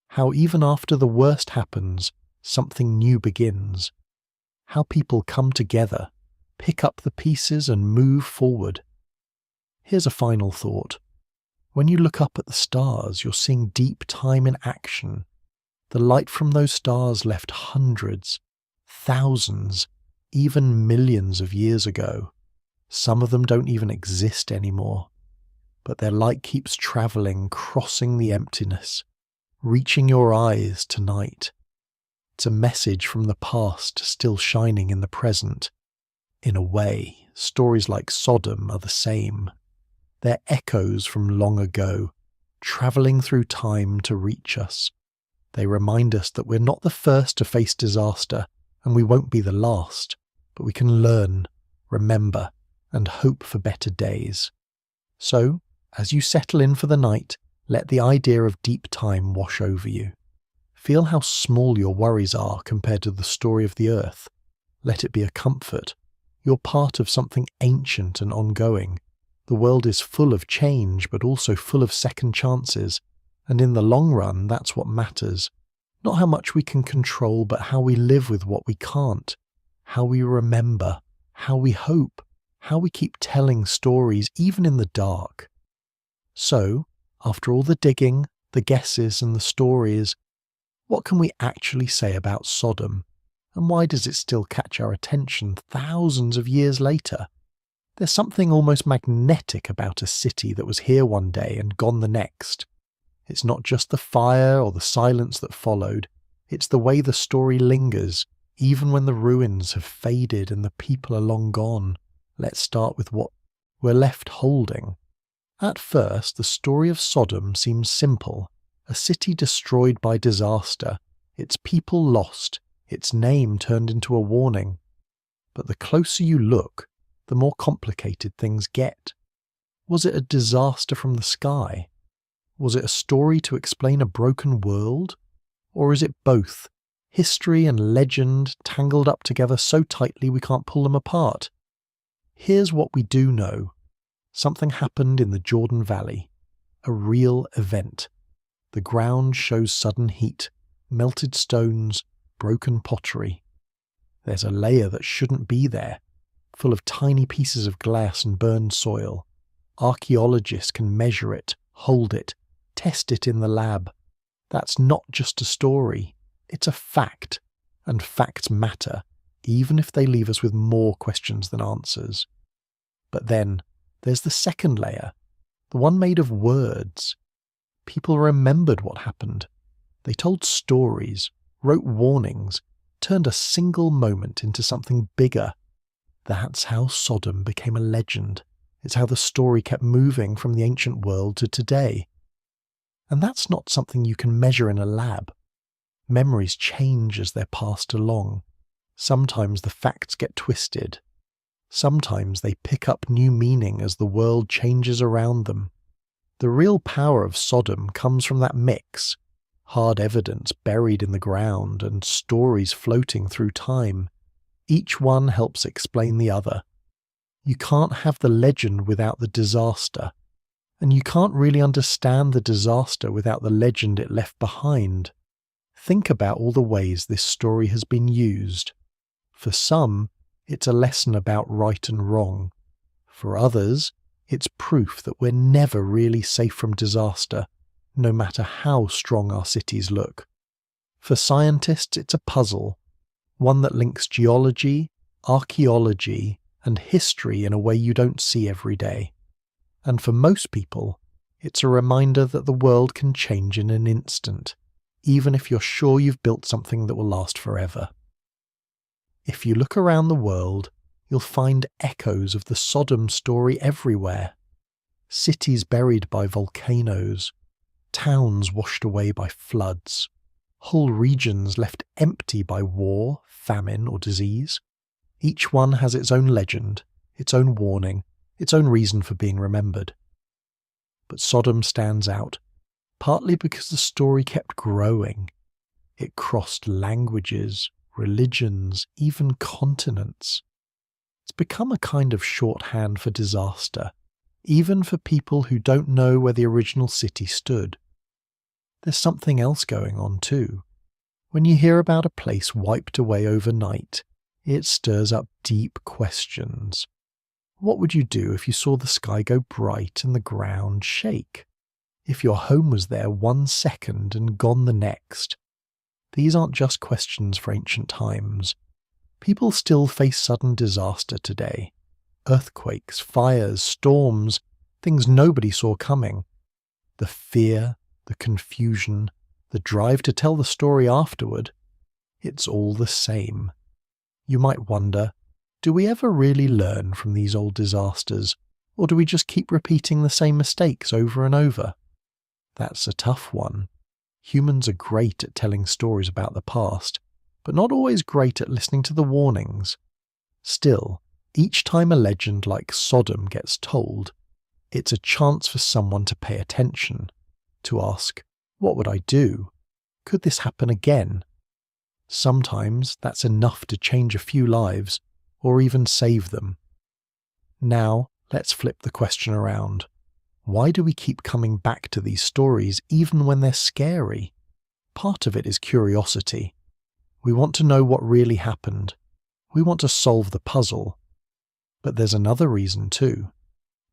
How even after the worst happens, something new begins. How people come together, pick up the pieces and move forward. Here's a final thought. When you look up at the stars, you're seeing deep time in action. The light from those stars left hundreds, thousands, even millions of years ago. Some of them don't even exist anymore. But their light keeps traveling, crossing the emptiness, reaching your eyes tonight. It's a message from the past still shining in the present. In a way, stories like Sodom are the same. They're echoes from long ago, travelling through time to reach us. They remind us that we're not the first to face disaster, and we won't be the last, but we can learn, remember, and hope for better days. So, as you settle in for the night, let the idea of deep time wash over you. Feel how small your worries are compared to the story of the earth. Let it be a comfort. You're part of something ancient and ongoing. The world is full of change, but also full of second chances. And in the long run, that's what matters. Not how much we can control, but how we live with what we can't. How we remember. How we hope. How we keep telling stories, even in the dark. So, after all the digging, the guesses and the stories, what can we actually say about Sodom? And why does it still catch our attention thousands of years later? There's something almost magnetic about a city that was here one day and gone the next. It's not just the fire or the silence that followed, it's the way the story lingers, even when the ruins have faded and the people are long gone. Let's start with what we're left holding. At first, the story of Sodom seems simple. A city destroyed by disaster, its people lost, its name turned into a warning. But the closer you look, the more complicated things get. Was it a disaster from the sky? Was it a story to explain a broken world? Or is it both, history and legend tangled up together so tightly we can't pull them apart? Here's what we do know. Something happened in the Jordan Valley. A real event. The ground shows sudden heat, melted stones, broken pottery. There's a layer that shouldn't be there. full of tiny pieces of glass and burned soil. Archaeologists can measure it, hold it, test it in the lab. That's not just a story, it's a fact, and facts matter, even if they leave us with more questions than answers. But then, there's the second layer, the one made of words. People remembered what happened. They told stories, wrote warnings, turned a single moment into something bigger. That's how Sodom became a legend. It's how the story kept moving from the ancient world to today. And that's not something you can measure in a lab. Memories change as they're passed along. Sometimes the facts get twisted. Sometimes they pick up new meaning as the world changes around them. The real power of Sodom comes from that mix. Hard evidence buried in the ground and stories floating through time. Each one helps explain the other. You can't have the legend without the disaster, and you can't really understand the disaster without the legend it left behind. Think about all the ways this story has been used. For some, it's a lesson about right and wrong. For others, it's proof that we're never really safe from disaster, no matter how strong our cities look. For scientists, it's a puzzle, one that links geology, archaeology, and history in a way you don't see every day. And for most people, it's a reminder that the world can change in an instant, even if you're sure you've built something that will last forever. If you look around the world, you'll find echoes of the Sodom story everywhere. Cities buried by volcanoes, towns washed away by floods, whole regions left empty by war, famine, or disease. Each one has its own legend, its own warning, its own reason for being remembered. But Sodom stands out, partly because the story kept growing. It crossed languages, religions, even continents. It's become a kind of shorthand for disaster, even for people who don't know where the original city stood. There's something else going on too. When you hear about a place wiped away overnight, it stirs up deep questions. What would you do if you saw the sky go bright and the ground shake? If your home was there 1 second and gone the next? These aren't just questions for ancient times. People still face sudden disaster today. Earthquakes, fires, storms, things nobody saw coming. The fear, the confusion, the drive to tell the story afterward, it's all the same. You might wonder, do we ever really learn from these old disasters, or do we just keep repeating the same mistakes over and over? That's a tough one. Humans are great at telling stories about the past, but not always great at listening to the warnings. Still, each time a legend like Sodom gets told, it's a chance for someone to pay attention, to ask, what would I do? Could this happen again? Sometimes that's enough to change a few lives, or even save them. Now, let's flip the question around. Why do we keep coming back to these stories even when they're scary? Part of it is curiosity. We want to know what really happened. We want to solve the puzzle. But there's another reason too.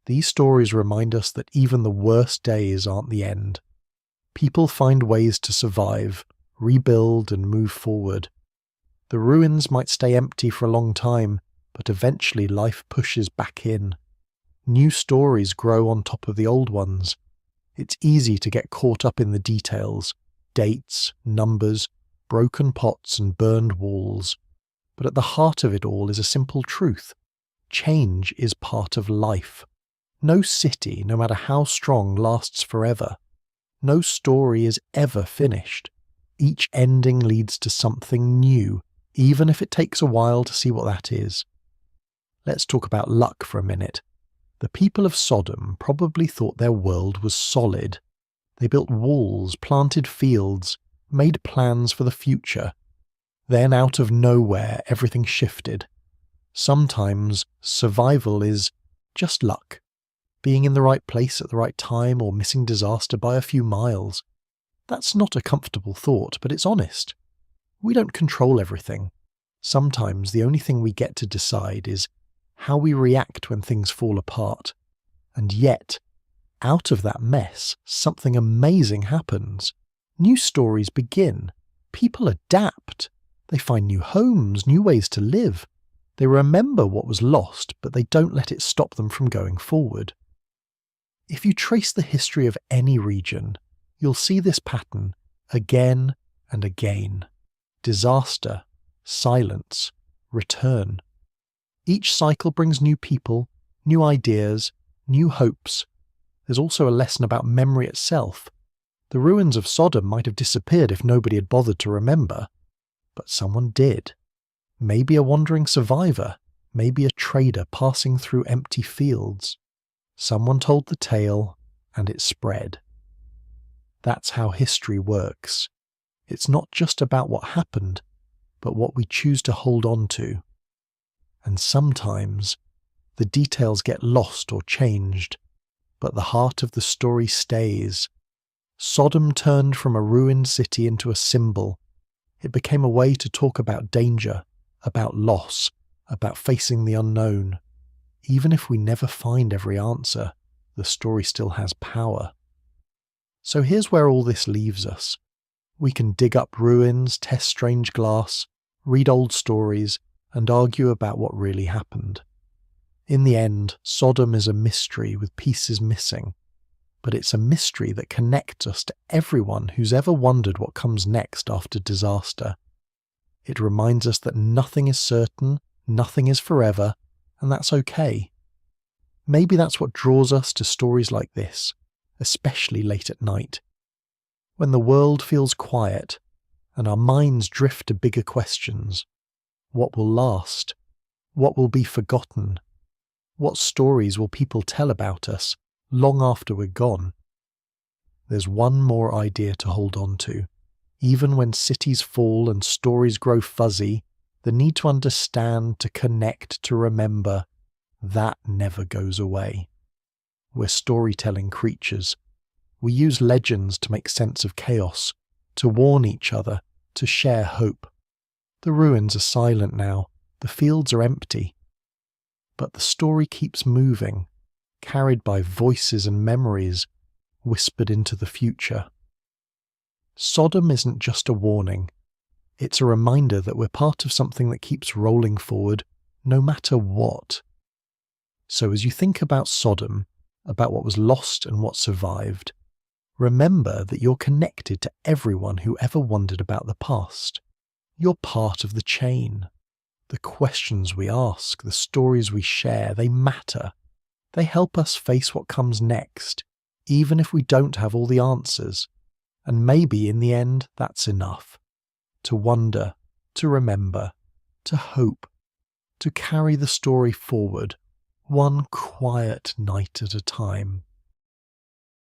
These stories remind us that even the worst days aren't the end. People find ways to survive, rebuild and move forward. The ruins might stay empty for a long time, but eventually life pushes back in. New stories grow on top of the old ones. It's easy to get caught up in the details, dates, numbers, broken pots and burned walls. But at the heart of it all is a simple truth. Change is part of life. No city, no matter how strong, lasts forever. No story is ever finished. Each ending leads to something new, even if it takes a while to see what that is. Let's talk about luck for a minute. The people of Sodom probably thought their world was solid. They built walls, planted fields, made plans for the future. Then out of nowhere, everything shifted. Sometimes survival is just luck. Being in the right place at the right time or missing disaster by a few miles. That's not a comfortable thought, but it's honest. We don't control everything. Sometimes the only thing we get to decide is how we react when things fall apart. And yet, out of that mess, something amazing happens. New stories begin. People adapt. They find new homes, new ways to live. They remember what was lost, but they don't let it stop them from going forward. If you trace the history of any region, you'll see this pattern again and again. Disaster, silence, return. Each cycle brings new people, new ideas, new hopes. There's also a lesson about memory itself. The ruins of Sodom might have disappeared if nobody had bothered to remember, but someone did. Maybe a wandering survivor, maybe a trader passing through empty fields. Someone told the tale, and it spread. That's how history works. It's not just about what happened, but what we choose to hold on to. And sometimes, the details get lost or changed, but the heart of the story stays. Sodom turned from a ruined city into a symbol. It became a way to talk about danger, about loss, about facing the unknown. Even if we never find every answer, the story still has power. So here's where all this leaves us. We can dig up ruins, test strange glass, read old stories, and argue about what really happened. In the end, Sodom is a mystery with pieces missing, but it's a mystery that connects us to everyone who's ever wondered what comes next after disaster. It reminds us that nothing is certain, nothing is forever, and that's okay. Maybe that's what draws us to stories like this, especially late at night. When the world feels quiet and our minds drift to bigger questions. What will last? What will be forgotten? What stories will people tell about us long after we're gone? There's one more idea to hold on to. Even when cities fall and stories grow fuzzy, the need to understand, to connect, to remember, that never goes away. We're storytelling creatures. We use legends to make sense of chaos, to warn each other, to share hope. The ruins are silent now, the fields are empty. But the story keeps moving, carried by voices and memories, whispered into the future. Sodom isn't just a warning. It's a reminder that we're part of something that keeps rolling forward, no matter what. So as you think about Sodom, about what was lost and what survived, remember that you're connected to everyone who ever wondered about the past. You're part of the chain. The questions we ask, the stories we share, they matter. They help us face what comes next, even if we don't have all the answers. And maybe in the end, that's enough. To wonder, to remember, to hope, to carry the story forward, one quiet night at a time.